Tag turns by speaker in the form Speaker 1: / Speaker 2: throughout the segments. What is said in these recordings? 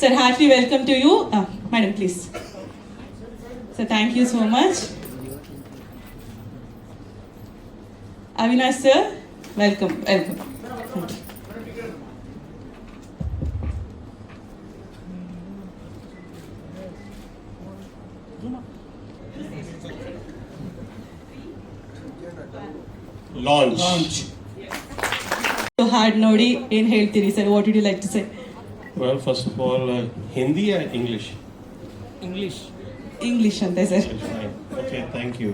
Speaker 1: Sir, heartily welcome to you. Madam, please. So thank you so much. Avinash sir, welcome. Thank you.
Speaker 2: Launch.
Speaker 1: ಹಾಡ್ ನೋಡಿ ಏನು ಹೇಳ್ತೀರಿ sir? What would you like to say?
Speaker 2: Well, first of all, Hindi or English?
Speaker 1: English ಅಂತೆ sir.
Speaker 2: Fine. Okay, thank you.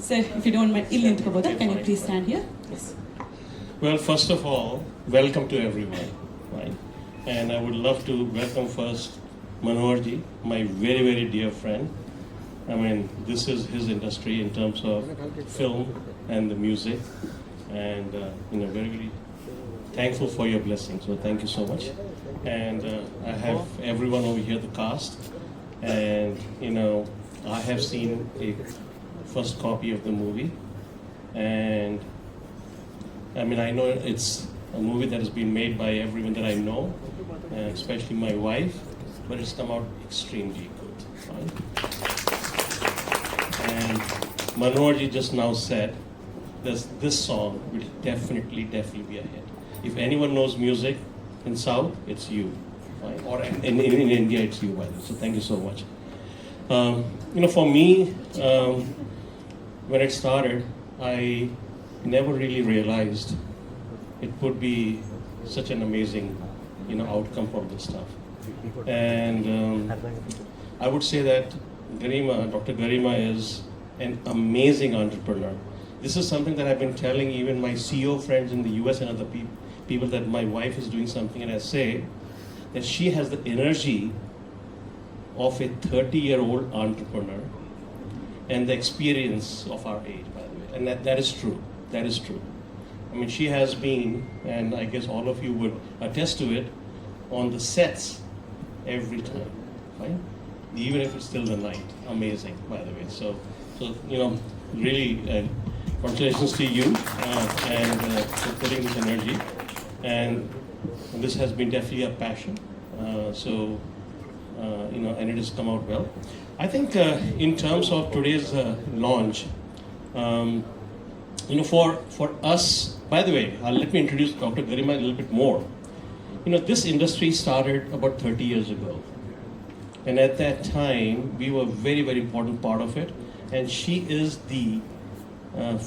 Speaker 1: Sir, if you don't mind ಇಲ್ಲಿ ನಿಂತ್ಕೋಬೋದಾ? Can you please stand here?
Speaker 2: Well, first of all, welcome to everyone. Right? And I would love to welcome first Manoharji, my very, very dear friend. I mean, this is his industry in terms of film and the music. And, very, very thankful for your blessing. So thank you so much. And I have everyone over here, the cast. And, I have seen a first copy of the movie. And, I know it's a movie that has been made by everyone that I know, especially my wife, but it's come out extremely good. Right? And Manoharji just now said that this song will definitely be a hit. If anyone knows music in South, it's you. Right? Or in India, it's you, by the way. So thank you so much. For me, when it started, I never really realized it would be such an amazing, outcome from this stuff. And I would say that Dr. Garima is an amazing entrepreneur. This is something that I've been telling even my CEO friends in the US and other people that my wife is doing something, and I say that she has the energy of a 30-year-old entrepreneur and the experience of our age, by the way. And that is true. That is true. She has been, and I guess all of you would attest to it, on the sets every time, right? Even if it's still the night. Amazing, by the way. So really, congratulations to you and for putting this energy. And this has been definitely a passion. And it has come out well. I think in terms of today's launch, for us, by the way, let me introduce Dr. Garima a little bit more. This industry started about 30 years ago. And at that time, we were a very, very important part of it. And she is the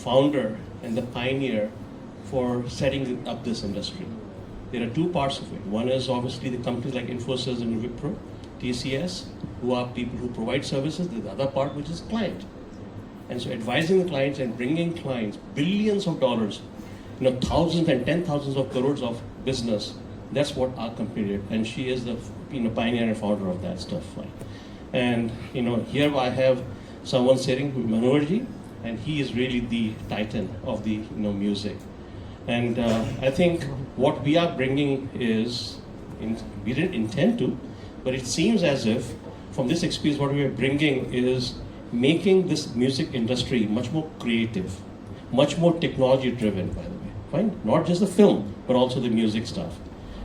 Speaker 2: founder and the pioneer for setting up this industry. There are two parts of it. One is obviously the companies like Infosys and Wipro, TCS, who are people who provide services. The other part, which is client. And so advising the clients and bringing clients billions of dollars, thousands and 10,000s of crores of business. That's what our company did. And she is the pioneer and founder of that stuff. Right? And here I have someone sitting, Manoharji, and he is really the titan of the music. And I think what we are bringing is, we didn't intend to, but it seems as if from this experience what we are bringing is making this music industry much more creative, much more technology driven, by the way. Fine? Not just the film, but also the music stuff.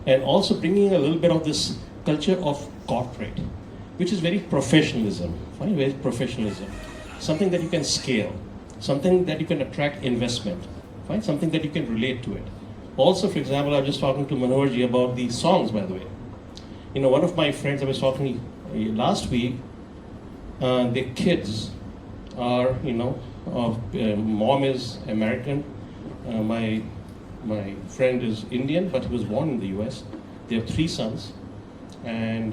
Speaker 2: And also bringing a little bit of this culture of corporate, which is very professionalism, fine? Very professionalism. Something that you can scale, something that you can attract investment, fine? Something that you can relate to it. Also, for example, I was just talking to Manoharji about the songs, by the way. One of my friends, I was talking last week, their kids are, mom is American, my friend is Indian, but he was born in the US. They have 3 sons, and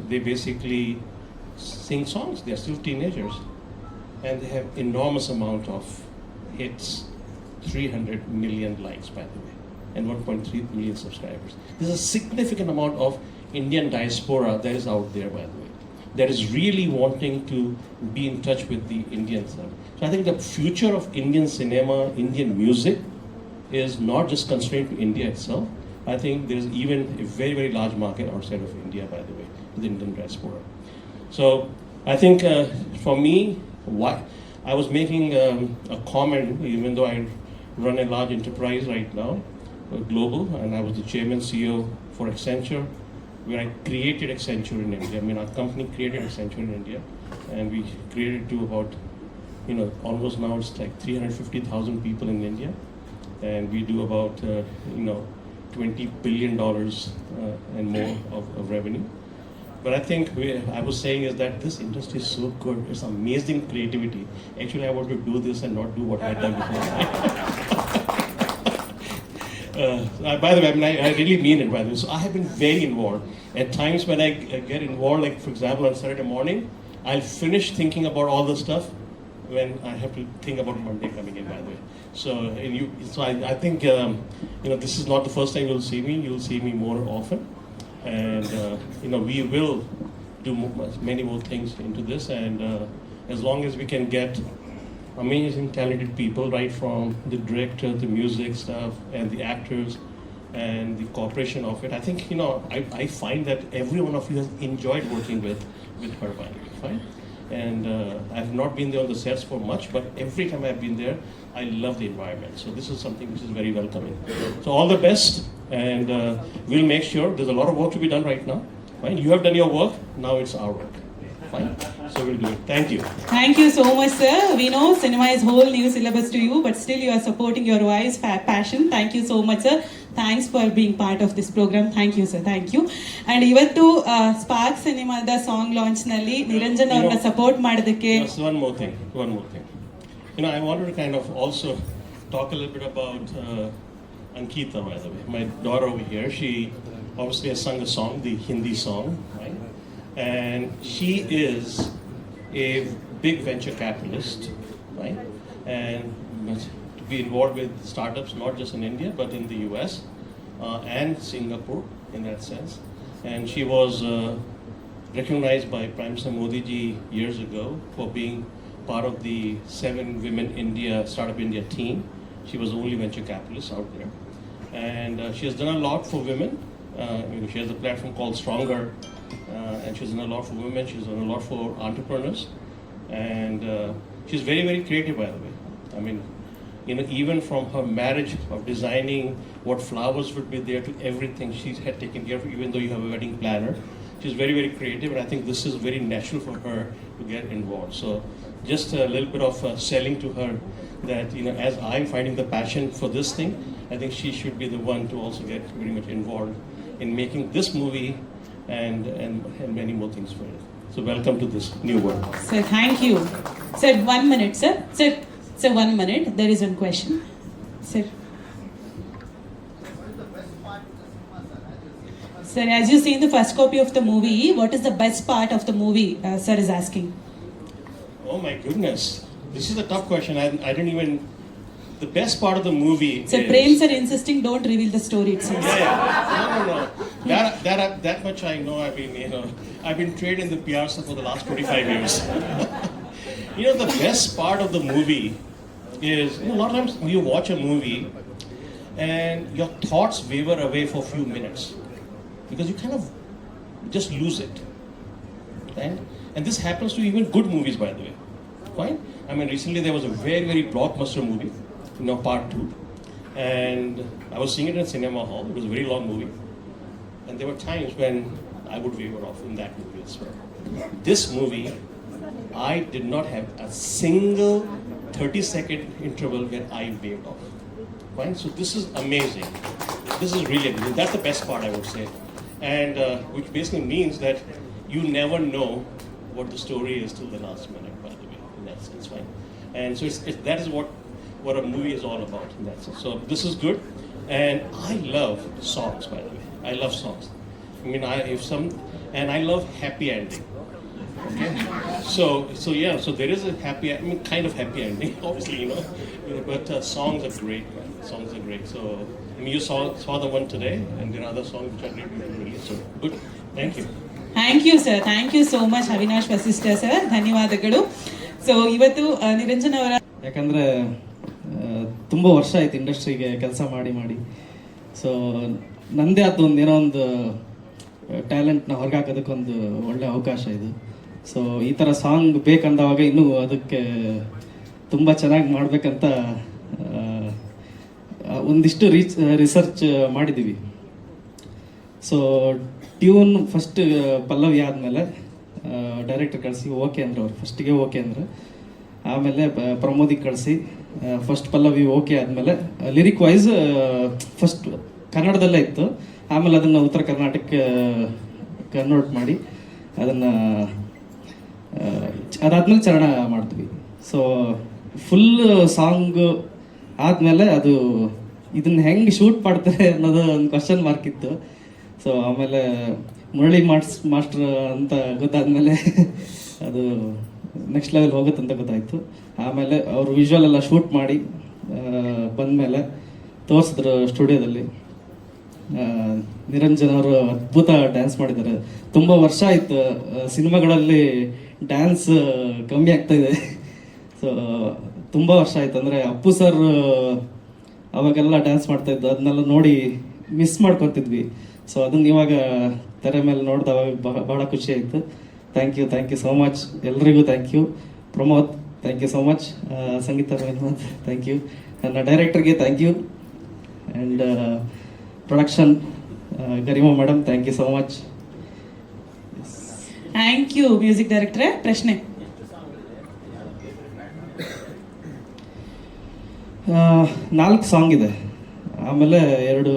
Speaker 2: they basically sing songs. They are still teenagers, and they have enormous amount of hits, 300 million likes, by the way, and 1.3 million subscribers. There's a significant amount of Indian diaspora that is out there, by the way, that is really wanting to be in touch with the Indians. So I think the future of Indian cinema, Indian music, is not just constrained to India itself. I think there's even a very, very large market outside of India, by the way, with Indian diaspora. So I think for me, I was making a comment, even though I run a large enterprise right now, global, and I was the chairman CEO for Accenture. where I created Accenture in India. I mean, our company created Accenture in India, and we created to about, almost now it's like 350,000 people in India, and we do about, $20 billion and more of revenue. But I think I was saying is that this industry is so good. It's amazing creativity. Actually, I want to do this and not do what I had done before. By the way, I really mean it, by the way. So I have been very involved. At times when I get involved, like for example on Saturday morning, I'll finish thinking about all the stuff when I have to think about Monday coming in, by the way. So, I think, this is not the first time you'll see me. You'll see me more often. And, we will do many more things into this. And as long as we can get amazing, talented people, right from the director, the music stuff, and the actors, and the cooperation of it, I think, I find that every one of you has enjoyed working with her, by the way, fine? And I've not been there on the sets for much, but every time I've been there, I love the environment. So this is something which is very welcoming. So all the best, and we'll make sure. There's a lot of work to be done right now. Fine, you have done your work. Now it's our work. Fine, so we'll do it. Thank you.
Speaker 1: Thank you so much, sir. We know cinema is whole new syllabus to you, but still you are supporting your wife's passion. Thank you so much, sir. Thanks for being part of this program. Thank you, sir. Thank you. And ಇವತ್ತು spark ಸಿನಿಮಾದ song launch ನಲ್ಲಿ ನಿರಂಜನ್ ಅವ್ರನ್ನ support ಮಾಡೋದಕ್ಕೆ.
Speaker 2: One more thing. I wanted to kind of also talk a little bit about Ankita, by the way. My daughter over here, she obviously has sung a song, the Hindi song, right? And she is a big venture capitalist, right? And to be involved with startups, not just in India, but in the US and Singapore, in that sense. And she was recognized by Prime Minister Modi ji years ago for being part of the 7 Women India Startup India team. She was the only venture capitalist out there. And she has done a lot for women. She has a platform called Stronger, and she's done a lot for women. She's done a lot for entrepreneurs. And she's very, very creative, by the way. I mean, even from her marriage of designing what flowers would be there to everything she had taken care of, even though you have a wedding planner. She's very, very creative, and I think this is very natural for her to get involved. So just a little bit of selling to her that, as I'm finding the passion for this thing, I think she should be the one to also get very much involved in making this movie and many more things for it. So welcome to this new world.
Speaker 1: Sir, thank you. Sir, 1 minute, sir. Sir, 1 minute. There is one question. Sir. Sir, as you see in the first copy of the movie, what is the best part of the movie, sir is asking?
Speaker 2: Oh my goodness. This is a tough question. I didn't even... The best part of the movie
Speaker 1: Sir,
Speaker 2: is...
Speaker 1: Prem sir insisting don't reveal the story itself.
Speaker 2: Yeah. No. That much I know. I've been trained in the PR stuff for the last 25 years. The best part of the movie is, a lot of times you watch a movie and your thoughts waver away for a few minutes because you kind of just lose it. Right? And this happens to even good movies, by the way. Fine? I mean, recently there was a very, very blockbuster movie, part 2. And I was seeing it in a cinema hall. It was a very long movie. And there were times when I would waver off in that movie as well. This movie, I did not have a single 30-second interval where I waved off. Fine? So this is amazing. This is really amazing. That's the best part, I would say. And which basically means that you never know what the story is till the last minute, by the way, in that sense, right? And so that is what a movie is all about in that sense. So this is good. And I love songs, by the way. I love songs. I mean, I love happy ending. Okay? So there is a kind of happy ending, obviously, but songs are great, man. Songs are great. So, you saw the one today, and there are other songs which are really released. So, good. Thank you.
Speaker 1: Thank you, sir. Thank you so much, Avinash Vasishtha, sir. ಧನ್ಯವಾದಗಳು. So ಇವತ್ತು ನಿರಂಜನ್ ಅವರ
Speaker 3: ಯಾಕಂದರೆ ತುಂಬ ವರ್ಷ ಆಯ್ತು ಇಂಡಸ್ಟ್ರಿಗೆ ಕೆಲಸ ಮಾಡಿ ಸೊ ನನ್ನದೇ ಆದ ಏನೋ ಒಂದು ಟ್ಯಾಲೆಂಟ್ನ ಹೊರಗೆ ಹಾಕೋದಕ್ಕೊಂದು ಒಳ್ಳೆ ಅವಕಾಶ ಇದು. ಸೊ ಈ ಥರ ಸಾಂಗ್ ಬೇಕಂದವಾಗ ಇನ್ನೂ ಅದಕ್ಕೆ ತುಂಬ ಚೆನ್ನಾಗಿ ಮಾಡಬೇಕಂತ ಒಂದಿಷ್ಟು ರಿಸರ್ಚ್ ಮಾಡಿದ್ದೀವಿ. ಸೊ ಟ್ಯೂನ್ ಫಸ್ಟ್ ಪಲ್ಲವಿ ಆದಮೇಲೆ ಡೈರೆಕ್ಟರ್ ಕಳಿಸಿ ಓಕೆ ಅಂದ್ರೆ ಅವ್ರು ಫಸ್ಟಿಗೆ ಓಕೆ ಅಂದ್ರೆ, ಆಮೇಲೆ ಪ್ರಮೋದಿಗೆ ಕಳಿಸಿ ಫಸ್ಟ್ ಪಲ್ಲವಿ ಓಕೆ ಆದಮೇಲೆ ಲಿರಿಕ್ ವೈಸ್ ಫಸ್ಟ್ ಕನ್ನಡದಲ್ಲೇ ಇತ್ತು, ಆಮೇಲೆ ಅದನ್ನು ಉತ್ತರ ಕರ್ನಾಟಕಕ್ಕೆ ಕನ್ವರ್ಟ್ ಮಾಡಿ ಅದನ್ನು ಅದಾದ್ಮೇಲೆ ಚರಣ ಮಾಡ್ತೀವಿ. ಸೊ ಫುಲ್ ಸಾಂಗ್ ಆದಮೇಲೆ ಅದು ಇದನ್ನ ಹೆಂಗೆ ಶೂಟ್ ಮಾಡ್ತಾರೆ ಅನ್ನೋದು ಒಂದು ಕ್ವಶನ್ ಮಾರ್ಕ್ ಇತ್ತು. ಸೊ ಆಮೇಲೆ ಮುರಳಿ ಮಾಸ್ಟರ್ ಅಂತ ಗೊತ್ತಾದ್ಮೇಲೆ ಅದು ನೆಕ್ಸ್ಟ್ ಲೆವೆಲ್ ಹೋಗುತ್ತಂತ ಗೊತ್ತಾಯಿತು. ಆಮೇಲೆ ಅವರು ವಿಜುವಲ್ ಎಲ್ಲ ಶೂಟ್ ಮಾಡಿ ಬಂದಮೇಲೆ ತೋರಿಸಿದ್ರು ಸ್ಟುಡಿಯೋದಲ್ಲಿ. ನಿರಂಜನ್ ಅವರು ಅದ್ಭುತ ಡ್ಯಾನ್ಸ್ ಮಾಡಿದ್ದಾರೆ. ತುಂಬ ವರ್ಷ ಆಯಿತು ಸಿನಿಮಾಗಳಲ್ಲಿ ಡ್ಯಾನ್ಸ್ ಕಮ್ಮಿ ಆಗ್ತಾ ಇದೆ. ಸೊ ತುಂಬ ವರ್ಷ ಆಯಿತು, ಅಂದರೆ ಅಪ್ಪು ಸರ್ ಅವಾಗೆಲ್ಲ ಡ್ಯಾನ್ಸ್ ಮಾಡ್ತಾಯಿದ್ದು, ಅದನ್ನೆಲ್ಲ ನೋಡಿ ಮಿಸ್ ಮಾಡ್ಕೊತಿದ್ವಿ. ಸೊ ಅದನ್ನ ಇವಾಗ ತೆರೆ ಮೇಲೆ ನೋಡಿದವಾಗ ಬಹಳ ಖುಷಿ ಆಯಿತು. ಥ್ಯಾಂಕ್ ಯು ಸೋ ಮಚ್ ಎಲ್ರಿಗೂ. Thank you Pramod, thank you so much. Sangeetha Ravindranath thank you. ನನ್ನ ಡೈರೆಕ್ಟರ್ಗೆ thank you. And production Garima madam thank you so much.
Speaker 1: Thank you music ಡೈರೆಕ್ಟ್ರೆ. ಪ್ರಶ್ನೆ?
Speaker 3: ನಾಲ್ಕು ಸಾಂಗ್ ಇದೆ, ಆಮೇಲೆ 2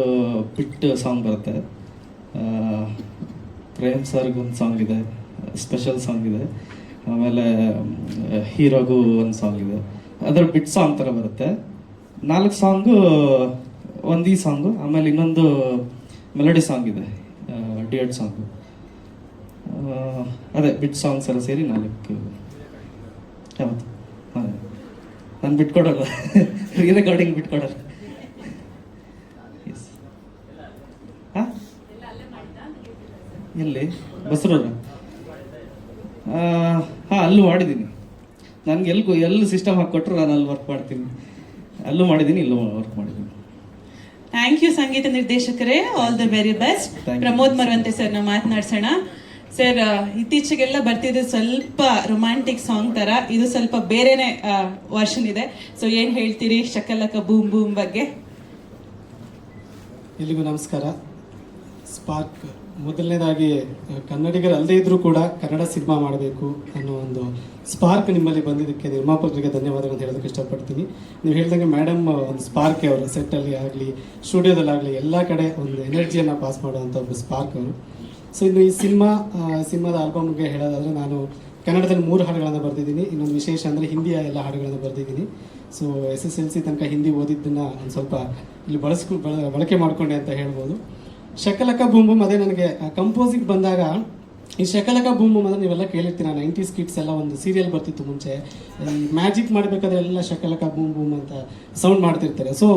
Speaker 3: ಬಿಟ್ ಸಾಂಗ್ ಬರುತ್ತೆ. ಪ್ರೇಮ್ ಸರ್ಗೆ ಒಂದು ಸಾಂಗ್ ಇದೆ, ಸ್ಪೆಷಲ್ ಸಾಂಗ್ ಇದೆ. ಆಮೇಲೆ ಹೀರೋಗೂ ಒಂದು ಸಾಂಗ್ ಇದೆ, ಅದರ ಬಿಟ್ ಸಾಂಗ್ ಥರ ಬರುತ್ತೆ. 4 ಸಾಂಗು ಒಂದು ಈ ಸಾಂಗು, ಆಮೇಲೆ ಇನ್ನೊಂದು ಮೆಲಡಿ ಸಾಂಗ್ ಇದೆ, ಡ್ಯೂಯೆಟ್ ಸಾಂಗು. ಅದೇ ಬಿಟ್ ಸಾಂಗ್ಸ್ ಎಲ್ಲ ಸೇರಿ 4. ಯಾವತ್ತು ಹಾಂ, ನಾನು ಬಿಟ್ಕೊಡಲ್ಲ, ರೀ ರೆಕಾರ್ಡಿಂಗ್ ಬಿಟ್ಕೊಡಲ್ಲ. ಎಸ್. ಹಾಂ, ಎಲ್ಲಿ? ಬಸರೂರು? ಹಾಂ, ಅಲ್ಲೂ ಮಾಡಿದ್ದೀನಿ. ನನಗೆ ಎಲ್ಲಿ ಸಿಸ್ಟಮ್ ಹಾಕಿಕೊಟ್ರು ನಾನು ಅಲ್ಲಿ ವರ್ಕ್ ಮಾಡ್ತೀನಿ. ಅಲ್ಲೂ ಮಾಡಿದ್ದೀನಿ, ಇಲ್ಲೂ ವರ್ಕ್ ಮಾಡಿದ್ದೀನಿ.
Speaker 1: ಥ್ಯಾಂಕ್ ಯು ಸಂಗೀತ ನಿರ್ದೇಶಕರೇ, all the very best.
Speaker 3: Thank you.
Speaker 1: Pramod Maravanthe ಸರ್ನ ಮಾತನಾಡ್ಸೋಣ. ಸರ್, ಇತ್ತೀಚೆಗೆಲ್ಲ ಬರ್ತಿದ್ದು ಸ್ವಲ್ಪ ರೊಮ್ಯಾಂಟಿಕ್ ಸಾಂಗ್ ತರ, ಇದು ಸ್ವಲ್ಪ ಬೇರೆನೆ ವರ್ಷನ್ ಇದೆ. ಸೊ ಏನ್ ಹೇಳ್ತೀರಿ ಶಕಲಕ ಬೂಮ್ ಬೂಮ್ ಬಗ್ಗೆ?
Speaker 4: ಎಲ್ಲಿಗೂ ನಮಸ್ಕಾರ. ಸ್ಪಾರ್ಕ್ ಮೊದಲನೇದಾಗಿ ಕನ್ನಡಿಗರು ಅಲ್ಲದೇ ಇದ್ರೂ ಕೂಡ ಕನ್ನಡ ಸಿನಿಮಾ ಮಾಡಬೇಕು ಅನ್ನೋ ಒಂದು ಸ್ಪಾರ್ಕ್ ನಿಮ್ಮಲ್ಲಿ ಬಂದಿದ್ದಕ್ಕೆ ನಿರ್ಮಾಪಕರಿಗೆ ಧನ್ಯವಾದಗಳನ್ನು ಹೇಳೋದಕ್ಕೆ ಇಷ್ಟಪಡ್ತೀನಿ. ನೀವು ಹೇಳ್ದಂಗೆ ಮೇಡಮ್ ಒಂದು ಸ್ಪಾರ್ಕ್ ಅವರು, ಸೆಟ್ಟಲ್ಲಿ ಆಗಲಿ ಸ್ಟುಡಿಯೋದಲ್ಲಾಗಲಿ ಎಲ್ಲ ಕಡೆ ಒಂದು ಎನರ್ಜಿಯನ್ನು ಪಾಸ್ ಮಾಡುವಂಥ ಒಬ್ಬರು ಸ್ಪಾರ್ಕ್ ಅವರು. ಸೊ ಇನ್ನು ಈ ಸಿನಿಮಾದ ಆಲ್ಬಮ್ಗೆ ಹೇಳೋದಾದರೆ, ನಾನು ಕನ್ನಡದಲ್ಲಿ 3 ಹಾಡುಗಳನ್ನು ಬರೆದಿದ್ದೀನಿ. ಇನ್ನೊಂದು ವಿಶೇಷ ಅಂದರೆ ಹಿಂದಿಯ ಎಲ್ಲ ಹಾಡುಗಳನ್ನು ಬರೆದಿದ್ದೀನಿ. ಸೊ SSLC ತನಕ ಹಿಂದಿ ಓದಿದ್ದನ್ನು ಒಂದು ಸ್ವಲ್ಪ ಇಲ್ಲಿ ಬಳಕೆ ಮಾಡಿಕೊಂಡೆ ಅಂತ ಹೇಳ್ಬೋದು. ಶಕಲಕ ಬೂಮ್ ಬೂಮ್, ಅದೇ ನನಗೆ ಕಂಪೋಸಿಂಗ್ ಬಂದಾಗ ಈ ಶಕಲಕ ಬೂಮ್ ಬೂಮ್ ಅಂದರೆ ನೀವೆಲ್ಲ ಕೇಳಿರ್ತೀರ, 90s ಕಿಡ್ಸ್ ಎಲ್ಲ ಒಂದು ಸೀರಿಯಲ್ ಬರ್ತಿತ್ತು ಮುಂಚೆ. ಈ ಮ್ಯಾಜಿಕ್ ಮಾಡಬೇಕಾದ್ರೆ ಎಲ್ಲ ಶಕಲಕ ಬೂಮ್ ಬೂಮ್ ಅಂತ ಸೌಂಡ್ ಮಾಡ್ತಿರ್ತಾರೆ. ಸೊ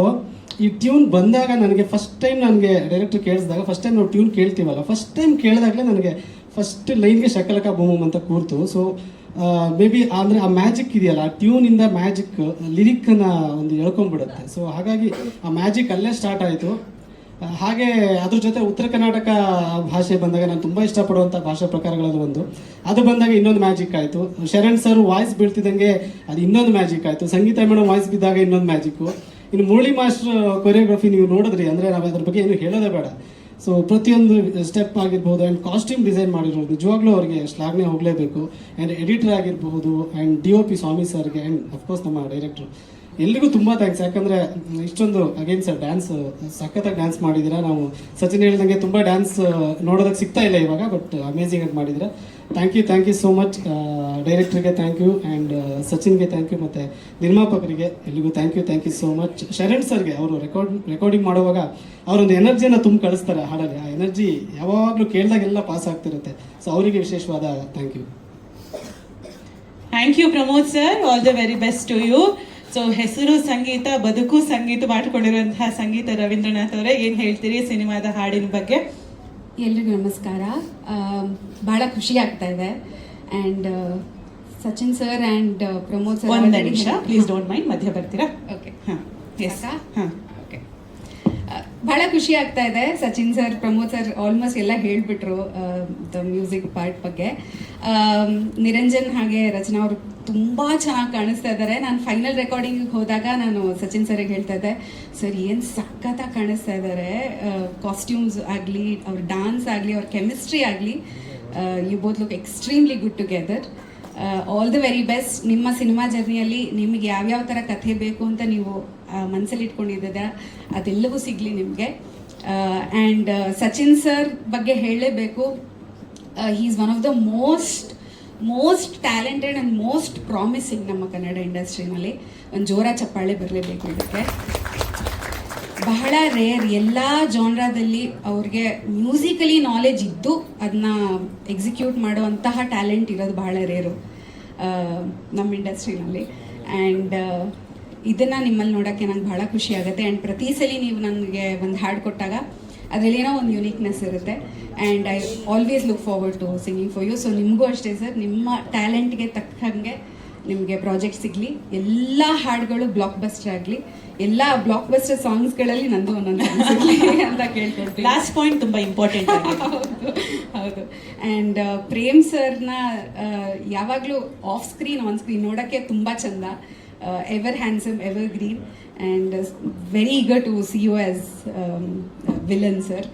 Speaker 4: ಈ ಟ್ಯೂನ್ ಬಂದಾಗ ನನಗೆ ಫಸ್ಟ್ ಟೈಮ್ ನನಗೆ ಡೈರೆಕ್ಟರ್ ಕೇಳಿಸಿದಾಗ, ಫಸ್ಟ್ ಟೈಮ್ ನಾವು ಟ್ಯೂನ್ ಕೇಳ್ತೀವಲ್ಲ, ಫಸ್ಟ್ ಟೈಮ್ ಕೇಳಿದಾಗಲೇ ನನಗೆ ಫಸ್ಟ್ ಲೈನ್ಗೆ ಶಕಲಕ ಬೂಮ್ ಬೂಮ್ ಅಂತ ಕೂರ್ತು. ಸೊ ಮೇ ಬಿ ಅಂದರೆ ಆ ಮ್ಯಾಜಿಕ್ ಇದೆಯಲ್ಲ, ಆ ಟ್ಯೂನಿಂದ ಮ್ಯಾಜಿಕ್ ಲಿರಿಕ್ಕನ್ನು ಒಂದು ಎಳ್ಕೊಂಡ್ಬಿಡುತ್ತೆ. ಸೊ ಹಾಗಾಗಿ ಆ ಮ್ಯಾಜಿಕ್ ಅಲ್ಲೇ ಸ್ಟಾರ್ಟ್ ಆಯಿತು. ಹಾಗೆ ಅದ್ರ ಜೊತೆ ಉತ್ತರ ಕರ್ನಾಟಕ ಭಾಷೆ ಬಂದಾಗ ನಾನು ತುಂಬ ಇಷ್ಟಪಡುವಂಥ ಭಾಷಾ ಪ್ರಕಾರಗಳಲ್ಲಿ ಒಂದು, ಅದು ಬಂದಾಗ ಇನ್ನೊಂದು ಮ್ಯಾಜಿಕ್ ಆಯಿತು. ಶರಣ್ ಸರ್ ವಾಯ್ಸ್ ಬೀಳ್ತಿದ್ದಂಗೆ ಅದು ಇನ್ನೊಂದು ಮ್ಯಾಜಿಕ್ ಆಯಿತು. ಸಂಗೀತ ಮೇಡಮ್ ವಾಯ್ಸ್ ಬಿದ್ದಾಗ ಇನ್ನೊಂದು ಮ್ಯಾಜಿಕ್ಕು. ಇನ್ನು ಮುರಳಿ ಮಾಸ್ಟರ್ ಕೊರಿಯೋಗ್ರಫಿ ನೀವು ನೋಡಿದ್ರಿ ಅಂದರೆ ನಾವು ಅದ್ರ ಬಗ್ಗೆ ಏನು ಹೇಳೋದೇ ಬೇಡ. ಸೊ ಪ್ರತಿಯೊಂದು ಸ್ಟೆಪ್ ಆಗಿರ್ಬೋದು, ಆ್ಯಂಡ್ ಕಾಸ್ಟ್ಯೂಮ್ ಡಿಸೈನ್ ಮಾಡಿರೋದು ನಿಜವಾಗ್ಲೂ ಅವರಿಗೆ ಶ್ಲಾಘನೆ ಹೋಗಲೇಬೇಕು. ಆ್ಯಂಡ್ ಎಡಿಟರ್ ಆಗಿರ್ಬೋದು, ಆ್ಯಂಡ್ DOP ಸ್ವಾಮಿ ಸರ್ಗೆ, ಆ್ಯಂಡ್ ಅಫ್ಕೋರ್ಸ್ ನಮ್ಮ ಡೈರೆಕ್ಟ್ರು, ಎಲ್ರಿಗೂ ತುಂಬ ಥ್ಯಾಂಕ್ಸ್. ಯಾಕಂದರೆ ಇಷ್ಟೊಂದು ಅಗೇನ್ ಸರ್ ಡ್ಯಾನ್ಸ್ ಸಖತ್ತಾಗಿ ಡ್ಯಾನ್ಸ್ ಮಾಡಿದ್ದೀರಾ. ನಾವು ಸಚಿನ್ ಹೇಳಿದಂಗೆ ತುಂಬ ಡ್ಯಾನ್ಸ್ ನೋಡೋದಕ್ಕೆ ಸಿಗ್ತಾ ಇಲ್ಲ ಇವಾಗ, ಬಟ್ ಅಮೇಝಿಂಗ್ ಆಗಿ ಮಾಡಿದ್ದೀರಾ. Thank you so much. ಡೈರೆಕ್ಟ್ರಿಗೆ ಥ್ಯಾಂಕ್ ಯು, ಆ್ಯಂಡ್ ಸಚಿನ್ಗೆ ಥ್ಯಾಂಕ್ ಯು, ಮತ್ತು ನಿರ್ಮಾಪಕರಿಗೆ ಎಲ್ಲಿಗೂ thank you so much. Sharan ಸರ್ಗೆ, ಅವರು ರೆಕಾರ್ಡಿಂಗ್ ಮಾಡುವಾಗ ಅವರೊಂದು ಎನರ್ಜಿಯನ್ನು ತುಂಬ ಕಳಿಸ್ತಾರೆ ಹಾಡಲ್ಲಿ. ಆ ಎನರ್ಜಿ ಯಾವಾಗಲೂ ಕೇಳಿದಾಗೆಲ್ಲ ಪಾಸ್ ಆಗ್ತಿರುತ್ತೆ. ಸೊ ಅವರಿಗೆ ವಿಶೇಷವಾದ thank you.
Speaker 1: Thank you Pramod sir, all the very best to you. So ಹೆಸರು ಸಂಗೀತ, ಬದುಕು ಸಂಗೀತ ಮಾಡಿಕೊಂಡಿರುವಂತಹ ಸಂಗೀತ ರವೀಂದ್ರನಾಥ್ ಅವರೇ, ಏನು ಹೇಳ್ತೀರಿ ಸಿನಿಮಾದ ಹಾಡಿನ ಬಗ್ಗೆ?
Speaker 5: ಎಲ್ರಿಗೂ ನಮಸ್ಕಾರ. ಭಾಳ ಖುಷಿ ಆಗ್ತಾ ಇದೆ. And Sachin sir and Pramod sir,
Speaker 1: ಒಂದು ನಿಮಿಷ ಪ್ಲೀಸ್ ಡೋಂಟ್ ಮೈಂಡ್, ಮಧ್ಯ ಬರ್ತೀರಾ?
Speaker 5: ಓಕೆ.
Speaker 1: ಹಾಂ, ಎಸ್, ಹಾಂ.
Speaker 5: ಓಕೆ. ಬಹಳ ಖುಷಿ ಆಗ್ತಾ ಇದೆ. Sachin sir, Pramod sir almost ಎಲ್ಲ ಹೇಳ್ಬಿಟ್ರು ದ ಮ್ಯೂಸಿಕ್ ಪಾರ್ಟ್ ಬಗ್ಗೆ. ನಿರಂಜನ್ ಹಾಗೆ ರಚನಾ ಅವರು ತುಂಬ ಚೆನ್ನಾಗಿ ಕಾಣಿಸ್ತಾ ಇದ್ದಾರೆ. ನಾನು ಫೈನಲ್ ರೆಕಾರ್ಡಿಂಗಿಗೆ ಹೋದಾಗ ನಾನು ಸಚಿನ್ ಸರ್ಗೆ ಹೇಳ್ತಾ ಇದ್ದೆ, ಸರ್ ಏನು ಸಖತ್ತಾಗಿ ಕಾಣಿಸ್ತಾ ಇದ್ದಾರೆ, ಕಾಸ್ಟ್ಯೂಮ್ಸ್ ಆಗಲಿ, ಅವ್ರ ಡಾನ್ಸ್ ಆಗಲಿ, ಅವ್ರ ಕೆಮಿಸ್ಟ್ರಿ ಆಗಲಿ, you both look extremely good together. All the very best. ನಿಮ್ಮ ಸಿನಿಮಾ ಜರ್ನಿಯಲ್ಲಿ ನಿಮಗೆ ಯಾವ್ಯಾವ ಥರ ಕಥೆ ಬೇಕು ಅಂತ ನೀವು ಮನಸ್ಸಲ್ಲಿ ಇಟ್ಕೊಂಡಿದ್ದೀರ ಅದೆಲ್ಲವೂ ಸಿಗಲಿ ನಿಮಗೆ. ಆ್ಯಂಡ್ ಸಚಿನ್ ಸರ್ ಬಗ್ಗೆ ಹೇಳಲೇಬೇಕು. He is one of the most talented and most promising ನಮ್ಮ ಕನ್ನಡ ಇಂಡಸ್ಟ್ರಿನಲ್ಲಿ. ಒಂದು ಜೋರ ಚಪ್ಪಾಳೆ ಬರಲೇಬೇಕು ಇದಕ್ಕೆ. ಬಹಳ ರೇರ್, ಎಲ್ಲ ಜಾನ್ರಾದಲ್ಲಿ ಅವ್ರಿಗೆ ಮ್ಯೂಸಿಕಲಿ ನಾಲೆಜ್ ಇದ್ದು ಅದನ್ನ ಎಕ್ಸಿಕ್ಯೂಟ್ ಮಾಡುವಂತಹ ಟ್ಯಾಲೆಂಟ್ ಇರೋದು ಬಹಳ ರೇರು ನಮ್ಮ ಇಂಡಸ್ಟ್ರಿನಲ್ಲಿ. ಆ್ಯಂಡ್ ಇದನ್ನು ನಿಮ್ಮಲ್ಲಿ ನೋಡೋಕ್ಕೆ ನಂಗೆ ಭಾಳ ಖುಷಿ ಆಗುತ್ತೆ. ಆ್ಯಂಡ್ ಪ್ರತಿ ಸಲ ನೀವು ನನಗೆ ಒಂದು ಹಾಡು ಕೊಟ್ಟಾಗ ಅದರಲ್ಲಿ ಏನೋ ಒಂದು ಯುನೀಕ್ನೆಸ್ ಇರುತ್ತೆ. And I always look forward to singing for you. So ನಿಮಗೂ ಅಷ್ಟೇ ಸರ್, ನಿಮ್ಮ ಟ್ಯಾಲೆಂಟ್ಗೆ ತಕ್ಕಂಗೆ ನಿಮಗೆ ಪ್ರಾಜೆಕ್ಟ್ ಸಿಗಲಿ, ಎಲ್ಲ ಹಾಡುಗಳು ಬ್ಲಾಕ್ ಬಸ್ಟರ್ ಆಗಲಿ, ಎಲ್ಲ ಬ್ಲಾಕ್ ಬಸ್ಟರ್ ಸಾಂಗ್ಸ್ಗಳಲ್ಲಿ ನಂದು ಒಂದೊಂದು ಸಿಗಲಿ ಅಂತ ಕೇಳ್ಕೊಳ್ತೀನಿ.
Speaker 1: ಲಾಸ್ಟ್ ಪಾಯಿಂಟ್ ತುಂಬ ಇಂಪಾರ್ಟೆಂಟ್.
Speaker 5: ಹೌದು. ಆ್ಯಂಡ್ ಪ್ರೇಮ್ ಸರ್ನ ಯಾವಾಗಲೂ ಆಫ್ ಸ್ಕ್ರೀನ್ ಆನ್ ಸ್ಕ್ರೀನ್ ನೋಡೋಕ್ಕೆ ತುಂಬ ಚಂದ. Ever handsome, ever green, and very eager to C you as villain sir.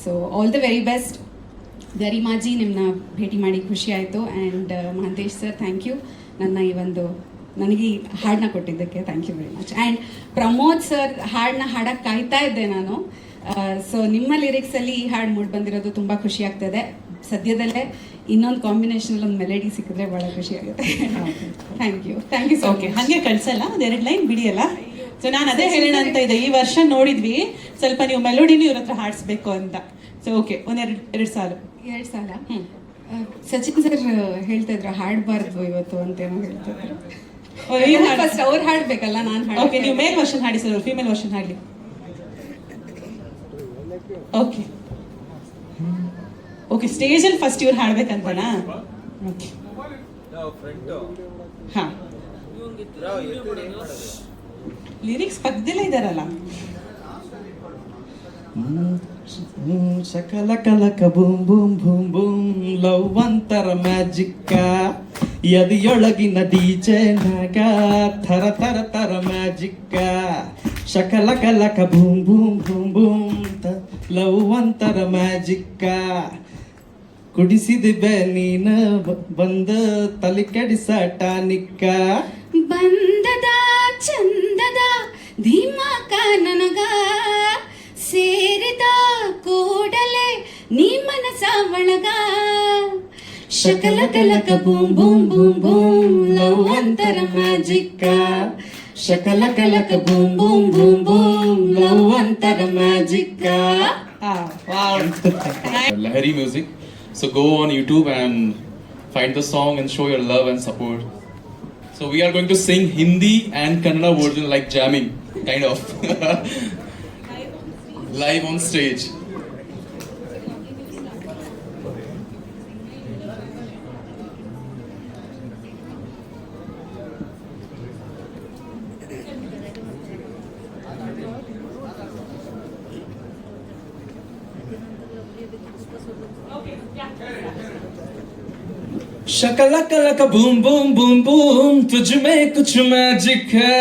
Speaker 5: So all the very best. ಗರಿಮಾಜಿ, ನಿಮ್ಮನ್ನ ಭೇಟಿ ಮಾಡಿ ಖುಷಿ ಆಯಿತು. And Mahantesh sir, thank you ನನ್ನ ಈ ಒಂದು ನನಗೆ ಈ ಹಾಡನ್ನ ಕೊಟ್ಟಿದ್ದಕ್ಕೆ. Thank you very much. And Pramod sir ಹಾಡನ್ನ ಹಾಡಕ್ಕೆ ಕಾಯ್ತಾ ಇದ್ದೆ ನಾನು. ಸೊ ನಿಮ್ಮ ಲಿರಿಕ್ಸಲ್ಲಿ ಈ ಹಾಡು ಮೂಡಿ ಬಂದಿರೋದು ತುಂಬ ಖುಷಿ ಆಗ್ತದೆ. ಸದ್ಯದಲ್ಲೇ ಇನ್ನೊಂದು ಕಾಂಬಿನೇಷನಲ್ಲಿ ಒಂದು ಮೆಲಡಿ ಸಿಕ್ಕಿದ್ರೆ ಭಾಳ ಖುಷಿ ಆಗುತ್ತೆ. ಥ್ಯಾಂಕ್ ಯು ಸೊ
Speaker 1: ಓಕೆ, ಹಾಗೆ ಕಳ್ಸಲ್ಲ, ಒಂದೆರಡು ಲೈನ್ ಬಿಡಿಯಲ್ಲ. ಸೊ ನಾನು ಅದೇ ಹೇಳೋಣ ಅಂತ ಇದೆ. ಈ ವರ್ಷ ನೋಡಿದ್ವಿ, ಸ್ವಲ್ಪ ನೀವು ಮೆಲೋಡಿನೂ ಇವ್ರ ಹತ್ರ ಹಾಡಿಸ್ಬೇಕು ಅಂತ. ಸೊ ಓಕೆ, ಎರಡು ಸಾಲು.
Speaker 5: ಸಚಿನ್ ಸರ್ ಹೇಳ್ತಾ ಇದ್ರು ಹಾಡಬಾರ್ದು ಇವತ್ತು ಅಂತೇನೋ ಹೇಳ್ತಾ ಇದ್ರು.
Speaker 1: ಏನ್
Speaker 5: ಫಸ್ಟ್ ಅವ್ರು ಹಾಡ್ಬೇಕಲ್ಲ, ನಾನು ಹಾಡ.
Speaker 1: ಓಕೆ, ನೀವು ಮೇಲ್ ವರ್ಷನ್ ಹಾಡಿ ಸರ್, ಫೀಮೇಲ್ ವರ್ಷನ್ ಹಾಡಲಿ. ಓಕೆ ಓಕೆ, ಸ್ಟೇಜಲ್ಲಿ ಫಸ್ಟ್ ಇವ್ರು ಹಾಡ್ಬೇಕಂತನಾ? ಓಕೆ, ಹಾ, ಲಿರಿಕ್ಸ್ ಪಕ್ಕದಲ್ಲೇ ಇದಾರಲ್ಲ.
Speaker 3: ಶಕಲ ಕಲಕ boom boom boom boom, love ಅಂತರ ಮ್ಯಾಜಿಕ್ಕ, ಎದೆಯೊಳಗಿನ ಡಿಜೆನಾಗ ಥರ ಥರ ಥರ ಮ್ಯಾಜಿಕ್ಕ. ಶಕಲ ಕಲಕ boom boom boom boom, love ಅಂತರ ಮ್ಯಾಜಿಕ್ಕ. ಕುಡಿಸಿದ ನೀನ ಬಂದ ತಲೆ ಕೆಡಿಸ ಟಾನಿಕ್ಕ.
Speaker 5: ಬಂದದ ಚಂದದ ಧೀಮಾಕ ನನಗ, ಸೇರಿದ ಕೂಡಲೇ ನೀ ಮನಸ ಒಳಗ. ಶಕಲ ಕಲಕ boom boom boom boom, love ಅಂತರ ಮ್ಯಾಜಿಕ್ಕ. ಶಕಲ ಕಲಕ boom boom boom boom, love ಅಂತರ ಮ್ಯಾಜಿಕ್ಕ.
Speaker 6: Lahari music. So go on YouTube and find the song and show your love and support. So we are going to sing Hindi and Kannada version like jamming, kind of. Live on stage.
Speaker 3: शकला कलक boom boom boom boom, तुझ में कुछ magic है.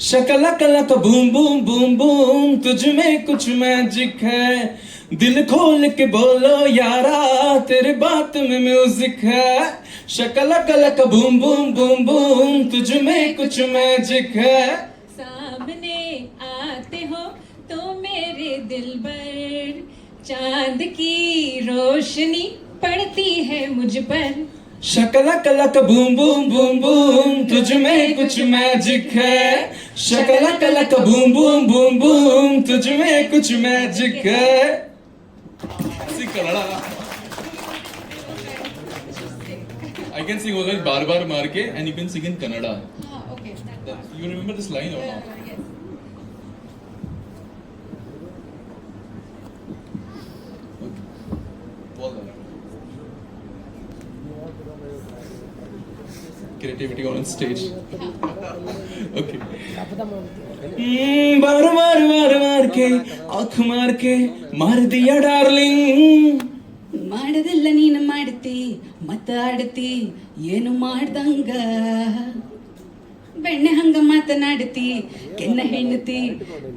Speaker 3: शकला कलक boom boom boom boom, तुझ में कुछ मैजिक है. दिल खोल के बोलो यारा, तेरे बात में म्यूजिक है. शकला कलक बूम बूम बूम बूम, तुझ में कुछ मैजिक है.
Speaker 7: सामने आते हो तो मेरे दिलबर, चांद की रोशनी पड़ती है मुझ पर.
Speaker 3: शकला कलक बूम बूम बूम बूम, तुझ में कुछ मैजिक है. शकला कलक बूम बूम बूम बूम, तुझ में कुछ मैजिक है.
Speaker 6: Sing Kannada. I can sing only bar bar maar ke, and you can sing in Kannada.
Speaker 5: Okay.
Speaker 6: You remember this line or not? Well done. creativity on stage. Okay. बार बार बार बार के आँख मार के मार दिया डार्लिंग.
Speaker 5: ಮಾಡದೆಲ್ಲ ನೀನು ಮಾಡ್ತಿ ಮಾತಾಡ್ತಿ ಏನು ಮಾಡ್ದಂಗ ಬೆಣ್ಣೆ ಹಂಗ ಮಾತನಾಡ್ತಿ ಕೆನ್ನ ಹೆಣ್ತಿ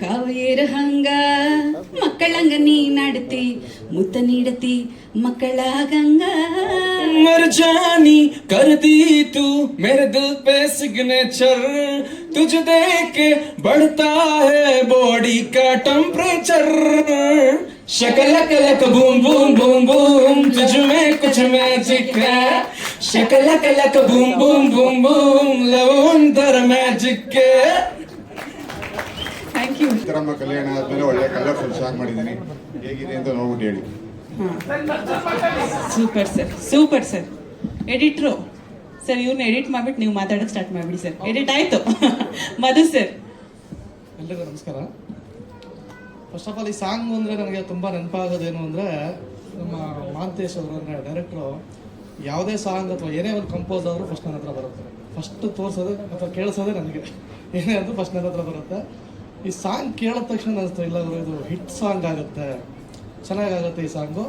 Speaker 5: ಕಾವೇರ ಹಂಗ ಮಕ್ಕಳಂಗ ನೀನಾಡ್ತಿ ಮುತ್ತ ನೀಡತಿ ಮಕ್ಕಳಾಗಂಗ.
Speaker 6: मर जानी करती तू मेरे दिल पे सिग्नेचर, तुझे देख के बढ़ता है बॉडी का टेम्परेचर. शकलक बूम बूम बूम बूम तुझ में कुछ मैजिक है. शकलक boom boom boom boom love अंदर मैजिक है.
Speaker 5: Thank you.
Speaker 8: ಸಿದ್ದರಾಮ ಕಲ್ಯಾಣ ಆದ್ಮೇಲೆ ಒಳ್ಳೆ ಕಲರ್ಫುಲ್ ಸಾಂಗ್ ಮಾಡಿದ್ದೀನಿ, ಹೇಗಿದೆ ಅಂತ ನೋಡ್ಬಿಟ್ಟು ಹೇಳಿ.
Speaker 1: Super sir, super sir. Editor sir, ಇವ್ರನ್ನ ಎಡಿಟ್ ಮಾಡ್ಬಿಟ್ಟು ನೀವು ಮಾತಾಡೋಕೆ ಸ್ಟಾರ್ಟ್ ಮಾಡಿಬಿಡಿ ಸರ್. ಎಡಿಟ್ ಆಯಿತು. ಮಧು ಸರ್.
Speaker 3: ಎಲ್ರಿಗೂ ನಮಸ್ಕಾರ. ಫಸ್ಟ್ ಆಫ್ ಆಲ್ ಈ ಸಾಂಗ್ ಅಂದರೆ ನನಗೆ ತುಂಬ ನೆನಪಾಗೋದೇನು ಅಂದರೆ, ನಮ್ಮ ಮಾಂತೇಶ್ ಅವರು ಅಂದರೆ ಡೈರೆಕ್ಟ್ರು ಯಾವುದೇ ಸಾಂಗ್ ಅಥವಾ ಏನೇ ಒಂದು ಕಂಪೋಸ್ ಆದರೂ ಫಸ್ಟ್ ನನ್ನ ಹತ್ರ ಬರುತ್ತೆ. ಫಸ್ಟ್ ತೋರಿಸೋದೇ ಅಥವಾ ಕೇಳಿಸೋದೇ ನನಗೆ ಏನೇ ಆದರೂ ಫಸ್ಟ್ ನನ್ನ ಹತ್ರ ಬರುತ್ತೆ. ಈ ಸಾಂಗ್ ಕೇಳಿದ ತಕ್ಷಣ ಅನಿಸ್ತು, ಇಲ್ಲ ಅವರು ಇದು ಹಿಟ್ ಸಾಂಗ್ ಆಗುತ್ತೆ, ಚೆನ್ನಾಗಾಗುತ್ತೆ ಈ ಸಾಂಗು,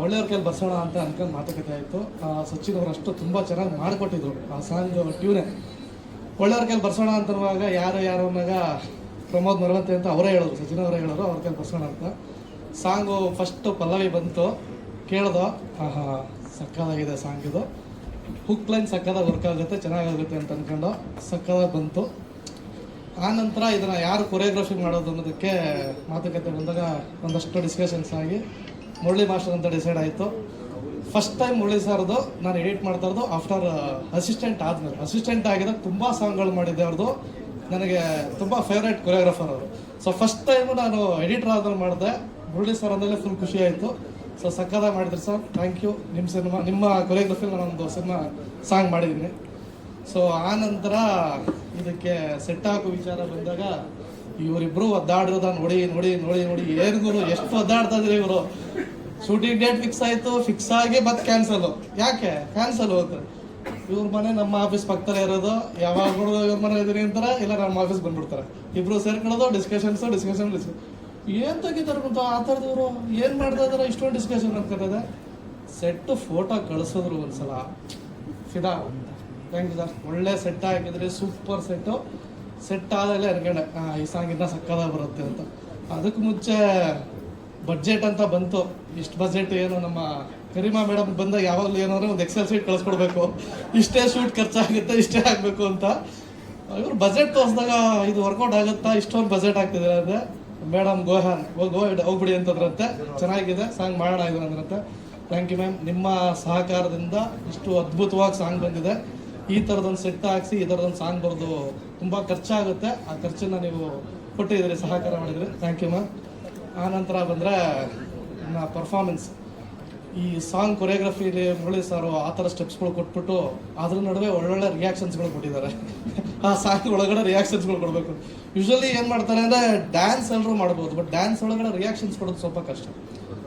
Speaker 3: ಒಳ್ಳೆಯವ್ರ ಕೈಲಿ ಬರ್ಸೋಣ ಅಂತ ಅನ್ಕೊಂಡು ಮಾತುಕತೆ ಆಯಿತು. ಸಚಿನ್ ಅವರು ಅಷ್ಟು ತುಂಬ ಚೆನ್ನಾಗಿ ಮಾಡಿಕೊಟ್ಟಿದ್ರು ಆ ಸಾಂಗ್ ಟ್ಯೂನೇ. ಒಳ್ಳೆಯವ್ರ ಕೈಲಿ ಬರ್ಸೋಣ ಅಂತರುವಾಗ ಯಾರು ಅನ್ನೋವಾಗ ಪ್ರಮೋದ್ ಮರವಂತೆ ಅಂತ ಅವರೇ ಹೇಳಿದ್ರು, ಸಚಿನ್ ಅವರೇ ಹೇಳಿದ್ರು ಅವ್ರ ಕೈಲಿ ಬರ್ಸೋಣ ಅಂತ. ಸಾಂಗು ಫಸ್ಟು ಪಲ್ಲವಿ ಬಂತು, ಕೇಳ್ದೋ ಆಹಾ ಸಕ್ಕದಾಗಿದೆ ಸಾಂಗ್, ಇದು ಹುಕ್ ಲೈನ್ ಸಕ್ಕದಾಗಿ ವರ್ಕ್ ಆಗುತ್ತೆ, ಚೆನ್ನಾಗಾಗುತ್ತೆ ಅಂತ ಅಂದ್ಕೊಂಡು ಸಕ್ಕದಾಗಿ ಬಂತು. ಆ ನಂತರ ಇದನ್ನು ಯಾರು ಕೊರಿಯೋಗ್ರಫಿ ಮಾಡೋದು ಅನ್ನೋದಕ್ಕೆ ಮಾತುಕತೆ ಬಂದಾಗ ಒಂದಷ್ಟು ಡಿಸ್ಕಷನ್ಸ್ ಆಗಿ ಮುರಳಿ ಮಾಸ್ಟರ್ ಅಂತ ಡಿಸೈಡ್ ಆಯಿತು. ಫಸ್ಟ್ ಟೈಮ್ ಮುರಳಿ ಸರ್ದು ನಾನು ಎಡಿಟ್ ಮಾಡ್ತಾ ಇರೋದು ಆಫ್ಟರ್ ಅಸಿಸ್ಟೆಂಟ್ ಆದಮೇಲೆ. ಅಸಿಸ್ಟೆಂಟ್ ಆಗಿದಾಗ ತುಂಬ ಸಾಂಗ್ಗಳು ಮಾಡಿದ್ದೆ, ಅವ್ರದ್ದು ನನಗೆ ತುಂಬ ಫೇವ್ರೇಟ್ ಕೊರಿಯೋಗ್ರಾಫರ್ ಅವರು. ಸೊ ಫಸ್ಟ್ ಟೈಮು ನಾನು ಎಡಿಟರ್ ಆದ್ಮೇಲೆ ಮಾಡಿದೆ. ಮುರಳಿ ಸರ್ ಅಂದಮೇಲೆ ಫುಲ್ ಖುಷಿ ಆಯಿತು. ಸೊ ಸಕ್ಕದಾಗಿ ಮಾಡಿದ್ರಿ ಸರ್, ಥ್ಯಾಂಕ್ ಯು. ನಿಮ್ಮ ಸಿನಿಮಾ, ನಿಮ್ಮ ಕೊರಿಯೋಗ್ರಫಿಲಿ ನಾನೊಂದು ಸಿನಿಮಾ ಸಾಂಗ್ ಮಾಡಿದ್ದೀನಿ. ಸೊ ಆ ನಂತರ ಇದಕ್ಕೆ ಸೆಟ್ ಹಾಕೋ ವಿಚಾರ ಬಂದಾಗ ಇವರಿಬ್ಬರು ಒದ್ದಾಡಿರೋದ ನೋಡಿ ನೋಡಿ ನೋಡಿ ನೋಡಿ ಏನು ಗುರು ಎಷ್ಟು ಒದ್ದಾಡ್ತಾ ಇದ್ರಿ ಇವರು. ಶೂಟಿಂಗ್ ಡೇಟ್ ಫಿಕ್ಸ್ ಆಯಿತು, ಫಿಕ್ಸ್ ಆಗಿ ಮತ್ತೆ ಕ್ಯಾನ್ಸಲು. ಯಾಕೆ ಕ್ಯಾನ್ಸಲ್ ಹೋಗುತ್ತೆ? ಇವ್ರ ಮನೆ ನಮ್ಮ ಆಫೀಸ್ ಪಕ್ಕದಲ್ಲೇ ಇರೋದು, ಯಾವಾಗ ಇವ್ರ ಮನೆ ಇದೀನಿ ಅಂತಾರೆ, ಇಲ್ಲ ನಮ್ಮ ಆಫೀಸ್ ಬಂದ್ಬಿಡ್ತಾರೆ. ಇಬ್ಬರು ಸೇರ್ಕೊಳ್ಳೋದು, ಡಿಸ್ಕಷನ್ ಏನು ತೆಗಿತಾರೆ ಗೊತ್ತಾ ಆ ಥರದ್ದು. ಇವರು ಏನು ಮಾಡ್ತಾ ಇದಾರೆ, ಇಷ್ಟೊಂದು ಡಿಸ್ಕಷನ್ ಅನ್ಕೋತದೆ. ಸೆಟ್ಟು ಫೋಟೋ ಕಳಿಸಿದ್ರು ಒಂದ್ಸಲ, ಫಿದಾ. ಥ್ಯಾಂಕ್ ಯು ಸರ್, ಒಳ್ಳೆ ಸೆಟ್ ಹಾಕಿದ್ರಿ, ಸೂಪರ್ ಸೆಟ್ಟು. ಸೆಟ್ ಆದಮೇಲೆ ಅನ್ಕೊಂಡೆ ಈ ಸಾಂಗ್ ಇನ್ನೂ ಸಕ್ಕದಾಗಿ ಬರುತ್ತೆ ಅಂತ. ಅದಕ್ಕೆ ಮುಂಚೆ ಬಡ್ಜೆಟ್ ಅಂತ ಬಂತು. ಇಷ್ಟು ಬಜೆಟ್ ಏನು, ನಮ್ಮ ಕರಿಮಾ ಮೇಡಮ್ ಬಂದಾಗ ಯಾವಾಗಲೂ ಏನಾದ್ರು ಒಂದು ಎಕ್ಸೆಲ್ ಶೀಟ್ ಕಳಿಸ್ಕೊಡ್ಬೇಕು, ಇಷ್ಟೇ ಶೂಟ್ ಖರ್ಚಾಗುತ್ತೆ, ಇಷ್ಟೇ ಆಗಬೇಕು ಅಂತ. ಇವ್ರು ಬಜೆಟ್ ತೋರಿಸಿದಾಗ ಇದು ವರ್ಕೌಟ್ ಆಗುತ್ತಾ, ಇಷ್ಟೊಂದು ಬಜೆಟ್ ಆಗ್ತಿದ್ದಾರೆ ಅಂದರೆ ಮೇಡಮ್ ಹೋಗ್ಬಿಡಿ ಅಂತಂದ್ರಂತೆ. ಚೆನ್ನಾಗಿದೆ ಸಾಂಗ್ ಮಾಡೋಣ ಇದು ಅಂದ್ರಂತೆ. ಥ್ಯಾಂಕ್ ಯು ಮ್ಯಾಮ್, ನಿಮ್ಮ ಸಹಕಾರದಿಂದ ಇಷ್ಟು ಅದ್ಭುತವಾಗಿ ಸಾಂಗ್ ಬಂದಿದೆ. ಈ ಥರದೊಂದು ಸೆಟ್ ಹಾಕ್ಸಿ ಈ ಥರದೊಂದು ಸಾಂಗ್ ಬರೋದು ತುಂಬ ಖರ್ಚಾಗುತ್ತೆ, ಆ ಖರ್ಚನ್ನು ನೀವು ಕೊಟ್ಟಿದ್ದೀರಿ, ಸಹಕಾರ ಮಾಡಿದ್ರಿ, ಥ್ಯಾಂಕ್ ಯು ಮ್ಯಾಮ್. ಆನಂತರ ಬಂದರೆ ನನ್ನ ಪರ್ಫಾರ್ಮೆನ್ಸ್. ಈ ಸಾಂಗ್ ಕೊರಿಯೋಗ್ರಫಿಲಿ ಮುರಳಿ ಸಾರು ಆ ಥರ ಸ್ಟೆಪ್ಸ್ಗಳು ಕೊಟ್ಬಿಟ್ಟು ಅದ್ರ ನಡುವೆ ಒಳ್ಳೊಳ್ಳೆ ರಿಯಾಕ್ಷನ್ಸ್ಗಳು ಕೊಟ್ಟಿದ್ದಾರೆ. ಆ ಸಾಂಗ್ ಒಳಗಡೆ ರಿಯಾಕ್ಷನ್ಸ್ಗಳು ಕೊಡಬೇಕು. ಯೂಶ್ವಲಿ ಏನು ಮಾಡ್ತಾರೆ ಅಂದರೆ ಡ್ಯಾನ್ಸ್ ಎಲ್ಲರೂ ಮಾಡ್ಬೋದು, ಬಟ್ ಡ್ಯಾನ್ಸ್ ಒಳಗಡೆ ರಿಯಾಕ್ಷನ್ಸ್ ಕೊಡೋದು ಸ್ವಲ್ಪ ಕಷ್ಟ.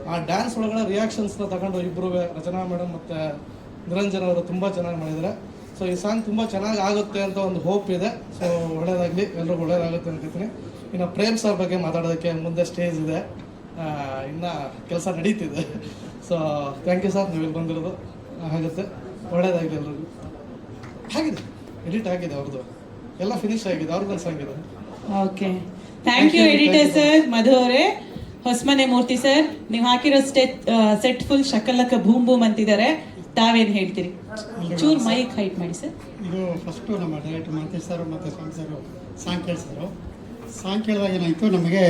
Speaker 3: ಆ ಡ್ಯಾನ್ಸ್ ಒಳಗಡೆ ರಿಯಾಕ್ಷನ್ಸ್ನ ತಗೊಂಡು ಇಬ್ಬರು, ರಚನಾ ಮೇಡಮ್ ಮತ್ತು ನಿರಂಜನ್ ಅವರು ತುಂಬ ಚೆನ್ನಾಗಿ ಮಾಡಿದ್ದಾರೆ. ಸೊ ಈ ಸಾಂಗ್ ತುಂಬ ಚೆನ್ನಾಗಿ ಆಗುತ್ತೆ ಅಂತ ಒಂದು ಹೋಪ್ ಇದೆ. ಸೊ ಒಳ್ಳೇದಾಗಲಿ, ಎಲ್ರಿಗೂ ಒಳ್ಳೇದಾಗುತ್ತೆ ಅಂತಿದ್ದೀನಿ. ಇನ್ನು ಪ್ರೇಮ್ ಸರ್ ಬಗ್ಗೆ ಮಾತಾಡೋದಕ್ಕೆ ಮುಂದೆ ಸ್ಟೇಜ್ ಇದೆ, ಇನ್ನು ಕೆಲಸ ನಡೀತಿದೆ. ಸೊ ಥ್ಯಾಂಕ್ ಯು ಸರ್, ನೀವು ಇಲ್ಲಿ ಬಂದಿರೋದು ಆಗುತ್ತೆ. ಒಳ್ಳೇದಾಗಲಿ ಎಲ್ರಿಗೂ. ಆಗಿದೆ, ಎಡಿಟ್ ಆಗಿದೆ, ಅವ್ರದ್ದು ಎಲ್ಲ ಫಿನಿಶ್ ಆಗಿದೆ, ಅವ್ರದ್ದು ಸಾಂಗ್ ಇದೆ.
Speaker 1: Okay, thank you editor sir. Madhu ಅವರೇ, ಹೊಸಮನೆ ಮೂರ್ತಿ ಸರ್, ನೀವು ಹಾಕಿರೋ ಸೆಟ್ ಫುಲ್ ಶಕಲಕ ಭೂಮ್ ಭೂಮ್ ಅಂತಿದ್ದಾರೆ, ತಾವೇನು ಹೇಳ್ತೀರಿ? ಚೂರ್ ಮೈಕ್ ಹೈಟ್ ಮಾಡಿ ಸರ್.
Speaker 9: ಇದು ಫಸ್ಟು ನಮ್ಮ ಡೈರೆಕ್ಟರ್ ಮಾಂತೇಶ್ ಸರ್ ಮತ್ತು ಸ್ವಾಮಿ ಸರ್ ಸಾಂಗ್ ಕೇಳಿಸಿದ್ರು. ಸಾಂಗ್ ಕೇಳಿದಾಗ ಏನಾಯಿತು, ನಮಗೆ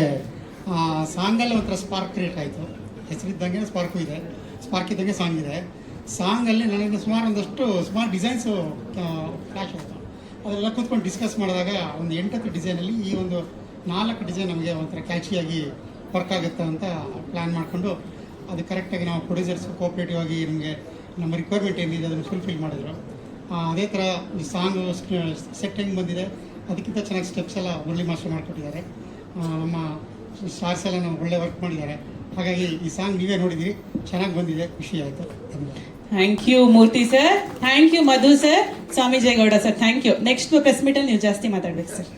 Speaker 9: ಸಾಂಗಲ್ಲಿ ಒಂಥರ ಸ್ಪಾರ್ಕ್ ಕ್ರಿಯೇಟ್ ಆಯಿತು. ಹೆಸರಿದ್ದಂಗೆ ಸ್ಪಾರ್ಕು ಇದೆ, ಸ್ಪಾರ್ಕ್ ಇದ್ದಂಗೆ ಸಾಂಗ್ ಇದೆ. ಸಾಂಗಲ್ಲಿ ನನಗೆ ಸುಮಾರು ಡಿಸೈನ್ಸು ಫ್ಲ್ಯಾಶ್ ಆಯಿತು. ಅದೆಲ್ಲ ಕೂತ್ಕೊಂಡು ಡಿಸ್ಕಸ್ ಮಾಡಿದಾಗ ಒಂದು 8 ಡಿಸೈನಲ್ಲಿ ಈ ಒಂದು 4 ಡಿಸೈನ್ ನಮಗೆ ಒಂಥರ ಕ್ಯಾಚಿಯಾಗಿ ವರ್ಕ್ ಆಗುತ್ತೆ ಅಂತ ಪ್ಲ್ಯಾನ್ ಮಾಡಿಕೊಂಡು ಅದು ಕರೆಕ್ಟಾಗಿ ನಾವು ಪ್ರೊಡ್ಯೂಸರ್ಸ್ ಕೋಆಪ್ರೇಟಿವ್ ಆಗಿ ನಮಗೆ ನಮ್ಮ ರಿಕ್ವೈರ್ಮೆಂಟ್ ಏನಿದೆ ಅದನ್ನು ಫುಲ್ಫಿಲ್ ಮಾಡಿದ್ರು. ಅದೇ ಥರ ಈ ಸಾಂಗು ಸೆಟ್ ಹೆಂಗೆ ಬಂದಿದೆ ಅದಕ್ಕಿಂತ ಚೆನ್ನಾಗಿ ಸ್ಟೆಪ್ಸ್ ಎಲ್ಲ ಮುರಳಿ ಮಾಸ್ಟರ್ ಮಾಡಿಕೊಟ್ಟಿದ್ದಾರೆ. ನಮ್ಮ ಸ್ಟಾರ್ಸ್ ಎಲ್ಲ ನಾವು ಒಳ್ಳೆ ವರ್ಕ್ ಮಾಡಿದ್ದಾರೆ. ಹಾಗಾಗಿ ಈ ಸಾಂಗ್ ನೀವೇ ನೋಡಿದ್ದೀರಿ, ಚೆನ್ನಾಗಿ ಬಂದಿದೆ, ಖುಷಿ ಆಯಿತು.
Speaker 1: Thank you Murthy sir, thank you Madhu sir, Swamy Jayagowda sir, thank you. Next press ಮೀಟಲ್ಲಿ ನೀವು ಜಾಸ್ತಿ ಮಾತಾಡ್ಬೇಕು ಸರ್.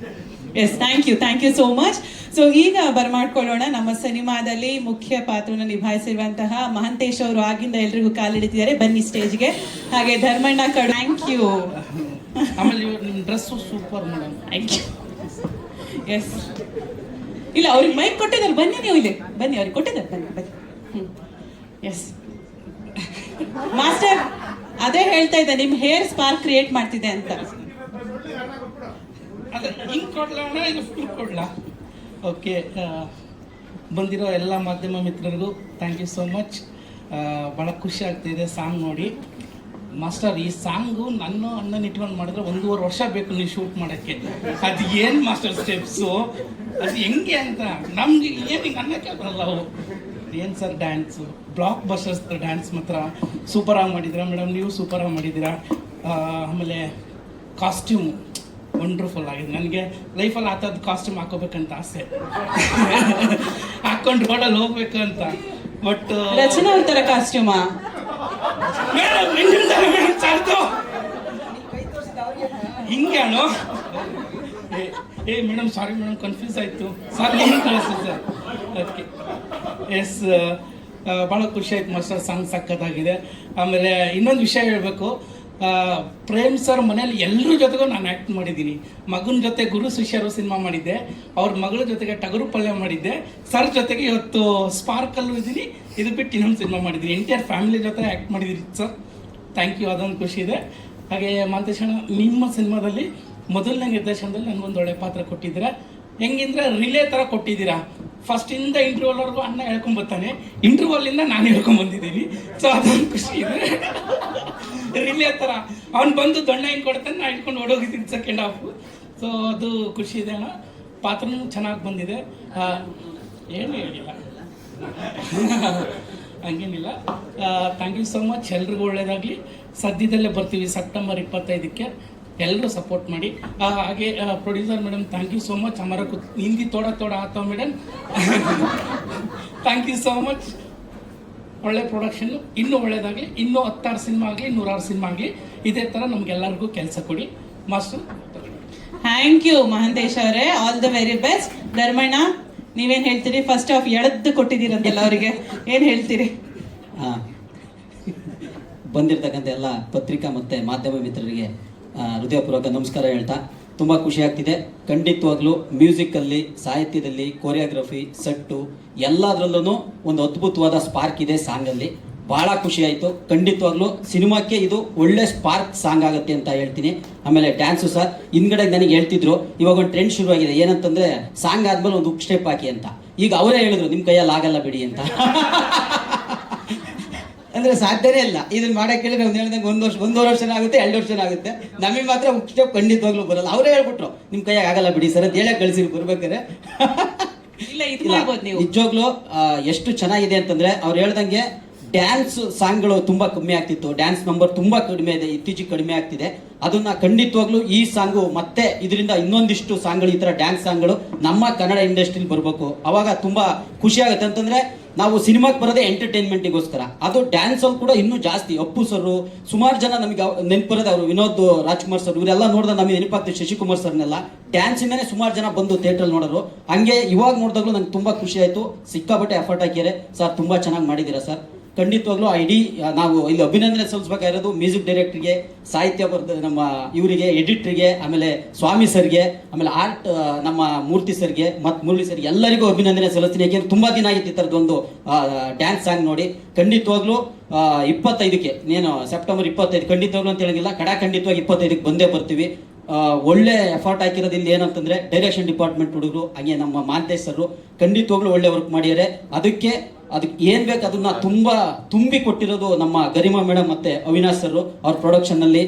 Speaker 1: Yes, thank you so much. So ಈಗ ಬರ್ಮಾಡ್ಕೊಳ್ಳೋಣ, ನಮ್ಮ ಸಿನಿಮಾದಲ್ಲಿ ಮುಖ್ಯ ಪಾತ್ರವನ್ನು ನಿಭಾಯಿಸಿರುವಂತಹ ಮಹಂತೇಶ್ ಅವರು ಆಗಿಂದ ಎಲ್ರಿಗೂ ಕಾಲಿಡ್ತಿದ್ದಾರೆ, ಬನ್ನಿ ಸ್ಟೇಜ್ಗೆ. ಹಾಗೆ ಧರ್ಮಣ್ಣ ಕಡು, ಥ್ಯಾಂಕ್ ಯು.
Speaker 10: ಆಮೇಲೆ ನಿಮ್ಮ dress super madam.
Speaker 1: Thank you. Yes, ಇಲ್ಲ ಅವ್ರಿಗೆ ಮೈಕ್ ಕೊಟ್ಟಿದ್ದಾರೆ, ಬನ್ನಿ ನೀವು ಇಲ್ಲಿ ಬನ್ನಿ, ಅವ್ರಿಗೆ ಕೊಟ್ಟಿದ್ದಾರೆ, ಬನ್ನಿ. ಎಸ್ ಮಾಸ್ಟರ್, ಅದೇ ಹೇಳ್ತಾ ಇದ್ದೆ, ನಿಮ್ಮ ಹೇರ್ ಸ್ಪಾರ್ಕ್ ಕ್ರಿಯೇಟ್ ಮಾಡ್ತಿದೆ ಅಂತ.
Speaker 10: ಅದೇ ಹಿಂಗೆ ಕೊಡ್ಲಣ್ಣ, ಇದು ಫುಲ್ ಕೊಡ್ಲಾ? ಓಕೆ, ಬಂದಿರೋ ಎಲ್ಲ ಮಾಧ್ಯಮ ಮಿತ್ರರಿಗೂ ಥ್ಯಾಂಕ್ ಯು ಸೋ ಮಚ್. ಭಾಳ ಖುಷಿ ಆಗ್ತಿದೆ ಸಾಂಗ್ ನೋಡಿ. ಮಾಸ್ಟರ್, ಈ ಸಾಂಗು ನನ್ನ ಅಣ್ಣನ ಇಟ್ಕೊಂಡು ಮಾಡಿದ್ರೆ 1.5 ವರ್ಷ ಬೇಕು ನೀವು ಶೂಟ್ ಮಾಡೋಕ್ಕೆ. ಅದು ಏನು ಮಾಸ್ಟರ್ ಸ್ಟೆಪ್ಸು, ಅದು ಹೆಂಗೆ ಅಂತ ನಮ್ಗೆ ಏನು ಹಿಂಗೆ ಅನ್ನಕ್ಕೆ ಬರಲ್ಲ. ಅವು ಏನು sir dance, blockbusters dance ಮಾತ್ರ ಸೂಪರಾಗಿ ಮಾಡಿದ್ದೀರಾ ಮೇಡಮ್, ನೀವು ಸೂಪರಾಗಿ ಮಾಡಿದ್ದೀರಾ. ಆಮೇಲೆ ಕಾಸ್ಟ್ಯೂಮು ವಂಡರ್ಫುಲ್ ಆಗಿದೆ. ನನಗೆ ಲೈಫಲ್ಲಿ ಆ ಥರದ್ದು ಕಾಸ್ಟ್ಯೂಮ್ ಹಾಕೋಬೇಕಂತ ಆಸೆ, ಹಾಕ್ಕೊಂಡು ರೋಡಲ್ಲಿ ಹೋಗ್ಬೇಕು ಅಂತ. ಬಟ್
Speaker 1: ರಚನಾ ಅವ್ರ ಥರ ಕಾಸ್ಟ್ಯೂಮಾ
Speaker 10: ಮೇಡಮ್? ಮೇಡಮ್ ಸಾರ್ದು ಹಿಂಗೆ ಅಣ್ಣು. ಏ ಮೇಡಮ್, ಸಾರಿ ಮೇಡಮ್, ಕನ್ಫ್ಯೂಸ್ ಆಯಿತು ಸರ್, ಏನು ಕಳಿಸಿ ಸರ್. ಅದಕ್ಕೆ ಎಸ್, ಭಾಳ ಖುಷಿ ಆಯ್ತು ಮಾಸ್ಟರ್, ಸಾಂಗ್ ಸಕ್ಕತ್ತಾಗಿದೆ. ಆಮೇಲೆ ಇನ್ನೊಂದು ವಿಷಯ ಹೇಳಬೇಕು, ಪ್ರೇಮ್ ಸರ್ ಮನೇಲಿ ಎಲ್ಲರ ಜೊತೆಗೂ ನಾನು ಆ್ಯಕ್ಟ್ ಮಾಡಿದ್ದೀನಿ. ಮಗನ ಜೊತೆ ಗುರು ಶಿಷ್ಯರು ಸಿನಿಮಾ ಮಾಡಿದ್ದೆ, ಅವ್ರ ಮಗಳ ಜೊತೆಗೆ ಟಗರು ಪಲ್ಯ ಮಾಡಿದ್ದೆ, ಸರ್ ಜೊತೆಗೆ ಇವತ್ತು ಸ್ಪಾರ್ಕಲ್ಲೂ ಇದ್ದೀನಿ. ಇದು ಬಿಟ್ಟು ಇನ್ನೊಂದು ಸಿನಿಮಾ ಮಾಡಿದ್ದೀನಿ. ಎಂಟೈರ್ ಫ್ಯಾಮಿಲಿ ಜೊತೆ ಆ್ಯಕ್ಟ್ ಮಾಡಿದ್ದೀರಿ ಸರ್, ಥ್ಯಾಂಕ್ ಯು, ಅದೊಂದು ಖುಷಿ ಇದೆ. ಹಾಗೆ ಮಾಂತೇಶಣ್ಣ, ನಿಮ್ಮ ಸಿನಿಮಾದಲ್ಲಿ ಮೊದಲನೇ ನಿರ್ದೇಶನದಲ್ಲಿ ನನಗೊಂದು ಒಳ್ಳೆ ಪಾತ್ರ ಕೊಟ್ಟಿದ್ದೀರಾ. ಹೆಂಗಿದ್ರೆ ರಿಲೇ ಥರ ಕೊಟ್ಟಿದ್ದೀರಾ. ಫಸ್ಟಿಂದ ಇಂಟರ್ವಲ್ವರೆಗೂ ಅಣ್ಣ ಹೇಳ್ಕೊಂಬರ್ತಾನೆ, ಇಂಟರ್ವಲ್ಲಿಂದ ನಾನು ಹೇಳ್ಕೊಂಬಂದಿದ್ದೀನಿ. ಸೊ ಅದೊಂದು ಖುಷಿ ಇದೆ. ರಿಲೇ ಥರ ಅವ್ನು ಬಂದು ದೊಣ್ಣೆ ಹಿಂಗೆ ಕೊಡ್ತಾನೆ, ನಾನು ಇಟ್ಕೊಂಡು ಓಡೋಗಿದ್ದೀನಿ ಸೆಕೆಂಡ್ ಹಾಫು. ಸೊ ಅದು ಖುಷಿ ಇದೆ ಅಣ್ಣ. ಪಾತ್ರನೂ ಚೆನ್ನಾಗಿ ಬಂದಿದೆ, ಏನೂ ಹೇಳಿಲ್ಲ, ಹಂಗೇನಿಲ್ಲ. ಥ್ಯಾಂಕ್ ಯು ಸೋ ಮಚ್, ಎಲ್ರಿಗೂ ಒಳ್ಳೇದಾಗಲಿ. ಸದ್ಯದಲ್ಲೇ ಬರ್ತೀವಿ ಸೆಪ್ಟೆಂಬರ್ 25ಕ್ಕೆ, ಎಲ್ಲರೂ ಸಪೋರ್ಟ್ ಮಾಡಿ. ಹಾಗೆ producer madam, thank you so much. ಹಮಾರ ಹಿಂದಿ ತೋಡ ಆತ madam, thank you so much. ಒಳ್ಳೆ ಪ್ರೊಡಕ್ಷನ್ನು, ಇನ್ನೂ ಒಳ್ಳೇದಾಗಲಿ, ಇನ್ನೂ 10 ಸಿನಿಮಾ ಆಗಲಿ, 100 ಸಿನಿಮಾ ಆಗಲಿ, ಇದೇ ಥರ ನಮಗೆಲ್ಲರಿಗೂ ಕೆಲಸ ಕೊಡಿ ಮಾಸ್ಟರ್.
Speaker 1: ಥ್ಯಾಂಕ್ ಯು ಮಹಂತೇಶ್ ಅವರೇ, all the very best. Dharmanna, ನೀವೇನು ಹೇಳ್ತೀರಿ? ಫಸ್ಟ್ ಆಫ್ ಎಳೆದು ಕೊಟ್ಟಿದ್ದೀರಂತೆಲ್ಲ ಅವರಿಗೆ, ಏನು ಹೇಳ್ತೀರಿ?
Speaker 11: ಬಂದಿರತಕ್ಕಂಥ ಎಲ್ಲ ಪತ್ರಿಕಾ ಮತ್ತು ಮಾಧ್ಯಮ ಮಿತ್ರರಿಗೆ ಹೃದಯಪೂರ್ವಕ ನಮಸ್ಕಾರ ಹೇಳ್ತಾ, ತುಂಬ ಖುಷಿ ಆಗ್ತಿದೆ. ಖಂಡಿತವಾಗ್ಲೂ ಮ್ಯೂಸಿಕಲ್ಲಿ, ಸಾಹಿತ್ಯದಲ್ಲಿ, ಕೊರಿಯೋಗ್ರಫಿ, ಸೆಟ್ಟು ಎಲ್ಲದರಲ್ಲೂ ಒಂದು ಅದ್ಭುತವಾದ ಸ್ಪಾರ್ಕ್ ಇದೆ ಸಾಂಗಲ್ಲಿ. ಭಾಳ ಖುಷಿ ಆಯಿತು. ಖಂಡಿತವಾಗ್ಲೂ ಸಿನಿಮಾಕ್ಕೆ ಇದು ಒಳ್ಳೆ ಸ್ಪಾರ್ಕ್ ಸಾಂಗ್ ಆಗುತ್ತೆ ಅಂತ ಹೇಳ್ತೀನಿ. ಆಮೇಲೆ ಡ್ಯಾನ್ಸು ಸರ್, ಹಿಂದ್ಗಡೆ ನನಗೆ ಹೇಳ್ತಿದ್ರು, ಇವಾಗ ಒಂದು ಟ್ರೆಂಡ್ ಶುರುವಾಗಿದೆ, ಏನಂತಂದರೆ ಸಾಂಗ್ ಆದಮೇಲೆ ಒಂದು ಹುಕ್ ಸ್ಟೆಪ್ ಹಾಕಿ ಅಂತ. ಈಗ ಅವರೇ ಹೇಳಿದ್ರು, ನಿಮ್ಮ ಕೈಯಲ್ಲಿ ಆಗಲ್ಲ ಬಿಡಿ ಅಂತ. ಅಂದರೆ ಸಾಧ್ಯನೇ ಇಲ್ಲ ಇದನ್ನು ಮಾಡೋಕ್ಕೆ ಹೇಳಿದ್ರೆ. ಒಂದು ಹೇಳ್ದಂಗೆ 1 ವರ್ಷ ಆಗುತ್ತೆ, 2 ವರ್ಷ ಆಗುತ್ತೆ. ನಮಗೆ ಮಾತ್ರ ಹುಕ್ ಸ್ಟೆಪ್ ಖಂಡಿತವಾಗ್ಲೂ ಬರಲ್ಲ. ಅವರೇ ಹೇಳ್ಬಿಟ್ರು, ನಿಮ್ಮ ಕೈಯಾಗ ಆಗಲ್ಲ ಬಿಡಿ ಸರ್ ಅಂತ ಹೇಳೇ ಕಳಿಸಿ ಬರ್ಬೇಕಾರೆ. ನಿಜವಾಗ್ಲೂ ಎಷ್ಟು ಚೆನ್ನಾಗಿದೆ ಅಂತಂದ್ರೆ, ಅವ್ರು ಹೇಳ್ದಂಗೆ ಡ್ಯಾನ್ಸ್ ಸಾಂಗ್ಗಳು ತುಂಬಾ ಕಮ್ಮಿ ಆಗ್ತಿತ್ತು, ಡ್ಯಾನ್ಸ್ ನಂಬರ್ ತುಂಬಾ ಕಡಿಮೆ ಇದೆ, ಇತ್ತೀಚೆಗೆ ಕಡಿಮೆ ಆಗ್ತಿದೆ. ಅದನ್ನ ಖಂಡಿತವಾಗ್ಲೂ ಈ ಸಾಂಗು ಮತ್ತೆ ಇದರಿಂದ ಇನ್ನೊಂದಿಷ್ಟು ಸಾಂಗ್ಗಳು, ಈ ತರ ಡ್ಯಾನ್ಸ್ ಸಾಂಗ್ಗಳು ನಮ್ಮ ಕನ್ನಡ ಇಂಡಸ್ಟ್ರಿಲಿ ಬರಬೇಕು. ಅವಾಗ ತುಂಬಾ ಖುಷಿ ಆಗುತ್ತೆ. ಅಂತಂದ್ರೆ ನಾವು ಸಿನಿಮಾಕ್ಕೆ ಬರೋದೇ ಎಂಟರ್ಟೈನ್ಮೆಂಟಿಗೋಸ್ಕರ, ಅದು ಡ್ಯಾನ್ಸ್ ಅಲ್ಲಿ ಕೂಡ ಇನ್ನೂ ಜಾಸ್ತಿ. ಅಪ್ಪು ಸರ್, ಸುಮಾರು ಜನ ನಮಗೆ ನೆನಪಿರೋದು ಅವರು, ವಿನೋದ್ ರಾಜ್ಕುಮಾರ್ ಸರ್, ಇವರೆಲ್ಲ ನೋಡಿದ್ರೆ ನಮಗೆ ನೆನಪಾಗ್ತದೆ. ಶಶಿಕುಮಾರ್ ಸರ್ನೆಲ್ಲ ಡ್ಯಾನ್ಸ್ ಇಂದಾನೆ ಸುಮಾರು ಜನ ಬಂದು ಥಿಯೇಟ್ರಲ್ಲಿ ನೋಡೋರು. ಹಂಗೆ ಇವಾಗ ನೋಡಿದಾಗಲೂ ನಂಗೆ ತುಂಬಾ ಖುಷಿ ಆಯ್ತು. ಸಿಕ್ಕಾಪಟ್ಟೆ ಎಫರ್ಟ್ ಹಾಕಿದ್ದಾರೆ ಸರ್, ತುಂಬಾ ಚೆನ್ನಾಗಿ ಮಾಡಿದ್ದೀರಾ ಸರ್. ಖಂಡಿತವಾಗ್ಲೂ ಇಡೀ ನಾವು ಇಲ್ಲಿ ಅಭಿನಂದನೆ ಸಲ್ಲಿಸಬೇಕಾಗಿರೋದು ಮ್ಯೂಸಿಕ್ ಡೈರೆಕ್ಟರ್ಗೆ, ಸಾಹಿತ್ಯ ಬರೆದ ನಮ್ಮ ಇವರಿಗೆ, ಎಡಿಟ್ರಿಗೆ, ಆಮೇಲೆ ಸ್ವಾಮಿ ಸರ್ಗೆ, ಆಮೇಲೆ ಆರ್ಟ್ ನಮ್ಮ ಮೂರ್ತಿ ಸರ್ಗೆ ಮತ್ತು ಮುರಳಿ ಸರ್ಗೆ ಎಲ್ಲರಿಗೂ ಅಭಿನಂದನೆ ಸಲ್ಲಿಸ್ತೀನಿ. ಯಾಕೆಂದ್ರೆ ತುಂಬ ದಿನ ಆಗಿತ್ತು ಈ ಥರದ್ದೊಂದು ಡ್ಯಾನ್ಸ್ ಸಾಂಗ್ ನೋಡಿ. ಖಂಡಿತವಾಗ್ಲೂ 25ಕ್ಕೆ, ನೀನು ಸೆಪ್ಟೆಂಬರ್ 25 ಖಂಡಿತವಾಗ್ಲೂ ಅಂತ ಹೇಳಿಲ್ಲ, ಖಂಡಿತವಾಗಿ 25ಕ್ಕೆ ಬಂದೇ ಬರ್ತೀವಿ. ಒಳ್ಳೆ ಎಫರ್ಟ್ ಹಾಕಿರೋದು ಇಲ್ಲಿ ಏನಂತಂದ್ರೆ ಡೈರೆಕ್ಷನ್ ಡಿಪಾರ್ಟ್ಮೆಂಟ್ ಹುಡುಗರು, ಹಾಗೆ ನಮ್ಮ ಮಾಂತೇಶ್ ಸರ್ ಖಂಡಿತವಾಗ್ಲೂ ಒಳ್ಳೆ ವರ್ಕ್ ಮಾಡಿದ್ದಾರೆ. ಅದಕ್ಕೆ ಏನ್ ಬೇಕು ಅದನ್ನ ತುಂಬಿ ಕೊಟ್ಟಿರೋದು ನಮ್ಮ ಗರಿಮಾ ಮೇಡಮ್ ಮತ್ತೆ ಅವಿನಾಶ್ ಸರ್. ಅವ್ರ ಪ್ರೊಡಕ್ಷನ್ ಅಲ್ಲಿ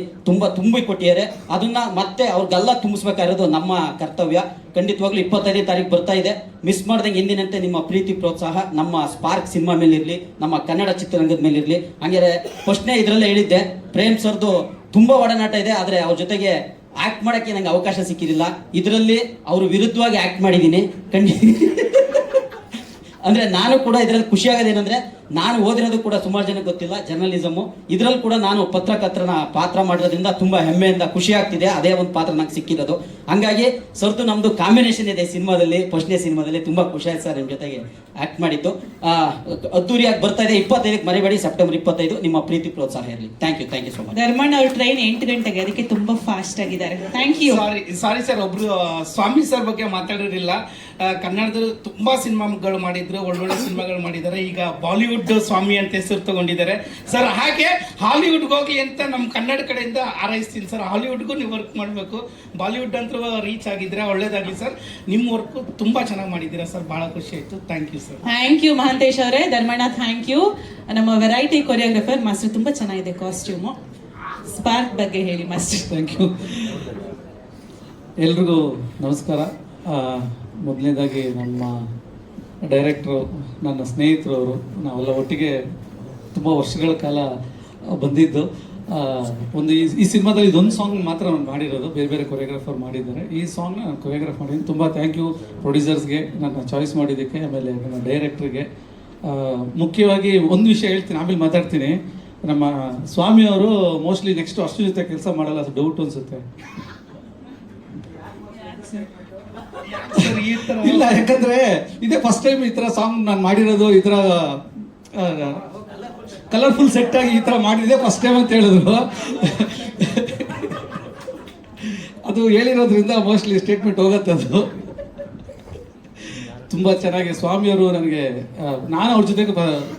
Speaker 11: ತುಂಬಿ ಕೊಟ್ಟಿದ್ದಾರೆ. ಅದನ್ನ ಮತ್ತೆ ಅವ್ರಿಗೆಲ್ಲ ತುಂಬಿಸ್ಬೇಕಾಗಿರೋದು ನಮ್ಮ ಕರ್ತವ್ಯ. ಖಂಡಿತವಾಗ್ಲೂ 25ನೇ ತಾರೀಕು ಬರ್ತಾ ಇದೆ. ಮಿಸ್ ಮಾಡ್ದಂಗೆ ಎಂದಿನಂತೆ ನಿಮ್ಮ ಪ್ರೀತಿ ಪ್ರೋತ್ಸಾಹ ನಮ್ಮ ಸ್ಪಾರ್ಕ್ ಸಿನಿಮಾ ಮೇಲೆ ಇರಲಿ, ನಮ್ಮ ಕನ್ನಡ ಚಿತ್ರರಂಗದ ಮೇಲೆ ಇರಲಿ. ಹಂಗಾರೆ ಫಸ್ಟ್ನೇ ಇದರಲ್ಲೇ ಹೇಳಿದ್ದೆ, ಪ್ರೇಮ್ ಸರ್ದು ತುಂಬಾ ಒಡನಾಟ ಇದೆ, ಆದ್ರೆ ಅವ್ರ ಜೊತೆಗೆ ಆಕ್ಟ್ ಮಾಡಕ್ಕೆ ನಂಗೆ ಅವಕಾಶ ಸಿಕ್ಕಿರಲಿಲ್ಲ. ಇದರಲ್ಲಿ ಅವ್ರ ವಿರುದ್ಧವಾಗಿ ಆಕ್ಟ್ ಮಾಡಿದ್ದೀನಿ. ಅಂದ್ರೆ ನಾನು ಕೂಡ ಇದರಲ್ಲಿ ಖುಷಿ ಆಗೋದೇನಂದ್ರೆ, ನಾನು ಓದಿರೋದು ಕೂಡ ಸುಮಾರು ಜನಕ್ಕೆ ಗೊತ್ತಿಲ್ಲ, ಜರ್ನಲಿಸಮು. ಇದರಲ್ಲಿ ಕೂಡ ನಾನು ಪತ್ರಕರ್ತನ ಪಾತ್ರ ಮಾಡಿರೋದ್ರಿಂದ ತುಂಬ ಹೆಮ್ಮೆಯಿಂದ ಖುಷಿ ಆಗ್ತಿದೆ. ಅದೇ ಒಂದು ಪಾತ್ರ ನಂಗೆ ಸಿಕ್ಕಿರೋದು. ಹಂಗಾಗಿ ಸರ್ದು ನಮ್ಮದು ಕಾಂಬಿನೇಷನ್ ಇದೆ ಸಿನಿಮಾದಲ್ಲಿ, ಫಸ್ಟ್ನೇ ಸಿನಿಮಾದಲ್ಲಿ. ತುಂಬ ಖುಷಿ ಆಯ್ತು ಸರ್ ನಿಮ್ಮ ಜೊತೆಗೆ ಆ್ಯಕ್ಟ್ ಮಾಡಿದ್ದು. ಅದ್ದೂರಿಯಾಗಿ ಬರ್ತಾ ಇದೆ. 25ಕ್ಕೆ ಮರಿಬೇಡಿ, ಸೆಪ್ಟೆಂಬರ್ 25. ನಿಮ್ಮ ಪ್ರೀತಿ ಪ್ರೋತ್ಸಾಹ ಇರಲಿ. Thank you so much.
Speaker 1: Dharmanna ಅವ್ರ ಟ್ರೈನ್ 8 ಗಂಟೆಗೆ, ಅದಕ್ಕೆ ತುಂಬಾ ಫಾಸ್ಟ್ ಆಗಿದ್ದಾರೆ. Thank you.
Speaker 10: ಸಾರಿ ಸರ್, ಒಬ್ರು ಸ್ವಾಮಿ ಸರ್ ಬಗ್ಗೆ ಮಾತಾಡಿರಲಿಲ್ಲ. ಕನ್ನಡದಲ್ಲಿ ತುಂಬಾ ಸಿನಿಮಾಗಳು ಮಾಡಿದ್ರು, ಒಳ್ಳೊಳ್ಳೆ ಸಿನಿಮಾಗಳು ಮಾಡಿದ್ದಾರೆ. ಈಗ ಬಾಲಿವುಡ್ ಸ್ವಾಮಿ ಅಂತ ಹೆಸರು ತಗೊಂಡಿದ್ದಾರೆ ಸರ್. ಹಾಗೆ ಹಾಲಿವುಡ್ಗೆ ಹೋಗಿ ಅಂತ ನಮ್ಮ ಕನ್ನಡ ಕಡೆಯಿಂದ ಹಾರೈಸ್ತೀನಿ ಸರ್. ಹಾಲಿವುಡ್ಗೂ ನೀವು ವರ್ಕ್ ಮಾಡಬೇಕು. ಬಾಲಿವುಡ್ ಅಂತೂ ರೀಚ್ ಆಗಿದ್ರೆ ಒಳ್ಳೇದಾಗಲಿ ಸರ್. ನಿಮ್ಮ ವರ್ಕ್ ತುಂಬಾ ಚೆನ್ನಾಗಿ ಮಾಡಿದ್ದೀರಾ ಸರ್, ಬಹಳ ಖುಷಿ ಆಯ್ತು. Thank you sir.
Speaker 1: Thank you Mahantesh ಅವರೇ. Dharmanna thank you. ನಮ್ಮ ವೆರೈಟಿ ಕೊರಿಯೋಗ್ರಫರ್ ಮಾಸ್ಟರ್, ತುಂಬಾ ಚೆನ್ನಾಗಿದೆ ಕಾಸ್ಟ್ಯೂಮು. ಸ್ಪಾರ್ಕ್ ಬಗ್ಗೆ ಹೇಳಿ ಮಾಸ್ಟರ್.
Speaker 3: Thank you. ಎಲ್ರಿಗೂ ನಮಸ್ಕಾರ. ಮೊದಲನೇದಾಗಿ ನಮ್ಮ ಡೈರೆಕ್ಟ್ರು, ನನ್ನ ಸ್ನೇಹಿತರವರು, ನಾವೆಲ್ಲ ಒಟ್ಟಿಗೆ ತುಂಬ ವರ್ಷಗಳ ಕಾಲ ಬಂದಿದ್ದು. ಒಂದು ಈ ಸಿನಿಮಾದಲ್ಲಿ ಇದೊಂದು ಸಾಂಗ್ ಮಾತ್ರ ನಾನು ಮಾಡಿರೋದು, ಬೇರೆ ಬೇರೆ ಕೊರಿಯೋಗ್ರಾಫರ್ ಮಾಡಿದ್ದಾರೆ. ಈ ಸಾಂಗ್ನ ನಾನು ಕೊರಿಯೋಗ್ರಾಫ್ ಮಾಡಿದ್ದೀನಿ. ತುಂಬ ಥ್ಯಾಂಕ್ ಯು ಪ್ರೊಡ್ಯೂಸರ್ಸ್ಗೆ ನನ್ನ ಚಾಯ್ಸ್ ಮಾಡಿದ್ದಕ್ಕೆ, ಆಮೇಲೆ ನನ್ನ ಡೈರೆಕ್ಟ್ರಿಗೆ. ಮುಖ್ಯವಾಗಿ ಒಂದು ವಿಷಯ ಹೇಳ್ತೀನಿ, ಆಮೇಲೆ ಮಾತಾಡ್ತೀನಿ. ನಮ್ಮ ಸ್ವಾಮಿ ಅವರು ಮೋಸ್ಟ್ಲಿ ನೆಕ್ಸ್ಟ್ ಅಷ್ಟು ಜೊತೆ ಕೆಲಸ ಮಾಡಲ್ಲ, ಅದು ಡೌಟ್ ಅನ್ಸುತ್ತೆ. ಇಲ್ಲ, ಯಾಕಂದ್ರೆ ಇದೇ ಫಸ್ಟ್ ಟೈಮ್ ಈ ತರ ಸಾಂಗ್ ನಾನು ಮಾಡಿರೋದು. ಈ ತರ ಕಲರ್ಫುಲ್ ಸೆಟ್ ಆಗಿ ಈ ತರ ಮಾಡಿದೆ ಫಸ್ಟ್ ಟೈಮ್ ಅಂತ ಹೇಳಿದ್ರು. ಅದು ಹೇಳಿರೋದ್ರಿಂದ ಮೋಸ್ಟ್ಲಿ ಸ್ಟೇಟ್ಮೆಂಟ್ ಹೋಗುತ್ತೆ. ಅದು ತುಂಬ ಚೆನ್ನಾಗಿ ಸ್ವಾಮಿಯವರು ನನಗೆ, ನಾನು ಅವ್ರ ಜೊತೆಗೆ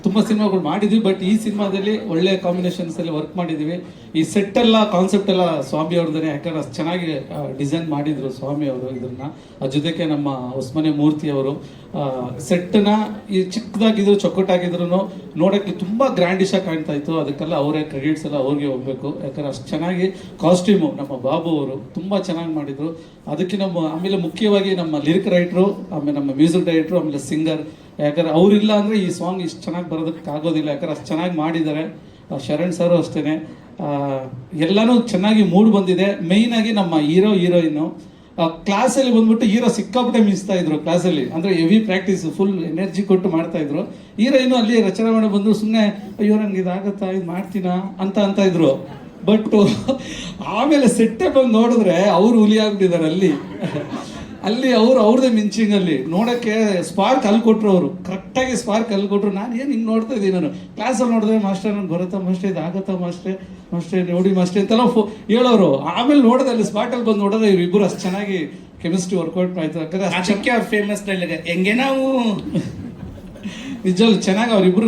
Speaker 3: ತುಂಬ ಸಿನಿಮಾಗಳು ಮಾಡಿದ್ವಿ. ಬಟ್ ಈ ಸಿನಿಮಾದಲ್ಲಿ ಒಳ್ಳೆ ಕಾಂಬಿನೇಷನ್ಸ್ ಅಲ್ಲಿ ವರ್ಕ್ ಮಾಡಿದ್ದೀವಿ. ಈ ಸೆಟ್ ಎಲ್ಲ ಕಾನ್ಸೆಪ್ಟ್ ಎಲ್ಲ ಸ್ವಾಮಿ ಅವ್ರದ್ದೇ, ಯಾಕಂದ್ರೆ ಅಷ್ಟು ಚೆನ್ನಾಗಿ ಡಿಸೈನ್ ಮಾಡಿದ್ರು ಸ್ವಾಮಿ ಅವರು ಇದನ್ನ. ಅದ್ರ ಜೊತೆಗೆ ನಮ್ಮ ಹೊಸ್ಮನೆ ಮೂರ್ತಿ ಅವರು ಸೆಟ್ನ ಈ ಚಿಕ್ಕದಾಗಿದ್ರು ಚೊಕ್ಕಟಾಗಿದ್ರು ನೋಡೋಕ್ಕೆ ತುಂಬ ಗ್ರ್ಯಾಂಡಿಶ್ ಆಗಿ ಕಾಣ್ತಾ ಇತ್ತು. ಅದಕ್ಕೆಲ್ಲ ಅವರೇ ಕ್ರೆಡಿಟ್ಸ್ ಎಲ್ಲ ಅವ್ರಿಗೆ ಹೋಗ್ಬೇಕು. ಯಾಕಂದ್ರೆ ಅಷ್ಟು ಚೆನ್ನಾಗಿ ಕಾಸ್ಟ್ಯೂಮು ನಮ್ಮ ಬಾಬು ಅವರು ತುಂಬ ಚೆನ್ನಾಗಿ ಮಾಡಿದ್ರು. ಅದಕ್ಕೆ ಆಮೇಲೆ ಮುಖ್ಯವಾಗಿ ನಮ್ಮ ಲಿರಿಕ್ ರೈಟ್ರು, ಆಮೇಲೆ ನಮ್ಮ ಮ್ಯೂಸಿಕ್ ಡೈರೆಕ್ಟ್ರು, ಆಮೇಲೆ ಸಿಂಗರ್. ಯಾಕಂದ್ರೆ ಅವರಿಲ್ಲ ಅಂದರೆ ಈ ಸಾಂಗ್ ಇಷ್ಟು ಚೆನ್ನಾಗಿ ಬರೋದಕ್ಕೆ ಆಗೋದಿಲ್ಲ. ಯಾಕಂದ್ರೆ ಅಷ್ಟು ಚೆನ್ನಾಗಿ ಮಾಡಿದ್ದಾರೆ. ಶರಣ್ ಸರು ಅಷ್ಟೇ, ಎಲ್ಲನೂ ಚೆನ್ನಾಗಿ ಮೂಡ್ ಬಂದಿದೆ. ಮೇಯ್ನಾಗಿ ನಮ್ಮ ಹೀರೋಯಿನ್ನು ಕ್ಲಾಸಲ್ಲಿ ಬಂದ್ಬಿಟ್ಟು ಹೀರೋ ಸಿಕ್ಕಾಪಟ್ಟೆ ಮಿಸ್ತಾ ಇದ್ರು ಕ್ಲಾಸಲ್ಲಿ. ಅಂದರೆ ಹೆವಿ ಪ್ರಾಕ್ಟೀಸ್, ಫುಲ್ ಎನರ್ಜಿ ಕೊಟ್ಟು ಮಾಡ್ತಾ ಇದ್ರು. ಹೀರೋಯಿನ್ನು ಅಲ್ಲಿ ರಚನೆ ಮಾಡಿ ಬಂದು ಸುಮ್ಮನೆ ಅಯ್ಯೋ ನನಗೆ ಇದಾಗತ್ತಾ, ಇದು ಮಾಡ್ತೀನಾ ಅಂತ ಇದ್ರು. ಬಟ್ ಆಮೇಲೆ ಸೆಟ್ಟೆ ಬಂದು ನೋಡಿದ್ರೆ ಅವರು ಹುಲಿ ಆಗ್ಬಿಟ್ಟಿದ್ದಾರೆ ಅಲ್ಲಿ ಅವ್ರದ್ದೇ ಮಿಂಚಿಂಗಲ್ಲಿ ನೋಡೋಕ್ಕೆ ಸ್ಪಾರ್ಕ್ ಅಲ್ಲಿ ಕೊಟ್ಟರು. ಅವರು ಕರೆಕ್ಟಾಗಿ ಸ್ಪಾರ್ಕ್ ಅಲ್ಲಿ ಕೊಟ್ಟರು. ನಾನು ಏನು ಹಿಂಗೆ ನೋಡ್ತಾ ಇದ್ದೀನಿ, ನಾನು ಕ್ಲಾಸಲ್ಲಿ ನೋಡಿದ್ರೆ ಮಾಸ್ಟರ್ ನನಗೆ ಬರುತ್ತಾ ಮಾಸ್ಟರ್, ಇದು ಆಗತ್ತಾ ಮಾಸ್ಟರ್ ನೋಡಿ ಮಾಸ್ಟರ್ ಅಂತೆಲ್ಲ ಹೇಳೋರು. ಆಮೇಲೆ ನೋಡಿದ್ರೆ ಅಲ್ಲಿ ಸ್ಪಾಟಲ್ಲಿ ಬಂದು ನೋಡಿದ್ರೆ ಇವರಿಬ್ಬರು ಅಷ್ಟು ಚೆನ್ನಾಗಿ ಕೆಮಿಸ್ಟ್ರಿ ವರ್ಕೌಟ್ ಆಯ್ತು. ಯಾಕಂದ್ರೆ
Speaker 10: ಅದಕ್ಕೆ ಅವ್ರ ಫೇಮಸ್ ಡೈಲಾಗ್ ಹೆಂಗೆ ನಾವು
Speaker 3: ನಿಜವೂ ಚೆನ್ನಾಗಿ ಅವರಿಬ್ರು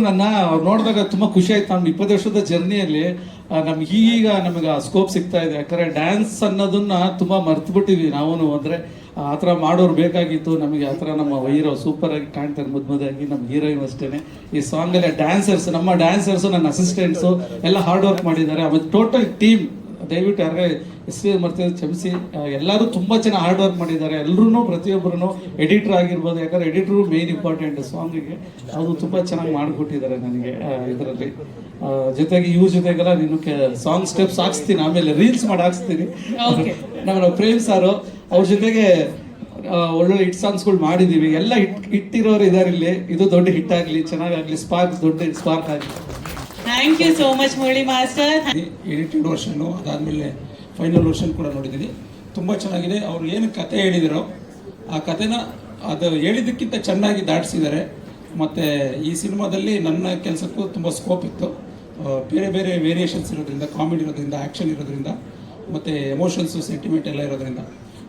Speaker 3: ಅವ್ರು ನೋಡಿದಾಗ ತುಂಬ ಖುಷಿ ಆಯ್ತು. ನಮ್ಮ 20 ವರ್ಷದ ಜರ್ನಿಯಲ್ಲಿ ನಮ್ಗೆ ಈಗ ನಮಗೆ ಸ್ಕೋಪ್ ಸಿಗ್ತಾ ಇದೆ. ಯಾಕಂದರೆ ಡ್ಯಾನ್ಸ್ ಅನ್ನೋದನ್ನ ತುಂಬ ಮರ್ತು ಬಿಟ್ಟಿದ್ವಿ ನಾವು. ಅಂದರೆ ಆ ಥರ ಮಾಡೋರು ಬೇಕಾಗಿತ್ತು ನಮಗೆ. ಆ ಥರ ನಮ್ಮ ಹೀರೋ ಸೂಪರ್ ಆಗಿ ಕಾಣ್ತಾರೆ, ಮುದ್ದಾಗಿ. ನಮ್ಮ ಹೀರೋಯಿನ್ ಅಷ್ಟೇ. ಈ ಸಾಂಗಲ್ಲಿ ನಮ್ಮ ಡ್ಯಾನ್ಸರ್ಸು, ನನ್ನ ಅಸಿಸ್ಟೆಂಟ್ಸು ಎಲ್ಲ ಹಾರ್ಡ್ ವರ್ಕ್ ಮಾಡಿದ್ದಾರೆ. ಆಮೇಲೆ ಟೋಟಲ್ ಟೀಮ್, ದಯವಿಟ್ಟು ಯಾರಿಗೆ ಹೆಸರು ಮರ್ತಿದ್ದು ಕ್ಷಮಿಸಿ. ಎಲ್ಲರೂ ತುಂಬ ಚೆನ್ನಾಗಿ ಹಾರ್ಡ್ ವರ್ಕ್ ಮಾಡಿದ್ದಾರೆ. ಎಲ್ಲರೂ ಪ್ರತಿಯೊಬ್ಬರೂ ಎಡಿಟರ್ ಆಗಿರ್ಬೋದು. ಯಾಕಂದರೆ ಎಡಿಟ್ರು ಮೇಯ್ನ್ ಇಂಪಾರ್ಟೆಂಟ್ ಸಾಂಗಿಗೆ. ಅದು ತುಂಬ ಚೆನ್ನಾಗಿ ಮಾಡಿಕೊಟ್ಟಿದ್ದಾರೆ ನನಗೆ ಇದರಲ್ಲಿ. ಜೊತೆಗೆ ಇವ್ರ ಜೊತೆಗೆಲ್ಲ ನೀನು ಸಾಂಗ್ ಸ್ಟೆಪ್ಸ್ ಹಾಕ್ಸ್ತೀನಿ, ಆಮೇಲೆ ರೀಲ್ಸ್ ಮಾಡಿ ಹಾಕ್ಸ್ತೀನಿ. ನಮ್ಮ ಪ್ರೇಮ್ ಸಾರು ಅವ್ರ ಜೊತೆಗೆ ಒಳ್ಳೊಳ್ಳೆ ಹಿಟ್ ಸಾಂಗ್ಸ್ಗಳು ಮಾಡಿದ್ದೀವಿ. ಎಲ್ಲ ಹಿಟ್ಟಿರೋರು ಇದ್ದಾರೆ ಇಲ್ಲಿ. ಇದು ದೊಡ್ಡ ಹಿಟ್ ಆಗಲಿ, ಚೆನ್ನಾಗಾಗಲಿ, ದೊಡ್ಡ ಸ್ಪಾರ್ಕ್ ಆಗಲಿ.
Speaker 1: Thank you so much Murali master.
Speaker 12: Edited ವರ್ಷನ್ನು ಅದಾದಮೇಲೆ ಫೈನಲ್ ವರ್ಷನ್ ಕೂಡ ನೋಡಿದ್ದೀನಿ. ತುಂಬ ಚೆನ್ನಾಗಿದೆ. ಅವರು ಏನು ಕತೆ ಹೇಳಿದರೋ ಆ ಕತೆನ ಅದು ಹೇಳಿದ್ದಕ್ಕಿಂತ ಚೆನ್ನಾಗಿ ದಾಟಿಸಿದ್ದಾರೆ. ಮತ್ತು ಈ ಸಿನಿಮಾದಲ್ಲಿ ನನ್ನ ಕೆಲಸಕ್ಕೂ ತುಂಬ ಸ್ಕೋಪ್ ಇತ್ತು. ಬೇರೆ ಬೇರೆ ವೇರಿಯೇಷನ್ಸ್ ಇರೋದ್ರಿಂದ, ಕಾಮಿಡಿ ಇರೋದ್ರಿಂದ, ಆ್ಯಕ್ಷನ್ ಇರೋದ್ರಿಂದ, ಮತ್ತು ಎಮೋಷನ್ಸು, ಸೆಂಟಿಮೆಂಟ್ ಎಲ್ಲ ಇರೋದ್ರಿಂದ.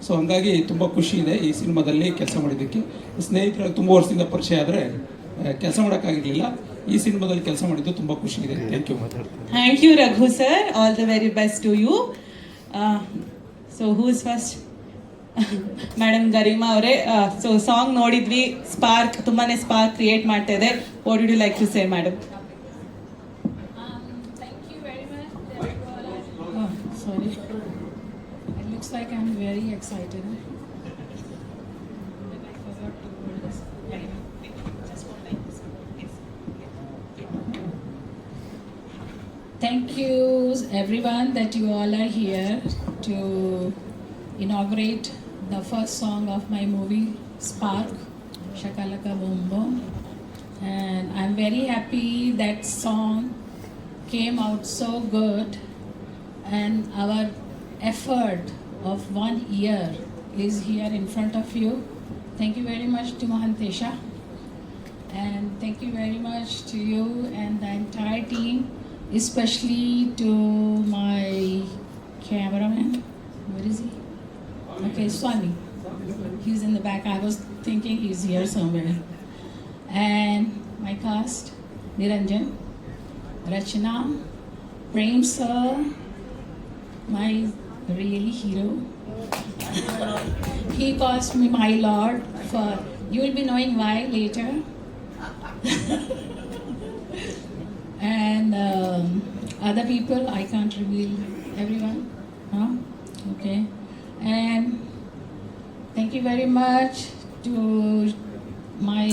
Speaker 12: ಸೊ ಹಂಗಾಗಿ ತುಂಬ ಖುಷಿ ಇದೆ ಈ ಸಿನಿಮಾದಲ್ಲಿ ಕೆಲಸ ಮಾಡಿದ್ದಕ್ಕೆ. ಸ್ನೇಹಿತರು ತುಂಬ ವರ್ಷದಿಂದ ಪರಿಚಯ ಆದರೆ ಕೆಲಸ ಮಾಡೋಕ್ಕಾಗಿರಲಿಲ್ಲ. ಈ ಸಿನಿಮಾದಲ್ಲಿ ಕೆಲಸ ಮಾಡಿದ್ದು ತುಂಬ ಖುಷಿ ಇದೆ.
Speaker 1: Thank you Raghu sir. All the very best to you. So who is first? Madam Garima ಅವರೇ. ಸೊ ಸಾಂಗ್ ನೋಡಿದ್ವಿ, ಸ್ಪಾರ್ಕ್, ತುಂಬಾನೇ ಸ್ಪಾರ್ಕ್ ಕ್ರಿಯೇಟ್ ಮಾಡ್ತಾ ಇದೆ. What would you like to say madam?
Speaker 7: Sorry, it looks like I'm very excited. Thank you everyone that you all are here to inaugurate the first song of my movie Spark, Shakalaka Boom Boom. And I'm very happy that song came out so good, and our effort of 1 year is here in front of you. Thank you very much to Mahantesha, and thank you very much to you and the entire team, especially to my cameraman. Where is he? Okay, Swami. He's in the back. I was thinking he's here somewhere. And my cast, Niranjan, Rachana, Prem sir, my really hero. He calls me my lord for, you will be knowing why later. And other people, I can't reveal everyone. Huh? Okay. And thank you very much to my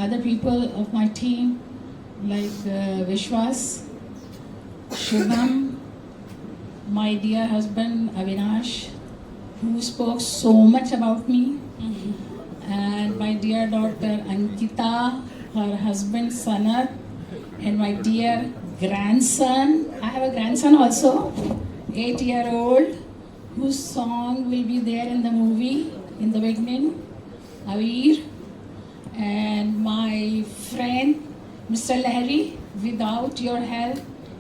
Speaker 7: other people of my team, like Vishwas, Shubham, my dear husband Avinash, who spoke so much about me, and my dear daughter Ankita, her husband Sanat, and my dear grandson. I have a grandson also, 8-year-old, whose song will be there in the movie in the beginning, Avir. And my friend, Mr. Lahiri, without your help,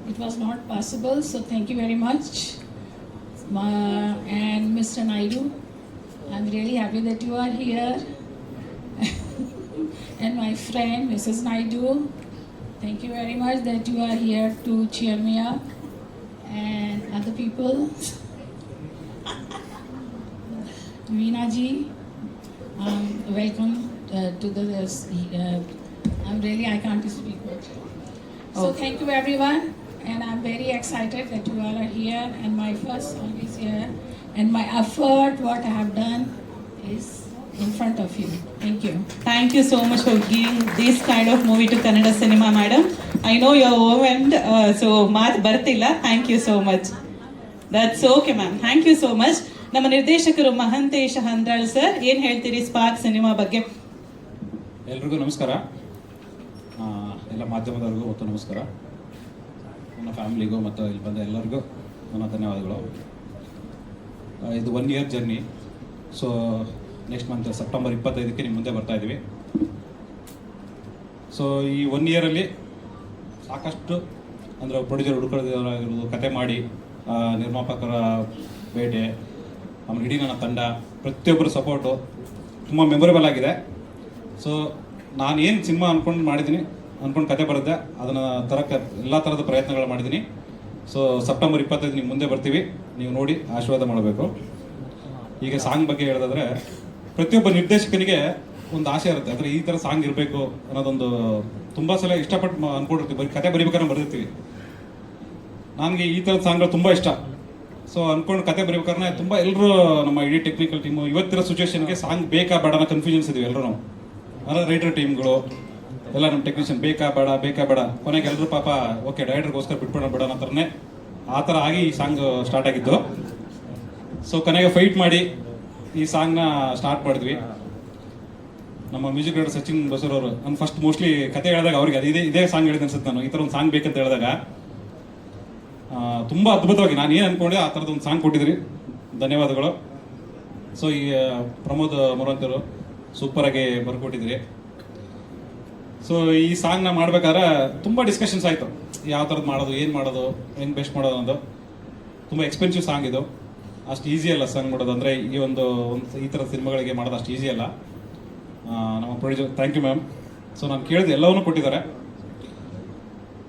Speaker 7: it was not possible, so thank you very much. And Mr. Naidu, I'm really happy that you are here. And my friend, Mrs. Naidu, thank you very much that you are here to cheer me up. And other people, Veena ji, welcome to this. I can't speak much. So thank you everyone, and I'm very excited that you all are here, and my first song is here, and my effort, what I have done is in front of you. Thank you.
Speaker 1: Thank you so much for giving this kind of movie to Kannada cinema, madam. I know you're overwhelmed, so maat bartilla. Thank you so much. That's okay, ma'am. Thank you so much. ನಮ್ಮ ನಿರ್ದೇಶಕರು Mahantesha Handral sir, ಏನು ಹೇಳ್ತೀರಿ spark cinema ಬಗ್ಗೆ?
Speaker 13: ಎಲ್ರಿಗೂ ನಮಸ್ಕಾರ. ಎಲ್ಲ ಮಾಧ್ಯಮದವ್ರಿಗೂ ಮತ್ತು ನಮಸ್ಕಾರ. ನನ್ನ ಫ್ಯಾಮಿಲಿಗೂ ಮತ್ತು ಇಲ್ಲಿ ಬಂದ ಎಲ್ಲರಿಗೂ ನನ್ನ ಧನ್ಯವಾದಗಳು. ಇದು 1 year journey. So next month September 25ಕ್ಕೆ ನಿಮ್ಮ ಮುಂದೆ ಬರ್ತಾ ಇದ್ದೀವಿ. ಸೊ ಈ 1 yearಲ್ಲಿ ಸಾಕಷ್ಟು ಅಂದರೆ ಪ್ರೊಡ್ಯೂಸರ್ ಹುಡುಕೋದಿರೋದು, ಕತೆ ಮಾಡಿ, ನಿರ್ಮಾಪಕರ ಭೇಟೆ, ಆಮೇಲೆ ಇಡೀ ನನ್ನ ತಂಡ, ಪ್ರತಿಯೊಬ್ಬರ ಸಪೋರ್ಟು ತುಂಬ ಮೆಮೊರೇಬಲ್ ಆಗಿದೆ. ಸೊ ನಾನು ಏನು ಸಿನಿಮಾ ಅಂದ್ಕೊಂಡು ಕತೆ ಬರುತ್ತೆ, ಅದನ್ನು ತರಕ್ಕೆ ಎಲ್ಲ ಥರದ ಪ್ರಯತ್ನಗಳು ಮಾಡಿದ್ದೀನಿ. ಸೊ ಸೆಪ್ಟೆಂಬರ್ 25 ನಿಮ್ಮ ಮುಂದೆ ಬರ್ತೀವಿ, ನೀವು ನೋಡಿ ಆಶೀರ್ವಾದ ಮಾಡಬೇಕು. ಈಗ ಸಾಂಗ್ ಬಗ್ಗೆ ಹೇಳೋದಾದ್ರೆ, ಪ್ರತಿಯೊಬ್ಬ ನಿರ್ದೇಶಕನಿಗೆ ಒಂದು ಆಸೆ ಇರುತ್ತೆ, ಅಂದರೆ ಈ ಥರ ಸಾಂಗ್ ಇರಬೇಕು ಅನ್ನೋದೊಂದು ತುಂಬ ಸಲ ಇಷ್ಟಪಟ್ಟು ಅಂದ್ಕೊಂಡಿರ್ತೀವಿ. ಕತೆ ಬರೀಬೇಕಾದ್ರೆ ಬರೆದಿರ್ತೀವಿ. ನನಗೆ ಈ ಥರದ ಸಾಂಗ್ಗಳು ತುಂಬ ಇಷ್ಟ. ಸೊ ಅಂದ್ಕೊಂಡು ಕತೆ ಬರೀಬೇಕಾದ್ರೆ ತುಂಬ ಎಲ್ಲರೂ ನಮ್ಮ ಇಡೀ ಟೆಕ್ನಿಕಲ್ ಟೀಮು ಇವತ್ತಿರೋ ಸಿಚುವೇಶನ್ಗೆ ಸಾಂಗ್ ಬೇಕಾ ಬೇಡ ಅನ್ನೋ ಕನ್ಫ್ಯೂಷನ್ಸ್ ಇದೀವಿ ಎಲ್ಲರೂ. ಅಂದರೆ ರೈಟರ್ ಟೀಮ್ಗಳು ಎಲ್ಲ ನಮ್ಮ ಟೆಕ್ನಿಷಿಯನ್ ಬೇಕಾ ಬೇಡ ಕೊನೆಗೆ ಎಲ್ಲರೂ ಪಾಪ ಓಕೆ ಡೈರೆಕ್ಟರ್ಗೋಸ್ಕರ ಬಿಟ್ಬಿಡೋಣ ಬಿಡೋಣ ಅಂತಾನೆ ಆ ಥರ ಆಗಿ ಈ ಸಾಂಗ್ ಸ್ಟಾರ್ಟ್ ಆಗಿದ್ದು. ಸೊ ಕೊನೆಗೆ ಫೈಟ್ ಮಾಡಿ ಈ ಸಾಂಗ್ನ ಸ್ಟಾರ್ಟ್ ಮಾಡಿದ್ವಿ. ನಮ್ಮ ಮ್ಯೂಸಿಕ್ ಡೈರೆಕ್ಟರ್ ಸಚಿನ್ ಬಸೂರ್ ಅವರು ನಾನು ಫಸ್ಟ್ ಮೋಸ್ಟ್ಲಿ ಕತೆ ಹೇಳಿದಾಗ ಅವ್ರಿಗೆ ಇದೇ ಸಾಂಗ್ ಹೇಳಿದೆ ಅನ್ಸುತ್ತೆ. ನಾನು ಈ ಥರ ಒಂದು ಸಾಂಗ್ ಬೇಕಂತ ಹೇಳಿದಾಗ ತುಂಬ ಅದ್ಭುತವಾಗಿ ನಾನು ಏನು ಅಂದ್ಕೊಂಡೆ ಆ ಥರದ್ದು ಒಂದು ಸಾಂಗ್ ಕೊಟ್ಟಿದ್ರಿ, ಧನ್ಯವಾದಗಳು. ಸೊ ಈ ಪ್ರಮೋದ್ ಮೊರಂತರು ಸೂಪರಾಗಿ ಬರ್ಕೊಟ್ಟಿದ್ರಿ. ಸೊ ಈ ಸಾಂಗ್ನ ಮಾಡ್ಬೇಕಾದ್ರೆ ತುಂಬ ಡಿಸ್ಕಷನ್ಸ್ ಆಯಿತು, ಯಾವ ಥರದ್ದು ಮಾಡೋದು, ಏನು ಮಾಡೋದು, ಹೆಂಗೆ ಬೆಸ್ಟ್ ಮಾಡೋದು ಅನ್ನೋದು. ತುಂಬ ಎಕ್ಸ್ಪೆನ್ಸಿವ್ ಸಾಂಗ್ ಇದು, ಅಷ್ಟು ಈಸಿ ಅಲ್ಲ ಸಾಂಗ್ ಮಾಡೋದು. ಅಂದರೆ ಈ ಥರದ ಸಿನಿಮಾಗಳಿಗೆ ಮಾಡೋದು ಅಷ್ಟು ಈಸಿ ಅಲ್ಲ. ನಮ್ಮ producer thank you ma'am. So ನಾನು ಕೇಳಿದೆ ಎಲ್ಲವನ್ನೂ ಕೊಟ್ಟಿದ್ದಾರೆ.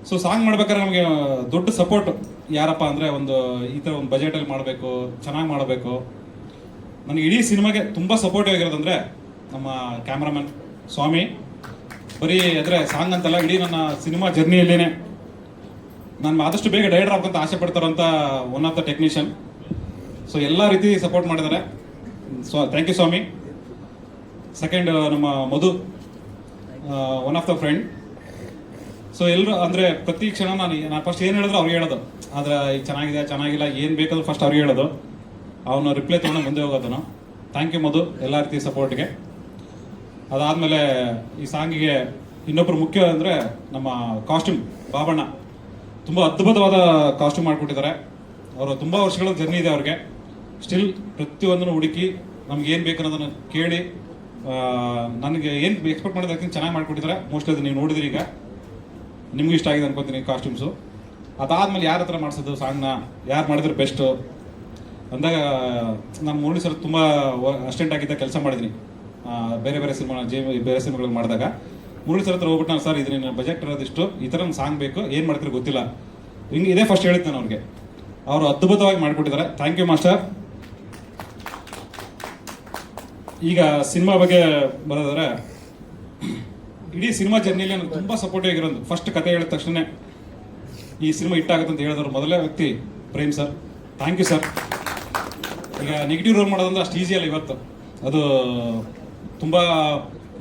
Speaker 13: ಸೊ ಸಾಂಗ್ ಮಾಡ್ಬೇಕಾದ್ರೆ ನಮಗೆ ದೊಡ್ಡ ಸಪೋರ್ಟ್ ಯಾರಪ್ಪ ಅಂದರೆ, ಈ ಥರ ಒಂದು ಬಜೆಟಲ್ಲಿ ಮಾಡಬೇಕು, ಚೆನ್ನಾಗಿ ಮಾಡಬೇಕು. ನನಗೆ ಇಡೀ ಸಿನಿಮಾಗೆ ತುಂಬ ಸಪೋರ್ಟಿವ್ ಆಗಿರೋದಂದರೆ ನಮ್ಮ ಕ್ಯಾಮ್ರಾಮನ್ ಸ್ವಾಮಿ. ಬರೀ ಅಂದರೆ ಸಾಂಗ್ ಅಂತಲ್ಲ, ಇಡೀ ನನ್ನ ಸಿನಿಮಾ ಜರ್ನಿಯಲ್ಲೇ ನಾನು ಆದಷ್ಟು ಬೇಗ ಡೈರೆಕ್ಟರ್ ಆಗ್ಬೇಕಂತ ಆಸೆ ಪಡ್ತಾರಂಥ one of the technician. So ಎಲ್ಲ ರೀತಿ ಸಪೋರ್ಟ್ ಮಾಡಿದ್ದಾರೆ. So thank you Swamy. Second ನಮ್ಮ Madhu, one of the friend. So ಎಲ್ಲರೂ ಅಂದರೆ ಪ್ರತಿ ಕ್ಷಣ ನಾನು ಫಸ್ಟ್ ಏನು ಹೇಳಿದ್ರು ಅವ್ರಿಗೆ ಹೇಳೋದು, ಆದರೆ ಈಗ ಚೆನ್ನಾಗಿಲ್ಲ ಏನು ಬೇಕಾದ್ರೂ ಫಸ್ಟ್ ಅವ್ರಿಗೆ ಹೇಳೋದು, ಅವನು ರಿಪ್ಲೈ ತೊಗೊಂಡು ಮುಂದೆ ಹೋಗೋದನು. ಥ್ಯಾಂಕ್ ಯು ಮಧು ಎಲ್ಲ ರೀತಿ ಸಪೋರ್ಟ್ಗೆ. ಅದಾದಮೇಲೆ ಈ ಸಾಂಗಿಗೆ ಇನ್ನೊಬ್ಬರು ಮುಖ್ಯ ಅಂದರೆ ನಮ್ಮ ಕಾಸ್ಟ್ಯೂಮ್ ಬಾಬಣ್ಣ ತುಂಬ ಅದ್ಭುತವಾದ ಕಾಸ್ಟ್ಯೂಮ್ ಮಾಡಿಕೊಟ್ಟಿದ್ದಾರೆ. ಅವರು ತುಂಬ ವರ್ಷಗಳ ಜರ್ನಿ ಇದೆ ಅವ್ರಿಗೆ. ಸ್ಟಿಲ್ ಪ್ರತಿಯೊಂದನ್ನು ಹುಡುಕಿ ನಮ್ಗೆ ಏನು ಬೇಕು ಅನ್ನೋದನ್ನು ಕೇಳಿ ನನಗೆ ಏನು ಎಕ್ಸ್ಪೆಕ್ಟ್ ಮಾಡೋದಕ್ಕಿಂತ ಚೆನ್ನಾಗಿ ಮಾಡಿಕೊಟ್ಟಿದ್ದಾರೆ. ಮೋಸ್ಟ್ಲಿ ಅದು ನೀವು ನೋಡಿದ್ರಿ, ಈಗ ನಿಮ್ಗೆ ಇಷ್ಟ ಆಗಿದೆ ಅನ್ಕೊತೀನಿ ಕಾಸ್ಟ್ಯೂಮ್ಸು. ಅದಾದಮೇಲೆ ಯಾರ ಹತ್ರ ಮಾಡಿಸೋದು ಸಾಂಗ್ನ, ಯಾರು ಮಾಡಿದ್ರೆ ಬೆಸ್ಟು ಅಂದಾಗ ನಾನು ಮುರಳಿ ಸರ್ ತುಂಬ ಅಸಿಸ್ಟೆಂಟ್ ಆಗಿದ್ದ ಕೆಲಸ ಮಾಡಿದ್ದೀನಿ ಬೇರೆ ಬೇರೆ ಸಿನಿಮಾಗಳು ಮಾಡಿದಾಗ. ಮುರಳಿ ಸರ್ ಹತ್ರ ಹೋಗ್ಬಿಟ್ಟು ನಾನು ಸರ್ ಇದನ್ನ ಬಜೆಟ್ ಇರೋದಿಷ್ಟು, ಈ ಥರ ಒಂದು ಸಾಂಗ್ ಬೇಕು, ಏನು ಮಾಡ್ತಾರೆ ಗೊತ್ತಿಲ್ಲ, ಹಿಂಗೆ ಇದೇ ಫಸ್ಟ್ ಹೇಳಿದ್ದು ನಾನು ಅವ್ರಿಗೆ. ಅವರು ಅದ್ಭುತವಾಗಿ ಮಾಡಿಕೊಟ್ಟಿದ್ದಾರೆ. Thank you master. ಈಗ ಸಿನಿಮಾ ಬಗ್ಗೆ ಬರೋದಾದ್ರೆ, ಇಡೀ ಸಿನಿಮಾ ಜರ್ನಿಯಲ್ಲಿ ನನಗೆ ತುಂಬ ಸಪೋರ್ಟಿವ್ ಆಗಿರೋದು, ಫಸ್ಟ್ ಕತೆ ಹೇಳಿದ ತಕ್ಷಣ ಈ ಸಿನಿಮಾ ಹಿಟ್ಟಾಗುತ್ತೆ ಅಂತ ಹೇಳಿದವರು ಮೊದಲೇ ವ್ಯಕ್ತಿ Prem sir. Thank you sir. ಈಗ ನೆಗೆಟಿವ್ ರೋಲ್ ಮಾಡೋದಂದ್ರೆ ಅಷ್ಟು ಈಸಿ ಅಲ್ಲ ಇವತ್ತು. ಅದು ತುಂಬ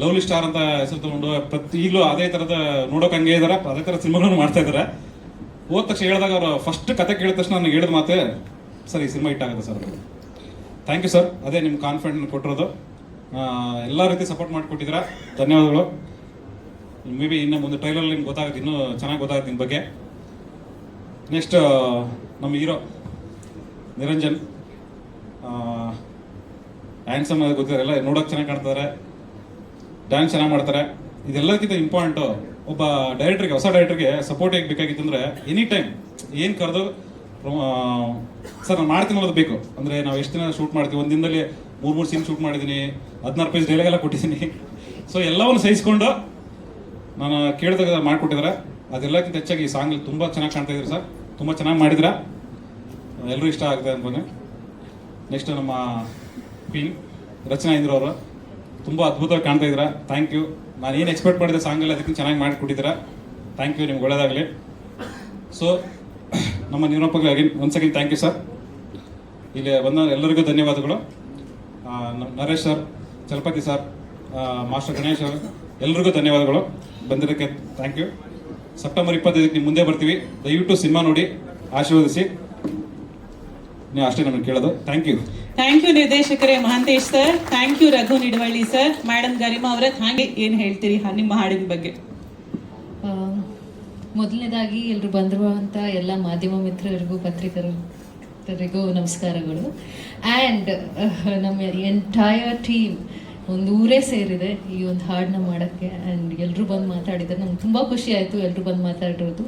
Speaker 13: ಲವ್ಲಿ ಸ್ಟಾರ್ ಅಂತ ಹೆಸರು ತಗೊಂಡು ಈಗಲೂ ಅದೇ ಥರದ ನೋಡೋಕೆ ಹಂಗೆ ಇದ್ದಾರೆ, ಅದೇ ಥರ ಸಿನಿಮಾಗಳನ್ನು ಮಾಡ್ತಾ ಇದ್ದಾರೆ. ಹೋದ ತಕ್ಷಣ ಹೇಳಿದಾಗ ಅವರು ಫಸ್ಟ್ ಕತೆ ಕೇಳಿದ ತಕ್ಷಣ ನನಗೆ ಹೇಳಿದ ಮಾತೆ ಸರ್ ಈ ಸಿನಿಮಾ ಹಿಟ್ಟಾಗುತ್ತೆ ಸರ್. Thank you sir. ಅದೇ ನಿಮ್ಮ ಕಾನ್ಫಿಡೆಂಟ್ ಕೊಟ್ಟಿರೋದು. ಎಲ್ಲ ರೀತಿ ಸಪೋರ್ಟ್ ಮಾಡಿಕೊಟ್ಟಿದ್ದೀರಾ, ಧನ್ಯವಾದಗಳು. ಮೇ ಬಿ ಇನ್ನು ಮುಂದೆ ಟ್ರೈಲಲ್ಲಿ ನಿಮ್ಗೆ ಗೊತ್ತಾಗುತ್ತೆ, ಇನ್ನೂ ಚೆನ್ನಾಗಿ ಗೊತ್ತಾಗುತ್ತೆ ನಿಮ್ಮ ಬಗ್ಗೆ. ನೆಕ್ಸ್ಟ್ ನಮ್ಮ ಹೀರೋ ನಿರಂಜನ್, ಹ್ಯಾಂಡ್ಸಮ್ ಗೊತ್ತಿದ್ದಾರೆ, ಎಲ್ಲ ನೋಡೋಕೆ ಚೆನ್ನಾಗಿ ಕಾಣ್ತಾರೆ, ಡ್ಯಾನ್ಸ್ ಚೆನ್ನಾಗಿ ಮಾಡ್ತಾರೆ. ಇದೆಲ್ಲದಕ್ಕಿಂತ ಇಂಪಾರ್ಟೆಂಟು ಒಬ್ಬ ಡೈರೆಕ್ಟ್ರಿಗೆ, ಹೊಸ ಡೈರೆಕ್ಟ್ರಿಗೆ ಸಪೋರ್ಟ್ ಹೇಗೆ ಬೇಕಾಗಿತ್ತು ಅಂದರೆ ಎನಿ ಟೈಮ್ ಏನು ಕರೆದು ಸರ್ ನಾನು ಮಾಡ್ತೀನಿ ಅನ್ನೋದು ಬೇಕು. ಅಂದರೆ ನಾವು ಎಷ್ಟು ದಿನ ಶೂಟ್ ಮಾಡ್ತೀವಿ, ಒಂದು ದಿನದಲ್ಲಿ 3 ಸೀನ್ ಶೂಟ್ ಮಾಡಿದ್ದೀನಿ, 16 ಪೇಜ್ ಡೈಲಾಗೆಲ್ಲ ಕೊಟ್ಟಿದ್ದೀನಿ. ಸೊ ಎಲ್ಲವನ್ನು ಸಹಿಸ್ಕೊಂಡು ನಾನು ಕೇಳಿದಾಗ ಮಾಡಿಕೊಟ್ಟಿದ್ದಾರೆ. ಅದೆಲ್ಲಕ್ಕಿಂತ ಹೆಚ್ಚಾಗಿ ಈ ಸಾಂಗಲ್ಲಿ ತುಂಬ ಚೆನ್ನಾಗಿ ಕಾಣ್ತಾ ಇದ್ದೀರಿ ಸರ್, ತುಂಬ ಚೆನ್ನಾಗಿ ಮಾಡಿದ್ದೀರಾ, ಎಲ್ಲರೂ ಇಷ್ಟ ಆಗುತ್ತೆ ಅನ್ಕೊಂಡೆ. ನೆಕ್ಸ್ಟ್ ನಮ್ಮ ಪಿನ್ ರಚನಾ ಇಂದ್ರ ಅವರು ತುಂಬ ಅದ್ಭುತವಾಗಿ ಕಾಣ್ತಾ ಇದ್ದೀರಾ. Thank you. ನಾನು ಏನು ಎಕ್ಸ್ಪೆಕ್ಟ್ ಮಾಡಿದೆ ಸಾಂಗಲ್ಲಿ ಅದಕ್ಕಿಂತ ಚೆನ್ನಾಗಿ ಮಾಡಿಕೊಟ್ಟಿದ್ದೀರಾ. ಥ್ಯಾಂಕ್ ಯು, ನಿಮ್ಗೆ ಒಳ್ಳೆಯದಾಗಲಿ. ಸೊ ನಮ್ಮ ನಿರ್ಮಾಪಕರಿಗೆ once again thank you sir. ಇಲ್ಲಿ ಬಂದ ಎಲ್ಲರಿಗೂ ಧನ್ಯವಾದಗಳು. Naresh sir, Chalapathi sir, master Ganesh ಅವರು, ಎಲ್ರಿಗೂ ಧನ್ಯವಾದಗಳು. ಬಂದಿರೋಕ್ಕೆ ಥ್ಯಾಂಕ್ ಯು. ಸೆಪ್ಟೆಂಬರ್ 25ಕ್ಕೆ ನಿಮ್ಮ ಮುಂದೆ ಬರ್ತೀವಿ. ದಯವಿಟ್ಟು ಸಿನಿಮಾ ನೋಡಿ ಆಶೀರ್ವದಿಸಿ. ನೀವು ಅಷ್ಟೇ ನಮಗೆ ಕೇಳೋದು. Thank you.
Speaker 1: ಥ್ಯಾಂಕ್ ಯು ನಿರ್ದೇಶಕರೇ Mahantesh sir. Thank you Raghu Nidavalli sir. Madam Garima ಅವರೇ, ಹಾಗೆ ಏನು ಹೇಳ್ತೀರಿ ನಿಮ್ಮ ಹಾಡಿನ ಬಗ್ಗೆ?
Speaker 14: ಮೊದಲನೇದಾಗಿ ಎಲ್ಲರೂ ಬಂದಿರುವಂಥ ಎಲ್ಲ ಮಾಧ್ಯಮ ಮಿತ್ರರಿಗೂ ಪತ್ರಿಕರಿಗೂ ನಮಸ್ಕಾರಗಳು. ಆ್ಯಂಡ್ ನಮ್ಮ ಎಂಟೈರ್ ಟೀಮ್ ಒಂದು ಊರೇ ಸೇರಿದೆ ಈ ಒಂದು ಹಾಡನ್ನ ಮಾಡೋಕ್ಕೆ. ಆ್ಯಂಡ್ ಎಲ್ಲರೂ ಬಂದು ಮಾತಾಡಿದ್ದಾರೆ, ನಂಗೆ ತುಂಬ ಖುಷಿ ಆಯಿತು ಎಲ್ಲರೂ ಬಂದು ಮಾತಾಡಿರೋದು.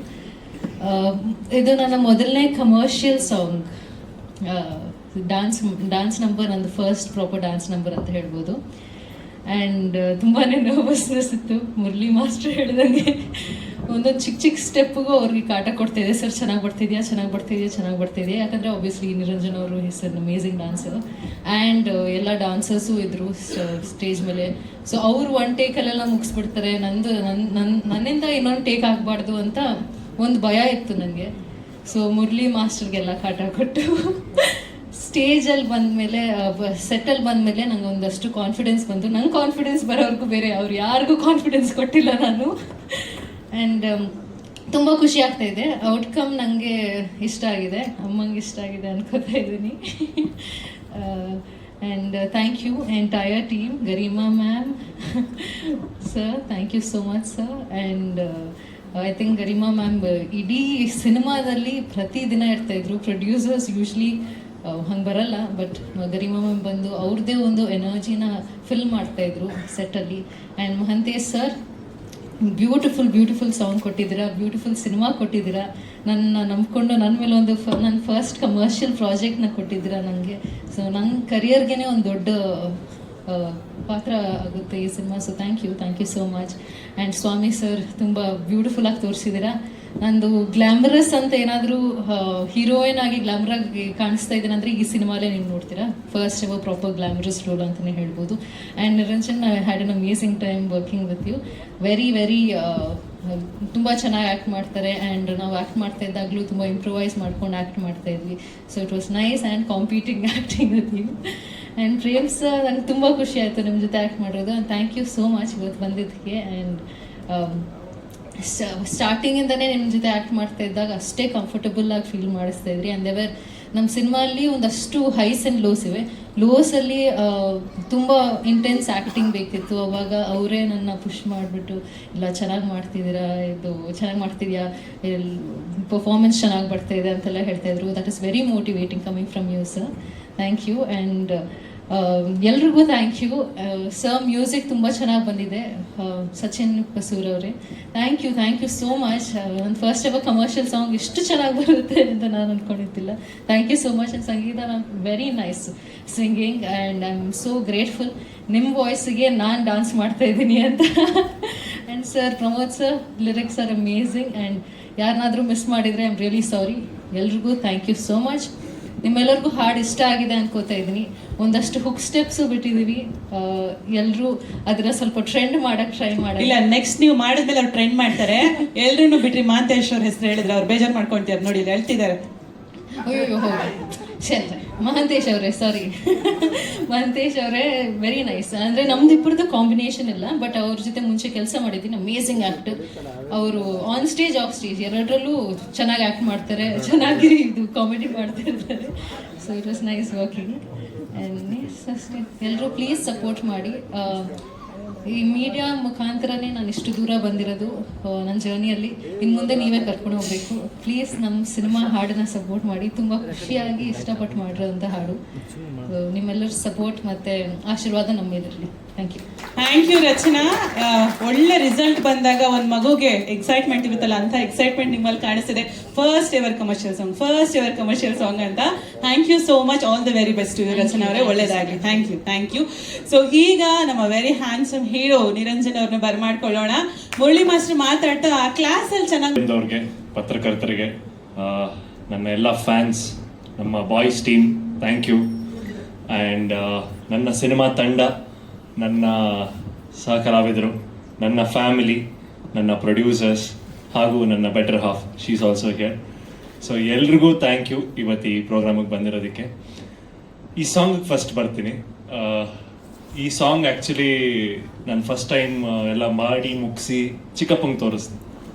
Speaker 14: ಇದು ನನ್ನ ಮೊದಲನೇ ಕಮರ್ಷಿಯಲ್ ಸಾಂಗ್, ಡ್ಯಾನ್ಸ್ ನಂಬರ್, ನಂದು ಫಸ್ಟ್ ಪ್ರಾಪರ್ ಡ್ಯಾನ್ಸ್ ನಂಬರ್ ಅಂತ ಹೇಳ್ಬೋದು. ಆ್ಯಂಡ್ ತುಂಬಾ ನರ್ವಸ್ನೆಸ್ ಇತ್ತು. ಮುರಳಿ ಮಾಸ್ಟರ್ ಹೇಳಿದಂಗೆ ಒಂದೊಂದು ಚಿಕ್ಕ ಸ್ಟೆಪ್ಪಿಗೂ ಅವ್ರಿಗೆ ಕಾಟ ಕೊಡ್ತಾಯಿದೆ, ಸರ್ ಚೆನ್ನಾಗಿ ಬರ್ತಿದೆಯಾ. ಯಾಕಂದರೆ ಆಬ್ವಿಯಸ್ಲಿ ನಿರಂಜನ್ ಅವರು is an amazing dancer. And ಎಲ್ಲ ಡಾನ್ಸರ್ಸು ಇದ್ದರು ಸ್ಟೇಜ್ ಮೇಲೆ. ಸೊ ಅವರು ಒನ್ ಟೇಕಲ್ಲೆಲ್ಲ ಮುಗಿಸ್ಬಿಡ್ತಾರೆ, ನನ್ನಿಂದ ಇನ್ನೊಂದು ಟೇಕ್ ಆಗಬಾರ್ದು ಅಂತ ಒಂದು ಭಯ ಇತ್ತು ನನಗೆ. ಸೊ ಮುರಳಿ ಮಾಸ್ಟರ್ಗೆಲ್ಲ ಕಾಟ ಕೊಟ್ಟು ಸ್ಟೇಜಲ್ಲಿ ಬಂದಮೇಲೆ, ಸೆಟ್ಟಲ್ಲಿ ಬಂದಮೇಲೆ ನಂಗೆ ಒಂದಷ್ಟು ಕಾನ್ಫಿಡೆನ್ಸ್ ಬಂತು. ನಂಗೆ ಕಾನ್ಫಿಡೆನ್ಸ್ ಬರೋವರೆಗೂ ಬೇರೆ ಅವ್ರು ಯಾರಿಗೂ ಕಾನ್ಫಿಡೆನ್ಸ್ ಕೊಟ್ಟಿಲ್ಲ ನಾನು. ಆ್ಯಂಡ್ ತುಂಬ ಖುಷಿ ಆಗ್ತಾ ಇದೆ. ಔಟ್ಕಮ್ ನನಗೆ ಇಷ್ಟ ಆಗಿದೆ, ಅಮ್ಮಂಗೆ ಇಷ್ಟ ಆಗಿದೆ ಅನ್ಕೋತಾ ಇದ್ದೀನಿ. And thank you entire team, Garima ma'am, sir, thank you so much sir. And I think Garima ma'am ಇಡೀ ಸಿನಿಮಾದಲ್ಲಿ ಪ್ರತಿದಿನ ಇರ್ತಾಯಿದ್ರು. ಪ್ರೊಡ್ಯೂಸರ್ಸ್ ಯೂಶ್ವಲಿ ಹಂಗೆ ಬರಲ್ಲ, ಬಟ್ ಗರಿಮಾ ಮ್ಯಾಮ್ ಬಂದು ಅವ್ರದ್ದೇ ಒಂದು ಎನರ್ಜಿನ ಫಿಲ್ ಮಾಡ್ತಾಯಿದ್ರು ಸೆಟ್ಟಲ್ಲಿ. And Mahantesh sir, beautiful song ಕೊಟ್ಟಿದ್ದೀರಾ, ಬ್ಯೂಟಿಫುಲ್ ಸಿನಿಮಾ ಕೊಟ್ಟಿದ್ದೀರಾ. ನನ್ನ ನಂಬ್ಕೊಂಡು ನನ್ನ ಮೇಲೆ ಒಂದು ನನ್ನ ಫಸ್ಟ್ ಕಮರ್ಷಿಯಲ್ ಪ್ರಾಜೆಕ್ಟ್ನ ಕೊಟ್ಟಿದ್ದೀರಾ ನನಗೆ. ಸೊ ನನ್ನ ಕರಿಯರ್ಗೆ ಒಂದು ದೊಡ್ಡ ಪಾತ್ರ ಆಗುತ್ತೆ ಈ cinema. So thank you so much. And Swami sir, ತುಂಬ ಬ್ಯೂಟಿಫುಲ್ಲಾಗಿ ತೋರಿಸಿದ್ದೀರಾ. ನಂದು ಗ್ಲ್ಯಾಮರಸ್ ಅಂತ ಏನಾದರೂ ಹೀರೋಯಿನ್ ಆಗಿ ಗ್ಲ್ಯಾಮರಾಗಿ ಕಾಣಿಸ್ತಾ ಇದ್ದೇನೆ ಅಂದರೆ ಈ ಸಿನಿಮಾಲೇ ನೀವು ನೋಡ್ತೀರಾ. First ever proper glamorous role ಅಂತಲೇ ಹೇಳ್ಬೋದು. And Niranjan, I had an amazing time working with you. Very ತುಂಬ ಚೆನ್ನಾಗಿ ಆ್ಯಕ್ಟ್ ಮಾಡ್ತಾರೆ. ಆ್ಯಂಡ್ ನಾವು ಆ್ಯಕ್ಟ್ ಮಾಡ್ತಾ ಇದ್ದಾಗಲೂ ತುಂಬ ಇಂಪ್ರೂವೈಸ್ ಮಾಡ್ಕೊಂಡು ಆ್ಯಕ್ಟ್ ಮಾಡ್ತಾ ಇದ್ವಿ. So it was nice and competing acting with you. And Prem sir, ನನಗೆ ತುಂಬ ಖುಷಿ ಆಯಿತು ನಿಮ್ಮ ಜೊತೆ ಆ್ಯಕ್ಟ್ ಮಾಡೋದು. And thank you so much ಇವತ್ತು ಬಂದಿದ್ದಕ್ಕೆ. ಆ್ಯಂಡ್ ಸ್ಟಾರ್ಟಿಂಗಿಂದನೇ ನಿಮ್ಮ ಜೊತೆ ಆ್ಯಕ್ಟ್ ಮಾಡ್ತಾ ಇದ್ದಾಗ ಅಷ್ಟೇ ಕಂಫರ್ಟಬಲ್ ಆಗಿ ಫೀಲ್ ಮಾಡಿಸ್ತಾ ಇದ್ರಿ. ಆ್ಯಂಡ್ ದೇವರ್ ನಮ್ಮ ಸಿನಿಮಾಲ್ಲಿ ಒಂದಷ್ಟು ಹೈಸ್ ಆ್ಯಂಡ್ ಲೋಸ್ ಇವೆ. ಲೋಸಲ್ಲಿ ತುಂಬ ಇಂಟೆನ್ಸ್ ಆ್ಯಕ್ಟಿಂಗ್ ಬೇಕಿತ್ತು. ಅವಾಗ ಅವರೇ ನನ್ನ ಪುಷ್ ಮಾಡಿಬಿಟ್ಟು ಇಲ್ಲ ಚೆನ್ನಾಗಿ ಮಾಡ್ತಿದ್ದೀರಾ, ಇದು ಚೆನ್ನಾಗಿ ಮಾಡ್ತಿದ್ಯಾ, ಪರ್ಫಾರ್ಮೆನ್ಸ್ ಚೆನ್ನಾಗಿ ಬರ್ತಾ ಇದೆ ಅಂತೆಲ್ಲ ಹೇಳ್ತಾಯಿದ್ರು. That is very motivating coming from you sir. Thank you. And ಎಲ್ರಿಗೂ ಥ್ಯಾಂಕ್ ಯು ಸರ್. ಮ್ಯೂಸಿಕ್ ತುಂಬ ಚೆನ್ನಾಗಿ ಬಂದಿದೆ. ಸಚಿನ್ ಬಸೂರ್ ಅವರೇ ಥ್ಯಾಂಕ್ ಯು ಸೋ ಮಚ್. ನನ್ನ ಫಸ್ಟ್ ಎವರ್ ಕಮರ್ಷಿಯಲ್ ಸಾಂಗ್ ಇಷ್ಟು ಚೆನ್ನಾಗಿ ಬರುತ್ತೆ ಅಂತ ನಾನು ಅಂದ್ಕೊಂಡಿದ್ದಿಲ್ಲ. Thank you so much. And Sangeetha ma'am very nice singing and I am so grateful ನಿಮ್ಮ ವಾಯ್ಸಿಗೆ ನಾನು ಡ್ಯಾನ್ಸ್ ಮಾಡ್ತಾ ಇದ್ದೀನಿ ಅಂತ. And sir Pramod sir lyrics are amazing. And ಯಾರನ್ನಾದರೂ ಮಿಸ್ ಮಾಡಿದರೆ ಐ ಆಮ್ ರಿಯಲಿ ಸಾರಿ. ಎಲ್ರಿಗೂ ಥ್ಯಾಂಕ್ ಯು ಸೋ ಮಚ್. ನಿಮ್ಮೆಲ್ಲರಿಗೂ ಹಾಡು ಇಷ್ಟ ಆಗಿದೆ ಅನ್ಕೋತಾ ಇದ್ದೀನಿ. ಒಂದಷ್ಟು ಹುಕ್ ಸ್ಟೆಪ್ಸು ಬಿಟ್ಟಿದ್ದೀವಿ. ಎಲ್ಲರೂ ಅದನ್ನ ಸ್ವಲ್ಪ ಟ್ರೆಂಡ್ ಮಾಡಕ್ಕೆ ಟ್ರೈ ಮಾಡಿ.
Speaker 1: ಇಲ್ಲ, ನೆಕ್ಸ್ಟ್ ನೀವು ಮಾಡಿದ್ಮೇಲೆ ಅವ್ರು ಟ್ರೆಂಡ್ ಮಾಡ್ತಾರೆ. ಎಲ್ರೂ ಬಿಟ್ರಿ ಮಾಂತೇಶ್ ಅವ್ರ ಹೆಸರು ಹೇಳಿದ್ರೆ ಅವ್ರು ಬೇಜಾರು ಮಾಡ್ಕೊಂತಾರೆ ನೋಡಿ, ಇಲ್ಲಿ ಹೇಳ್ತಿದ್ದಾರೆ.
Speaker 14: ಅಯ್ಯೋ ಹೌದು ಮಹಂತೇಶ್ ಅವರೇ, ಸಾರಿ ಮಹಂತೇಶ್ ಅವರೇ ವೆರಿ ನೈಸ್. ಅಂದರೆ ನಮ್ದು ಇಬ್ಬರದ್ದು ಕಾಂಬಿನೇಷನ್ ಇಲ್ಲ, ಬಟ್ ಅವ್ರ ಜೊತೆ ಮುಂಚೆ ಕೆಲಸ ಮಾಡಿದ್ದೀನಿ. ಅಮೇಝಿಂಗ್ ಆ್ಯಕ್ಟರ್ ಅವರು. ಆನ್ ಸ್ಟೇಜ್ ಆಫ್ ಸ್ಟೇಜ್ ಎರಡರಲ್ಲೂ ಚೆನ್ನಾಗಿ ಆ್ಯಕ್ಟ್ ಮಾಡ್ತಾರೆ, ಚೆನ್ನಾಗಿ ಇದು ಕಾಮಿಡಿ ಮಾಡ್ತಿರ್ತಾರೆ. So it was nice working. And ಅಷ್ಟೇ, ಎಲ್ಲರೂ ಪ್ಲೀಸ್ ಸಪೋರ್ಟ್ ಮಾಡಿ. ಈ ಮೀಡಿಯಾ ಮುಖಾಂತರನೇ ನಾನು ಇಷ್ಟು ದೂರ ಬಂದಿರೋದು ನನ್ನ ಜರ್ನಿಯಲ್ಲಿ. ಇನ್ನು ಮುಂದೆ ನೀವೇ ಕರ್ಕೊಂಡು ಹೋಗಬೇಕು. ಪ್ಲೀಸ್ ನಮ್ಮ ಸಿನಿಮಾ ಹಾಡನ್ನ ಸಪೋರ್ಟ್ ಮಾಡಿ. ತುಂಬ ಖುಷಿಯಾಗಿ ಇಷ್ಟಪಟ್ಟು ಮಾಡಿರೋಂಥ ಹಾಡು. ನಿಮ್ಮೆಲ್ಲರ ಸಪೋರ್ಟ್ ಮತ್ತು ಆಶೀರ್ವಾದ ನಮ್ಮ ಮೇಲಿರಲಿ. ಥ್ಯಾಂಕ್ ಯು ರಚನಾ. ಒಳ್ಳೆ ರಿಸಲ್ಟ್ ಬಂದಾಗ ಒಂದು ಮಗುಗೆ ಎಕ್ಸೈಟ್ಮೆಂಟ್ ಇರುತ್ತಲ್ಲ, ಅಂತ ಎಕ್ಸೈಟ್ಮೆಂಟ್ ನಿಮ್ಮಲ್ಲಿ ಕಾಣಿಸ್ತಿದೆ. ಫಸ್ಟ್ ಎವರ್ ಕಮರ್ಷಿಯಲ್ ಸಾಂಗ್ ಅಂತ. Thank you so much. All the very best Rachana ಅವರೇ, ಒಳ್ಳೇದಾಗಲಿ. Thank you. ಸೊ ಈಗ ನಮ್ಮ ವೆರಿ ಹ್ಯಾಂಡ್ಸಮ್ ಹೀರೋ ನಿರಂಜನ್ ಅವ್ರನ್ನ ಬರ್ಮಾಡ್ಕೊಳ್ಳೋಣ. ಮುರಳಿ ಮಾಸ್ಟರ್ ಮಾತಾಡ್ತಾ ಆ ಕ್ಲಾಸಲ್ಲಿ ಚೆನ್ನಾಗಿ.
Speaker 15: ಪತ್ರಕರ್ತರಿಗೆ, ನನ್ನ ಎಲ್ಲ ಫ್ಯಾನ್ಸ್, ನಮ್ಮ boys team thank you. And ನನ್ನ ಸಿನಿಮಾ ತಂಡ, ನನ್ನ ಸಹಕಲಾವಿದರು, ನನ್ನ ಫ್ಯಾಮಿಲಿ, ನನ್ನ ಪ್ರೊಡ್ಯೂಸರ್ಸ್ ಹಾಗೂ ನನ್ನ better half, she is also here. So ಎಲ್ರಿಗೂ ಥ್ಯಾಂಕ್ ಯು ಇವತ್ತು ಈ ಪ್ರೋಗ್ರಾಮಿಗೆ ಬಂದಿರೋದಕ್ಕೆ. ಈ ಸಾಂಗ್ ಫಸ್ಟ್ ಬರ್ತೀನಿ. ಈ ಸಾಂಗ್ ಆ್ಯಕ್ಚುಲಿ ನಾನು ಫಸ್ಟ್ ಟೈಮ್ ಎಲ್ಲ ಮಾಡಿ ಮುಗಿಸಿ ಚಿಕ್ಕಪ್ಪಂಗೆ ತೋರಿಸ್ದೆ.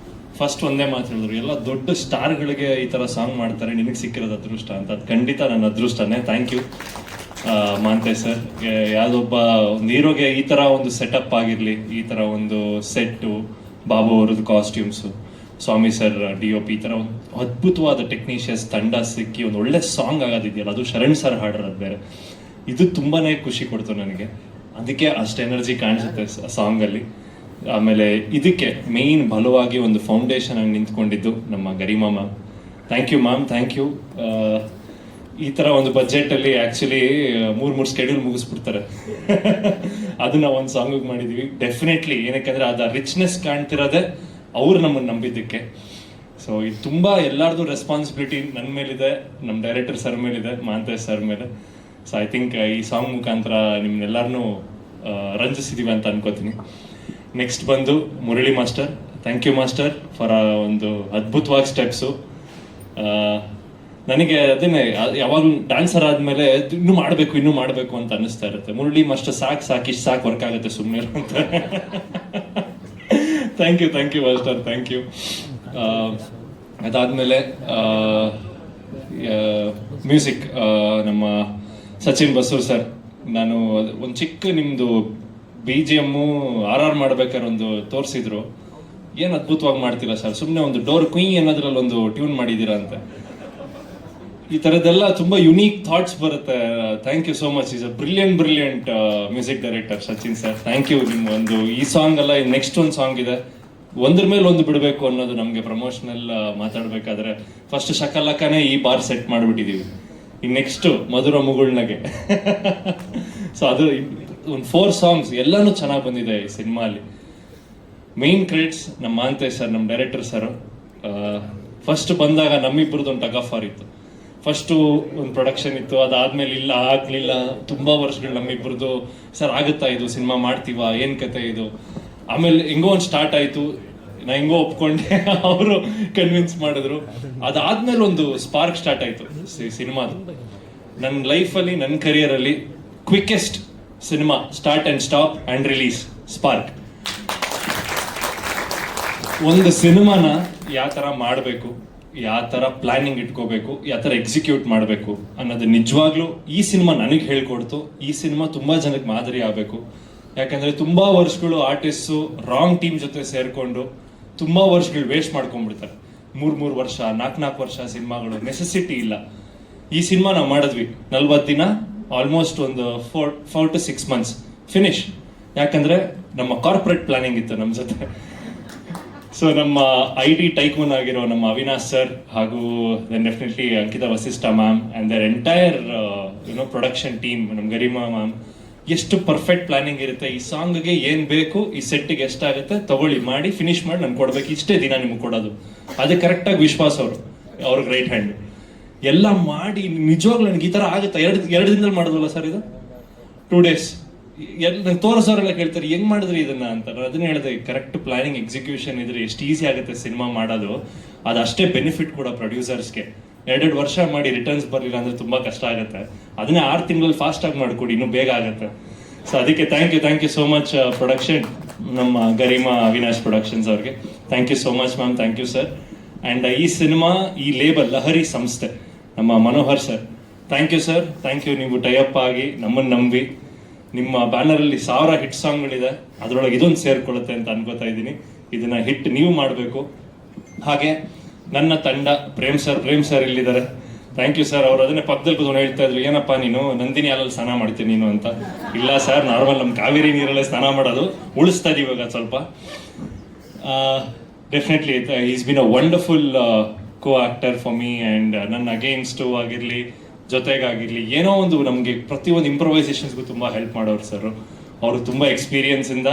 Speaker 15: ಫಸ್ಟ್ ಒಂದೇ ಮಾತು ಹೇಳಿದ್ರು, ಎಲ್ಲ ದೊಡ್ಡ ಸ್ಟಾರ್ಗಳಿಗೆ ಈ ಥರ ಸಾಂಗ್ ಮಾಡ್ತಾರೆ, ನಿನಗೆ ಸಿಕ್ಕಿರೋದು ಅದೃಷ್ಟ ಅಂತ. ಅದು ಖಂಡಿತ ನನ್ನ ಅದೃಷ್ಟನೇ. Thank you Mahantesh sir. ಯಾವುದೊಬ್ಬ ಒಂದು ಹೀರೋಗೆ ಈ ಥರ ಒಂದು ಸೆಟಪ್ ಆಗಿರಲಿ, ಈ ಥರ ಒಂದು ಸೆಟ್ಟು, ಬಾಬು ಅವ್ರದ್ದು ಕಾಸ್ಟ್ಯೂಮ್ಸು, ಸ್ವಾಮಿ ಸರ್ DOP, ಈ ಥರ ಒಂದು ಅದ್ಭುತವಾದ ಟೆಕ್ನಿಷಿಯನ್ಸ್ ತಂಡ ಸಿಕ್ಕಿ ಒಂದು ಒಳ್ಳೆ ಸಾಂಗ್ ಆಗೋದಿದೆಯಲ್ಲ, ಅದು ಶರಣ್ ಸರ್ ಹಾಡಿರೋದು ಬೇರೆ. ಇದು ತುಂಬಾ ಖುಷಿ ಕೊಡ್ತು ನನಗೆ. ಅದಕ್ಕೆ ಅಷ್ಟು ಎನರ್ಜಿ ಕಾಣಿಸುತ್ತೆ ಸಾಂಗಲ್ಲಿ. ಆಮೇಲೆ ಇದಕ್ಕೆ ಮೇಯ್ನ್ ಬಲವಾಗಿ ಒಂದು ಫೌಂಡೇಶನ್ ಆಗಿ ನಿಂತ್ಕೊಂಡಿದ್ದು ನಮ್ಮ Garima ma'am. Thank you ma'am, thank you. ಈ ಥರ ಒಂದು ಬಜೆಟಲ್ಲಿ ಆ್ಯಕ್ಚುಲಿ ಮೂರು ಸ್ಕೆಡ್ಯೂಲ್ ಮುಗಿಸ್ಬಿಡ್ತಾರೆ. ಅದನ್ನ ಒಂದು ಸಾಂಗಿಗೆ ಮಾಡಿದ್ದೀವಿ. ಡೆಫಿನೆಟ್ಲಿ ಏನಕ್ಕೆಂದರೆ ಅದು ರಿಚ್ನೆಸ್ ಕಾಣ್ತಿರೋದೆ ಅವ್ರು ನಮ್ಮನ್ನು ನಂಬಿದ್ದಕ್ಕೆ. ಸೊ ಇದು ತುಂಬ ಎಲ್ಲರದು ರೆಸ್ಪಾನ್ಸಿಬಿಲಿಟಿ ನನ್ನ ಮೇಲಿದೆ, ನಮ್ಮ ಡೈರೆಕ್ಟರ್ ಸರ್ ಮೇಲಿದೆ, ಮಾಂತೇಶ್ ಸರ್ ಮೇಲೆ. ಸೊ ಐ ಥಿಂಕ್ ಈ ಸಾಂಗ್ ಮುಖಾಂತರ ನಿಮ್ಮನ್ನೆಲ್ಲರನ್ನೂ ರಂಜಿಸಿದ್ದೀವಿ ಅಂತ ಅನ್ಕೋತೀನಿ. ನೆಕ್ಸ್ಟ್ ಬಂದು Murali master. Thank you master for ಒಂದು ಅದ್ಭುತವಾಗಿ ಸ್ಟೆಪ್ಸು. ನನಗೆ ಅದನ್ನೇ ಯಾವಾಗಲೂ ಡ್ಯಾನ್ಸರ್ ಆದಮೇಲೆ ಇನ್ನೂ ಮಾಡಬೇಕು ಅಂತ ಅನ್ನಿಸ್ತಾ ಇರುತ್ತೆ. ಮುರಳಿ ಮಾಸ್ಟರ್ ಇಷ್ಟು ಸಾಕು ವರ್ಕ್ ಆಗುತ್ತೆ ಸುಮ್ಮನೆ ಅಂತ. Thank you master, thank you. ಅದಾದಮೇಲೆ ಮ್ಯೂಸಿಕ್ ನಮ್ಮ ಸಚಿನ್ ಬಸೂರ್ ಸರ್. ನಾನು ಒಂದು ಚಿಕ್ಕ ನಿಮ್ಮದು BGM RR ಮಾಡ್ಬೇಕಾದ್ರೆ ಒಂದು ತೋರಿಸಿದ್ರು. ಏನು ಅದ್ಭುತವಾಗಿ ಮಾಡ್ತೀರಾ ಸರ್, ಸುಮ್ಮನೆ ಒಂದು ಡೋರ್ ಕುಯ್ ಅನ್ನೋದ್ರಲ್ಲಿ ಒಂದು ಟ್ಯೂನ್ ಮಾಡಿದ್ದೀರಾ ಅಂತ. ಈ ಥರದ್ದೆಲ್ಲ ತುಂಬ ಯುನೀಕ್ ಥಾಟ್ಸ್ ಬರುತ್ತೆ. Thank you so much. Is a brilliant music director Sachin sir. Thank you. ನಿಮ್ಮ ಒಂದು ಈ ಸಾಂಗ್ ಅಲ್ಲ, ನೆಕ್ಸ್ಟ್ ಒಂದು ಸಾಂಗ್ ಇದೆ, ಒಂದ್ರ ಮೇಲೆ ಒಂದು ಬಿಡಬೇಕು ಅನ್ನೋದು ನಮಗೆ ಪ್ರಮೋಷನಲ್ ಮಾತಾಡಬೇಕಾದ್ರೆ ಫಸ್ಟ್ ಶಕಲಕನೇ ಈ ಬಾರ್ ಸೆಟ್ ಮಾಡಿಬಿಟ್ಟಿದ್ದೀವಿ. ಈ ನೆಕ್ಸ್ಟು ಮಧುರ ಮುಗುಳ್ನಗೆ. ಸೊ ಅದು ಒಂದು 4 ಸಾಂಗ್ಸ್ ಎಲ್ಲನೂ ಚೆನ್ನಾಗಿ ಬಂದಿದೆ ಈ ಸಿನಿಮಾಲಿ. ಮೇನ್ ಕ್ರೆಡಿಟ್ಸ್ ನಮ್ಮ ಮಾಂತೇಶ್ ಸರ್, ನಮ್ಮ ಡೈರೆಕ್ಟರ್ ಸರ್. ಫಸ್ಟ್ ಬಂದಾಗ ನಮ್ಮಿಬ್ಬರದ್ದು ಒಂದು ಟಗ್ ಆಫ್ ವಾರ್ ಇತ್ತು. ಫಸ್ಟು ಒಂದು ಪ್ರೊಡಕ್ಷನ್ ಇತ್ತು, ಅದಾದ್ಮೇಲೆ ಆಗಲಿಲ್ಲ. ತುಂಬ ವರ್ಷಗಳು ನಮ್ಮಿಬ್ಬರದ್ದು, ಸರ್ ಆಗುತ್ತಾ ಇದು ಸಿನಿಮಾ ಮಾಡ್ತೀವಾ, ಏನು ಕತೆ ಇದು. ಆಮೇಲೆ ಹೆಂಗೋ ಒಂದು ಸ್ಟಾರ್ಟ್ ಆಯಿತು, ನಾ ಹೆಂಗೋ ಒಪ್ಕೊಂಡೆ, ಅವರು ಕನ್ವಿನ್ಸ್ ಮಾಡಿದ್ರು. ಅದಾದ್ಮೇಲೆ ಒಂದು ಸ್ಪಾರ್ಕ್ ಸ್ಟಾರ್ಟ್ ಆಯಿತು ಸಿನಿಮಾದು. ನನ್ನ ಲೈಫಲ್ಲಿ, ನನ್ನ ಕರಿಯರಲ್ಲಿ quickest cinema, start and stop and release, spark. ಒಂದು ಸಿನಿಮಾನ ಯಾವ ಥರ ಮಾಡಬೇಕು, ಯಾವ ಥರ ಪ್ಲಾನಿಂಗ್ ಇಟ್ಕೋಬೇಕು, ಯಾವ ಥರ ಎಕ್ಸಿಕ್ಯೂಟ್ ಮಾಡಬೇಕು ಅನ್ನೋದು ನಿಜವಾಗ್ಲೂ ಈ ಸಿನಿಮಾ ನನಗೆ ಹೇಳ್ಕೊಡ್ತು. ಈ ಸಿನಿಮಾ ತುಂಬ ಜನಕ್ಕೆ ಮಾದರಿ ಆಗಬೇಕು. ಯಾಕಂದರೆ ತುಂಬ ವರ್ಷಗಳು ಆರ್ಟಿಸ್ಟು ರಾಂಗ್ ಟೀಮ್ ಜೊತೆ ಸೇರಿಕೊಂಡು ತುಂಬ ವರ್ಷಗಳು ವೇಸ್ಟ್ ಮಾಡ್ಕೊಂಡ್ಬಿಡ್ತಾರೆ. 3 ವರ್ಷ 4 ವರ್ಷ ಸಿನಿಮಾಗಳು ನೆಸೆಸಿಟಿ ಇಲ್ಲ. ಈ ಸಿನಿಮಾ ನಾವು ಮಾಡಿದ್ವಿ 40 ದಿನ, ಆಲ್ಮೋಸ್ಟ್ ಒಂದು 4 to 6 months ಫಿನಿಶ್. ಯಾಕಂದರೆ ನಮ್ಮ ಕಾರ್ಪೊರೇಟ್ ಪ್ಲಾನಿಂಗ್ ಇತ್ತು ನಮ್ಮ ಜೊತೆ. ಸೊ ನಮ್ಮ IT ಟೈಕೂನ್ ಆಗಿರೋ ನಮ್ಮ ಅವಿನಾಶ್ ಸರ್ ಹಾಗೂ then definitely Ankita Vasishtha ma'am and the entire production team, ನಮ್ಮ ಗರಿಮಾ ಮ್ಯಾಮ್, ಎಷ್ಟು ಪರ್ಫೆಕ್ಟ್ ಪ್ಲಾನಿಂಗ್ ಇರುತ್ತೆ. ಈ ಸಾಂಗ್ಗೆ ಏನು ಬೇಕು, ಈ ಸೆಟ್ಟಿಗೆ ಎಷ್ಟಾಗುತ್ತೆ ತಗೊಳ್ಳಿ, ಮಾಡಿ ಫಿನಿಶ್ ಮಾಡಿ ನನ್ಗೆ ಕೊಡ್ಬೇಕು, ಇಷ್ಟೇ ದಿನ ನಿಮ್ಗೆ ಕೊಡೋದು. ಅದು ಕರೆಕ್ಟಾಗಿ ವಿಶ್ವಾಸ್ ಅವ್ರಿಗೆ ರೈಟ್ ಹ್ಯಾಂಡ್ ಎಲ್ಲ ಮಾಡಿ ನಿಜವಾಗ್ಲೂ ನನಗೆ ಈ ಥರ ಆಗುತ್ತೆ. ಎರಡು ದಿನದಲ್ಲಿ ಮಾಡೋದಲ್ಲ ಸರ್ ಇದು, 2 days. ನಂಗೆ ತೋರಿಸೋರೆಲ್ಲ ಕೇಳ್ತಾರೆ ಹೆಂಗ್ ಮಾಡಿದ್ರಿ ಇದನ್ನ ಅಂತ. ಅದನ್ನ ಹೇಳಿದೆ, ಕರೆಕ್ಟ್ ಪ್ಲಾನಿಂಗ್ ಎಕ್ಸಿಕ್ಯೂಷನ್ ಇದ್ರೆ ಎಷ್ಟು ಈಸಿ ಆಗುತ್ತೆ ಸಿನಿಮಾ ಮಾಡೋದು. ಅದು ಅಷ್ಟೇ ಬೆನಿಫಿಟ್ ಕೂಡ ಪ್ರೊಡ್ಯೂಸರ್ಸ್ಗೆ. 2 ವರ್ಷ ಮಾಡಿ ರಿಟರ್ನ್ಸ್ ಬರಲಿಲ್ಲ ಅಂದ್ರೆ ತುಂಬಾ ಕಷ್ಟ ಆಗುತ್ತೆ. ಅದನ್ನೇ 6 ತಿಂಗಳಲ್ಲಿ ಫಾಸ್ಟ್ ಆಗಿ ಮಾಡ್ಕೊಡಿ, ಇನ್ನೂ ಬೇಗ ಆಗುತ್ತೆ. ಸೊ ಅದಕ್ಕೆ thank you so much production, ನಮ್ಮ ಗರಿಮಾ ಅವಿನಾಶ್ ಪ್ರೊಡಕ್ಷನ್ಸ್ ಅವ್ರಿಗೆ thank you so much ma'am, thank you sir. And ಈ ಸಿನಿಮಾ, ಈ ಲೇಬಲ್ ಲಹರಿ ಸಂಸ್ಥೆ, ನಮ್ಮ Manohar sir, thank you sir, thank you. ನೀವು ಟೈಅಪ್ ಆಗಿ ನಮ್ಮನ್ನು ನಂಬಿ, ನಿಮ್ಮ ಬ್ಯಾನರಲ್ಲಿ 1000 ಹಿಟ್ ಸಾಂಗ್ಗಳಿದೆ, ಅದರೊಳಗೆ ಇದೊಂದು ಸೇರ್ಕೊಳ್ಳುತ್ತೆ ಅಂತ ಅನ್ಕೋತಾ ಇದ್ದೀನಿ. ಇದನ್ನ ಹಿಟ್ ನೀವು ಮಾಡಬೇಕು. ಹಾಗೆ ನನ್ನ ತಂಡ, ಪ್ರೇಮ್ ಸರ್ ಇಲ್ಲಿದ್ದಾರೆ, ಥ್ಯಾಂಕ್ ಯು ಸರ್. ಅವ್ರು ಅದನ್ನೇ ಪಕ್ಕದಲ್ಲಿ ಕೂತ್ಕೊಂಡು ಹೇಳ್ತಾ ಇದ್ರು, ಏನಪ್ಪ ನೀನು ನಂದಿನಿ ಹಾಲಲ್ಲಿ ಸ್ನಾನ ಮಾಡ್ತೀನಿ ನೀನು ಅಂತ. ಇಲ್ಲ ಸರ್, ನಾರ್ಮಲ್ ನಮ್ಮ ಕಾವೇರಿ ನೀರಲ್ಲೇ ಸ್ನಾನ ಮಾಡೋದು, ಉಳಿಸ್ತಾ ಇದೀವಿ ಇವಾಗ ಸ್ವಲ್ಪ. Definitely is been a wonderful co actor for me. And ನನ್ನ ಅಗೇನ್ಸ್ಟು ಆಗಿರಲಿ, ಜೊತೆಗಾಗಿರಲಿ, ಏನೋ ಒಂದು ನಮಗೆ ಪ್ರತಿಯೊಂದು ಇಂಪ್ರೊವೈಸೇಷನ್ಸ್ಗೂ ತುಂಬ ಹೆಲ್ಪ್ ಮಾಡೋರು ಸರ್. ಅವರು ತುಂಬ ಎಕ್ಸ್ಪೀರಿಯನ್ಸಿಂದ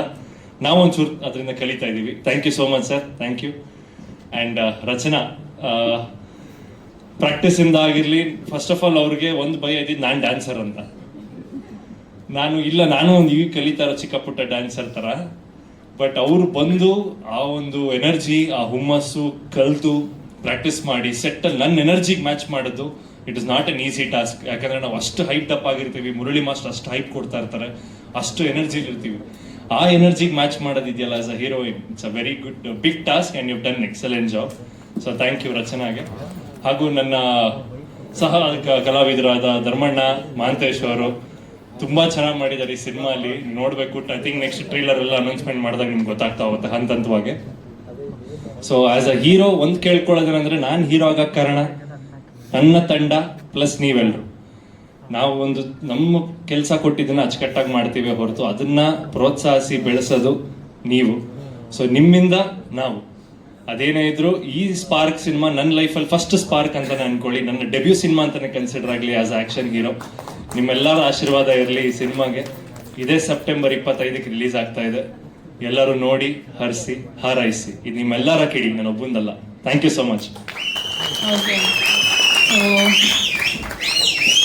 Speaker 15: ನಾವೊಂಚೂರು ಅದರಿಂದ ಕಲಿತಾ ಇದ್ದೀವಿ. Thank you so much sir, thank you. And Rachana, ಪ್ರಾಕ್ಟೀಸಿಂದ ಆಗಿರಲಿ, ಫಸ್ಟ್ ಆಫ್ ಆಲ್ ಅವ್ರಿಗೆ ಒಂದು ಭಯ ಇದ್ದಿದ್ದು ನಾನು ಡ್ಯಾನ್ಸರ್ ಅಂತ. ನಾನು ಒಂದು ಈಗ ಕಲಿತಾ ಇರೋ ಚಿಕ್ಕ ಪುಟ್ಟ ಡ್ಯಾನ್ಸರ್ ಥರ. ಬಟ್ ಅವರು ಬಂದು ಆ ಒಂದು ಎನರ್ಜಿ, ಆ ಹುಮ್ಮಸ್ಸು ಕಲಿತು ಪ್ರಾಕ್ಟೀಸ್ ಮಾಡಿ ಸೆಟ್ಟಲ್ಲಿ ನನ್ನ ಎನರ್ಜಿಗೆ ಮ್ಯಾಚ್ ಮಾಡೋದು, it is not an easy task. ಯಾಕಂದರೆ ನಾವು ಅಷ್ಟು ಹೈಟ್ ಅಪ್ ಆಗಿರ್ತೀವಿ, ಮುರಳಿ ಮಾಸ್ಟರ್ ಅಷ್ಟು ಹೈಪ್ ಕೊಡ್ತಾ ಇರ್ತಾರೆ, ಅಷ್ಟು ಎನರ್ಜಿಲಿ ಇರ್ತೀವಿ. ಆ ಎನರ್ಜಿಗೆ ಮ್ಯಾಚ್ ಮಾಡೋದಿದೆಯಲ್ಲ as a heroine, it's a very good big task and you done excellent job. So thank you ರಚನಾಗೆ. ಹಾಗೂ ನನ್ನ ಸಹ ಕಲಾವಿದರಾದ ಧರ್ಮಣ್ಣ, ಮಹಾಂತೇಶ್ ಅವರು ತುಂಬ ಚೆನ್ನಾಗಿ ಮಾಡಿದ್ದಾರೆ ಈ ಸಿನಿಮಾಲಿ. ನೋಡಬೇಕು, ಐ ಥಿಂಕ್ ನೆಕ್ಸ್ಟ್ ಟ್ರೈಲರ್ ಎಲ್ಲ ಅನೌನ್ಸ್ಮೆಂಟ್ ಮಾಡಿದಾಗ ನಿಮ್ಗೆ ಗೊತ್ತಾಗ್ತಾ ಹೋಗುತ್ತೆ ಹಂತವಾಗಿ. ಸೊ ಆಸ್ ಅ ಹೀರೋ ಒಂದು ಕೇಳ್ಕೊಳ್ಳೋದೇನೆಂದ್ರೆ, ನಾನು ಹೀರೋ ಆಗಕ್ಕೆ ಕಾರಣ ನನ್ನ ತಂಡ ಪ್ಲಸ್ ನೀವೆಲ್ಲರೂ. ನಾವು ಒಂದು ನಮ್ಮ ಕೆಲಸ ಕೊಟ್ಟಿದ್ದನ್ನ ಅಚ್ಚುಕಟ್ಟಾಗಿ ಮಾಡ್ತೀವಿ ಹೊರತು ಅದನ್ನ ಪ್ರೋತ್ಸಾಹಿಸಿ ಬೆಳೆಸೋದು ನೀವು. ಸೊ ನಿಮ್ಮಿಂದ ನಾವು ಅದೇನೇ ಇದ್ರು ಈ ಸ್ಪಾರ್ಕ್ ಸಿನಿಮಾ ನನ್ನ ಲೈಫಲ್ಲಿ ಫಸ್ಟ್ ಸ್ಪಾರ್ಕ್ ಅಂತಾನೆ ಅನ್ಕೊಳ್ಳಿ, ನನ್ನ ಡೆಬ್ಯೂ ಸಿನಿಮಾ ಅಂತಾನೆ ಕನ್ಸಿಡರ್ ಆಗಲಿ ಆಸ್ ಆಕ್ಷನ್ ಹೀರೋ. ನಿಮ್ಮೆಲ್ಲರ ಆಶೀರ್ವಾದ ಇರಲಿ ಈ ಸಿನಿಮಾಗೆ. ಇದೇ ಸೆಪ್ಟೆಂಬರ್ 25ಕ್ಕೆ ರಿಲೀಸ್ ಆಗ್ತಾ ಇದೆ. ಎಲ್ಲರೂ ನೋಡಿ, ಹರಿಸಿ, ಹಾರೈಸಿ. ಇದು ನಿಮ್ಮೆಲ್ಲರ ಕೇಳಿ, ನಾನು ಒಬ್ಬಂದಲ್ಲ. Thank you so much.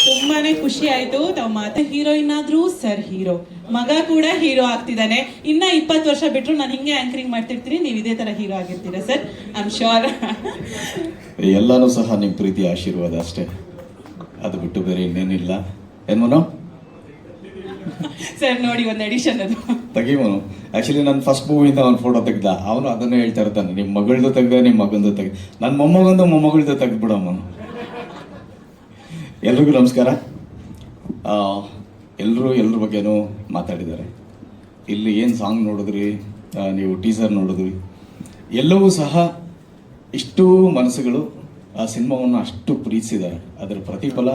Speaker 1: ತುಂಬಾನೇ ಖುಷಿ ಆಯ್ತು. ತಾವು ಮಾತೆ ಹೀರೋಯಿನ್ ಆದ್ರೂ ಸರ್ ಹೀರೋ, ಮಗ ಕೂಡ ಹೀರೋ ಆಗ್ತಿದ್ದಾನೆ. ಇನ್ನ 20 ವರ್ಷ ಬಿಟ್ರು ನಾನು ಹಿಂಗೆ ಆಂಕರಿಂಗ್ ಮಾಡ್ತಿರ್ತೀನಿ, ನೀವು ಇದೇ ತರ ಹೀರೋ ಆಗಿರ್ತೀರಾ ಸರ್, ಐ ಆಮ್ ಶೋರ್.
Speaker 16: ಎಲ್ಲಾನು ಸಹ ನಿಮ್ಮ ಪ್ರೀತಿ ಆಶೀರ್ವಾದ ಅಷ್ಟೇ, ಅದು ಬಿಟ್ಟು ಬೇರೆ ಇನ್ನೇನಿಲ್ಲ. ಏನ್ಮನೋ
Speaker 1: ಸರ್ ನೋಡಿ ಒಂದು ಎಡಿಷನ್ ಅದು
Speaker 16: ತೆಗಿಮನು. ಆಕ್ಚುಲಿ ನನ್ನ ಫಸ್ಟ್ ಮೂವಿಯಿಂದ ಅವ್ನು ಫೋಟೋ ತೆಗ್ದ, ಅವನು ಅದನ್ನೇ ಹೇಳ್ತಾ ಇರ್ತಾನೆ, ನಿಮ್ಮ ಮಗಳದು ತೆಗ್ದ, ನಿಮ್ಮ ಮಗಂದು ತೆಗ್ದ, ನನ್ನ ಮೊಮ್ಮಗಳದು ತೆಗ್ದ್ಬಿಡಮ್ಮನು. ಎಲ್ರಿಗೂ ನಮಸ್ಕಾರ. ಎಲ್ಲರ ಬಗ್ಗೆನೂ ಮಾತಾಡಿದ್ದಾರೆ. ಇಲ್ಲಿ ಏನು ಸಾಂಗ್ ನೋಡಿದ್ರಿ, ನೀವು ಟೀಸರ್ ನೋಡಿದ್ರಿ, ಎಲ್ಲವೂ ಸಹ ಇಷ್ಟು ಮನಸ್ಸುಗಳು ಆ ಸಿನಿಮಾವನ್ನು ಅಷ್ಟು ಪ್ರೀತಿಸಿದ್ದಾರೆ. ಅದರ ಪ್ರತಿಫಲ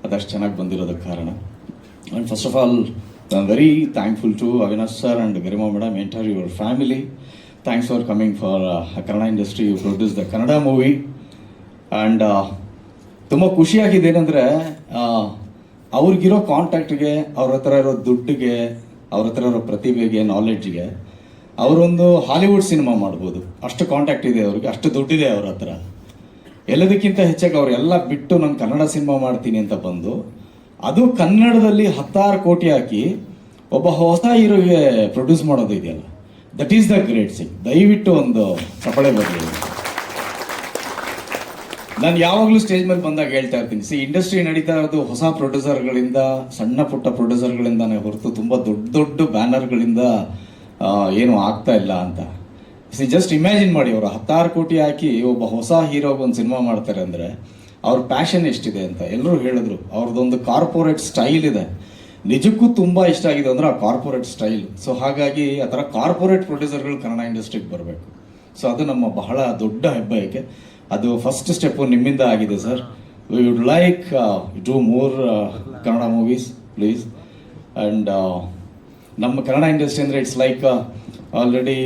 Speaker 16: ಅದಷ್ಟು ಚೆನ್ನಾಗಿ ಬಂದಿರೋದಕ್ಕೆ ಕಾರಣ. And first of all I am very thankful to Avinash sir and Garima madam, entire your family. Thanks for coming for Kannada industry, you produce the Kannada movie. And ತುಂಬ ಖುಷಿಯಾಗಿದೆ ಏನಂದರೆ, ಅವ್ರಿಗಿರೋ ಕಾಂಟ್ಯಾಕ್ಟ್ಗೆ, ಅವ್ರ ಹತ್ರ ಇರೋ ದುಡ್ಡಿಗೆ, ಅವ್ರ ಹತ್ರ ಇರೋ ಪ್ರತಿಭೆಗೆ, ನಾಲೆಡ್ಜ್ಗೆ ಅವರೊಂದು ಹಾಲಿವುಡ್ ಸಿನಿಮಾ ಮಾಡ್ಬೋದು. ಅಷ್ಟು ಕಾಂಟ್ಯಾಕ್ಟ್ ಇದೆ ಅವ್ರಿಗೆ, ಅಷ್ಟು ದುಡ್ಡಿದೆ ಅವ್ರ ಹತ್ರ. ಎಲ್ಲದಕ್ಕಿಂತ ಹೆಚ್ಚಾಗಿ ಅವರೆಲ್ಲ ಬಿಟ್ಟು ನಾನು ಕನ್ನಡ ಸಿನಿಮಾ ಮಾಡ್ತೀನಿ ಅಂತ ಬಂದು, ಅದು ಕನ್ನಡದಲ್ಲಿ 10 ಕೋಟಿ ಹಾಕಿ ಒಬ್ಬ ಹೊಸ ಹೀರೋಗೆ ಪ್ರೊಡ್ಯೂಸ್ ಮಾಡೋದು ಇದೆಯಲ್ಲ, that is the great thing. ದಯವಿಟ್ಟು ಒಂದು ಚಪ್ಪಾಳೆ ಬರಲಿ. ನಾನು ಯಾವಾಗಲೂ ಸ್ಟೇಜ್ ಮೇಲೆ ಬಂದಾಗ ಹೇಳ್ತಾ ಇರ್ತೀನಿ, ಇಂಡಸ್ಟ್ರಿ ನಡೀತಾ ಇರೋದು ಹೊಸ ಪ್ರೊಡ್ಯೂಸರ್ಗಳಿಂದ, ಸಣ್ಣ ಪುಟ್ಟ ಪ್ರೊಡ್ಯೂಸರ್ಗಳಿಂದಾನೇ ಹೊರತು ತುಂಬ ದೊಡ್ಡ ದೊಡ್ಡ ಬ್ಯಾನರ್ಗಳಿಂದ ಏನು ಆಗ್ತಾ ಇಲ್ಲ ಅಂತ. ಜಸ್ಟ್ ಇಮ್ಯಾಜಿನ್ ಮಾಡಿ, ಅವರು 16 ಕೋಟಿ ಹಾಕಿ ಒಬ್ಬ ಹೊಸ ಹೀರೋಗೆ ಒಂದು ಸಿನಿಮಾ ಮಾಡ್ತಾರೆ ಅಂದರೆ ಅವ್ರ ಪ್ಯಾಷನ್ ಎಷ್ಟಿದೆ ಅಂತ ಎಲ್ಲರೂ ಹೇಳಿದ್ರು. ಅವ್ರದ್ದೊಂದು ಕಾರ್ಪೊರೇಟ್ ಸ್ಟೈಲ್ ಇದೆ, ನಿಜಕ್ಕೂ ತುಂಬ ಇಷ್ಟ ಆಗಿದೆ ಅಂದರೆ ಆ ಕಾರ್ಪೊರೇಟ್ ಸ್ಟೈಲ್. ಸೊ ಹಾಗಾಗಿ ಆ ಥರ ಕಾರ್ಪೊರೇಟ್ ಪ್ರೊಡ್ಯೂಸರ್ಗಳು ಕನ್ನಡ ಇಂಡಸ್ಟ್ರಿಗೆ ಬರಬೇಕು. ಸೊ ಅದು ನಮ್ಮ ಬಹಳ ದೊಡ್ಡ ಹೆಬ್ಬಯಕೆ. ಅದು ಫಸ್ಟ್ ಸ್ಟೆಪ್ಪು ನಿಮ್ಮಿಂದ ಆಗಿದೆ sir. We would like do more Kannada movies please. And ನಮ್ಮ ಕನ್ನಡ ಇಂಡಸ್ಟ್ರಿ ಅಂದರೆ ಇಟ್ಸ್ ಲೈಕ್ ಆಲ್ರೆಡಿ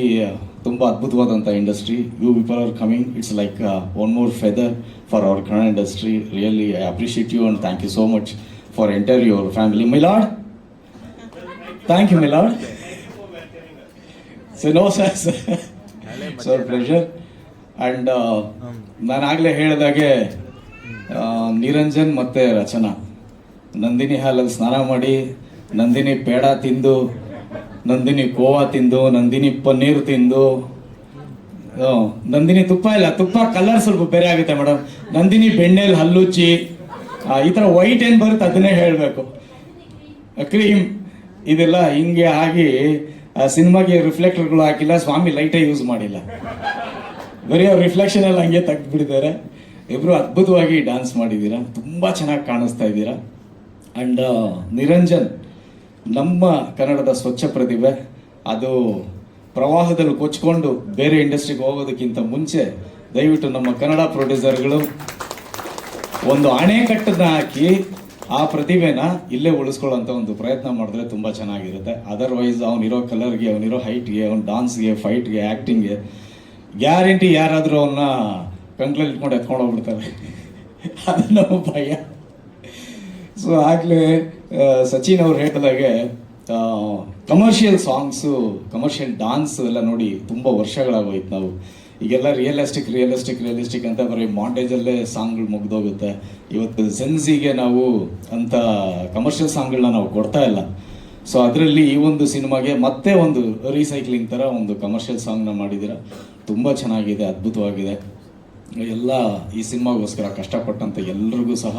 Speaker 16: ತುಂಬ ಅದ್ಭುತವಾದಂಥ industry. You people are coming, it's like one more feather for our Kannada industry. Really I appreciate you and thank you so much for entire your family. My lord, thank you my lord. So no sir, so pleasure. And ನಾನಾಗಲೇ ಹೇಳಿದಾಗೆ ನಿರಂಜನ್ ಮತ್ತು ರಚನಾ ನಂದಿನಿ ಹಾಲಲ್ಲಿ ಸ್ನಾನ ಮಾಡಿ, ನಂದಿನಿ ಪೇಡ ತಿಂದು, ನಂದಿನಿ ಕೋವಾ ತಿಂದು, ನಂದಿನಿ ಪನ್ನೀರ್ ತಿಂದು, ನಂದಿನಿ ತುಪ್ಪ ಇಲ್ಲ, ತುಪ್ಪ ಕಲರ್ ಸ್ವಲ್ಪ ಬೇರೆ ಆಗುತ್ತೆ ಮೇಡಮ್, ನಂದಿನಿ ಬೆಣ್ಣೆಲಿ ಹಲ್ಲುಚ್ಚಿ, ಈ ಥರ ವೈಟ್ ಏನು ಬರುತ್ತೆ ಅದನ್ನೇ ಹೇಳಬೇಕು, ಕ್ರೀಮ್ ಇದೆಲ್ಲ ಹಿಂಗೆ ಆಗಿ ಸಿನಿಮಾಗೆ ರಿಫ್ಲೆಕ್ಟರ್ಗಳು ಹಾಕಿಲ್ಲ, ಸ್ವಾಮಿ ಲೈಟೇ ಯೂಸ್ ಮಾಡಿಲ್ಲ, ಬರೀ ಅವ್ರ ರಿಫ್ಲೆಕ್ಷನ್ ಎಲ್ಲ ಹಂಗೆ ತೆಗೆದುಬಿಟ್ಟಿದ್ದಾರೆ. ಇಬ್ಬರು ಅದ್ಭುತವಾಗಿ ಡ್ಯಾನ್ಸ್ ಮಾಡಿದ್ದೀರಾ, ತುಂಬ ಚೆನ್ನಾಗಿ ಕಾಣಿಸ್ತಾ ಇದ್ದೀರಾ. ಆ್ಯಂಡ್ ನಿರಂಜನ್ ನಮ್ಮ ಕನ್ನಡದ ಸ್ವಚ್ಛ ಪ್ರತಿಭೆ. ಅದು ಪ್ರವಾಹದಲ್ಲಿ ಕೊಚ್ಕೊಂಡು ಬೇರೆ ಇಂಡಸ್ಟ್ರಿಗೆ ಹೋಗೋದಕ್ಕಿಂತ ಮುಂಚೆ ದಯವಿಟ್ಟು ನಮ್ಮ ಕನ್ನಡ ಪ್ರೊಡ್ಯೂಸರ್ಗಳು ಒಂದು ಅಣೆಕಟ್ಟನ್ನ ಹಾಕಿ ಆ ಪ್ರತಿಭೆನ ಇಲ್ಲೇ ಉಳಿಸ್ಕೊಳ್ಳೋಂಥ ಒಂದು ಪ್ರಯತ್ನ ಮಾಡಿದ್ರೆ ತುಂಬ ಚೆನ್ನಾಗಿರುತ್ತೆ. ಅದರ್ವೈಸ್ ಅವನಿರೋ ಕಲರ್ಗೆ, ಅವನಿರೋ ಹೈಟ್ಗೆ, ಅವ್ನ ಡಾನ್ಸ್ಗೆ, ಫೈಟ್ಗೆ, ಆ್ಯಕ್ಟಿಂಗ್ಗೆ ಗ್ಯಾರಂಟಿ ಯಾರಾದರೂ ಅವನ್ನ ಕಂಕ್ಳಲ್ಲಿ ಇಟ್ಕೊಂಡು ಎತ್ಕೊಂಡು ಹೋಗ್ಬಿಡ್ತಾರೆ. ಅದು ನಮ್ಮ ಭಯ. ಸೊ ಆಗಲೇ ಸಚಿನ್ ಅವ್ರು ಹೇಳಿದಾಗೆ ಕಮರ್ಷಿಯಲ್ ಸಾಂಗ್ಸು, ಕಮರ್ಷಿಯಲ್ ಡಾನ್ಸು ಎಲ್ಲ ನೋಡಿ ತುಂಬ ವರ್ಷಗಳಾಗೋಯ್ತು. ನಾವು ಈಗೆಲ್ಲ ರಿಯಲಿಸ್ಟಿಕ್ ಅಂತ ಬರೀ ಮಾಂಟೇಜಲ್ಲೇ ಸಾಂಗ್ಗಳು ಮುಗ್ದೋಗುತ್ತೆ. ಇವತ್ತು ಸೆನ್ಸಿಗೆ ನಾವು ಅಂಥ ಕಮರ್ಷಿಯಲ್ ಸಾಂಗ್ಗಳನ್ನ ನಾವು ಕೊಡ್ತಾ ಇಲ್ಲ. ಸೊ ಅದರಲ್ಲಿ ಈ ಒಂದು ಸಿನಿಮಾಗೆ ಮತ್ತೆ ಒಂದು ರೀಸೈಕ್ಲಿಂಗ್ ಥರ ಒಂದು ಕಮರ್ಷಿಯಲ್ ಸಾಂಗ್ನ ಮಾಡಿದ್ದೀರ, ತುಂಬ ಚೆನ್ನಾಗಿದೆ, ಅದ್ಭುತವಾಗಿದೆ. ಎಲ್ಲ ಈ ಸಿನಿಮಾಗೋಸ್ಕರ ಕಷ್ಟಪಟ್ಟಂಥ ಎಲ್ರಿಗೂ ಸಹ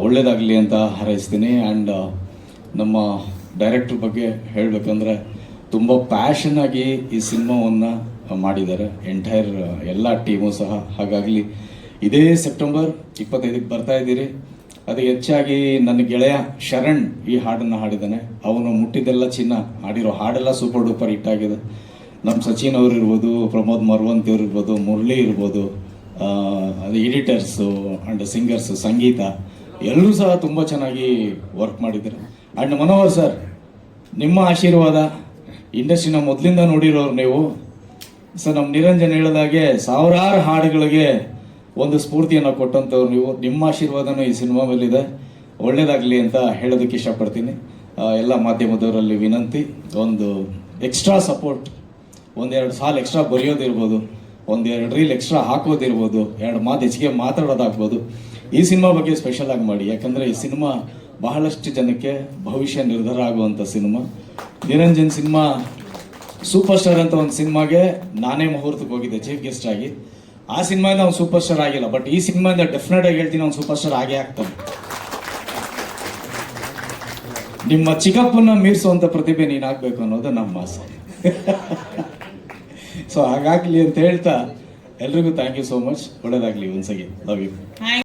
Speaker 16: ಒಳ್ಳೇದಾಗಲಿ ಅಂತ ಹಾರೈಸ್ತೀನಿ. ಆ್ಯಂಡ್ ನಮ್ಮ ಡೈರೆಕ್ಟ್ರ್ ಬಗ್ಗೆ ಹೇಳಬೇಕಂದ್ರೆ ತುಂಬ ಪ್ಯಾಷನ್ನಾಗಿ ಈ ಸಿನಿಮಾವನ್ನು ಮಾಡಿದ್ದಾರೆ, ಎಂಟೈರ್ ಎಲ್ಲ ಟೀಮು ಸಹ. ಹಾಗಾಗಲಿ ಇದೇ ಸೆಪ್ಟೆಂಬರ್ 25ಕ್ಕೆ ಬರ್ತಾ ಇದ್ದೀರಿ. ಅದು ಹೆಚ್ಚಾಗಿ ನನ್ನ ಗೆಳೆಯ ಶರಣ್ ಈ ಹಾಡನ್ನು ಹಾಡಿದ್ದಾನೆ. ಅವನು ಮುಟ್ಟಿದ್ದೆಲ್ಲ ಚಿನ್ನ ಹಾಡಿರೋ ಹಾಡೆಲ್ಲ ಸೂಪರ್ ಡೂಪರ್ ಹಿಟ್ ಆಗಿದೆ. ನಮ್ಮ ಸಚಿನ್ ಅವರು ಇರ್ಬೋದು, ಪ್ರಮೋದ್ ಮರವಂತಿ ಅವ್ರು ಇರ್ಬೋದು, ಮುರಳಿ ಇರ್ಬೋದು, ಅದು ಎಡಿಟರ್ಸು ಆ್ಯಂಡ್ ಸಿಂಗರ್ಸು, ಸಂಗೀತ ಎಲ್ಲರೂ ಸಹ ತುಂಬ ಚೆನ್ನಾಗಿ ವರ್ಕ್ ಮಾಡಿದ್ದಾರೆ. ಆ್ಯಂಡ್ ಮನೋಹರ್ ಸರ್, ನಿಮ್ಮ ಆಶೀರ್ವಾದ, ಇಂಡಸ್ಟ್ರಿನ ಮೊದಲಿಂದ ನೋಡಿರೋರು ನೀವು. ಸೊ ನಮ್ಮ ನಿರಂಜನ್ ಹೇಳಿದಾಗೆ ಸಾವಿರಾರು ಹಾಡುಗಳಿಗೆ ಒಂದು ಸ್ಫೂರ್ತಿಯನ್ನು ಕೊಟ್ಟಂಥವ್ರು ನೀವು. ನಿಮ್ಮ ಆಶೀರ್ವಾದನೂ ಈ ಸಿನಿಮಾ ಮೇಲಿದೆ. ಒಳ್ಳೇದಾಗಲಿ ಅಂತ ಹೇಳೋದಕ್ಕೆ ಇಷ್ಟಪಡ್ತೀನಿ. ಎಲ್ಲ ಮಾಧ್ಯಮದವರಲ್ಲಿ ವಿನಂತಿ, ಒಂದು ಎಕ್ಸ್ಟ್ರಾ ಸಪೋರ್ಟ್, ಒಂದೆರಡು ಸಾಲು ಎಕ್ಸ್ಟ್ರಾ ಬರೆಯೋದಿರ್ಬೋದು, ಒಂದೆರಡು ರೀಲ್ ಎಕ್ಸ್ಟ್ರಾ ಹಾಕೋದಿರ್ಬೋದು, 2 ಮಾತು ಹೆಚ್ಚಿಗೆ ಮಾತಾಡೋದಾಗ್ಬೋದು. ಈ ಸಿನಿಮಾ ಬಗ್ಗೆ ಸ್ಪೆಷಲ್ ಆಗಿ ಮಾಡಿ, ಯಾಕಂದರೆ ಈ ಸಿನಿಮಾ ಬಹಳಷ್ಟು ಜನಕ್ಕೆ ಭವಿಷ್ಯ ನಿರ್ಧಾರ ಆಗುವಂಥ cinema. Niranjan cinema super star ಅಂತ ಒಂದು ಸಿನಿಮಾಗೆ ನಾನೇ ಮುಹೂರ್ತಕ್ಕೆ ಹೋಗಿದ್ದೆ ಚೀಫ್ ಗೆಸ್ಟ್ ಆಗಿ. ಆ ಸಿನಿಮಾಯಿಂದ ಅವ್ನು ಸೂಪರ್ ಸ್ಟಾರ್ ಆಗಿಲ್ಲ, ಬಟ್ ಈ ಸಿನಿಮಾಯಿಂದ ಡೆಫಿನೆಟ್ ಆಗಿ ಹೇಳ್ತೀನಿ ಅವ್ನು ಸೂಪರ್ ಸ್ಟಾರ್ ಆಗೇ ಆಗ್ತಾನೆ. ನಿಮ್ಮ ಚಿಕ್ಕಪ್ಪನ ಮೀರಿಸುವಂಥ ಪ್ರತಿಭೆ ನೀನಾಗಬೇಕು ಅನ್ನೋದು ನಮ್ಮ ಆಸೆ. ಸೊ ಹಾಗಾಗಲಿ ಅಂತ ಹೇಳ್ತಾ ಎಲ್ರಿಗೂ ಥ್ಯಾಂಕ್ ಯು ಸೋ ಮಚ್. ಒಳ್ಳೇದಾಗಲಿ. Once again love you.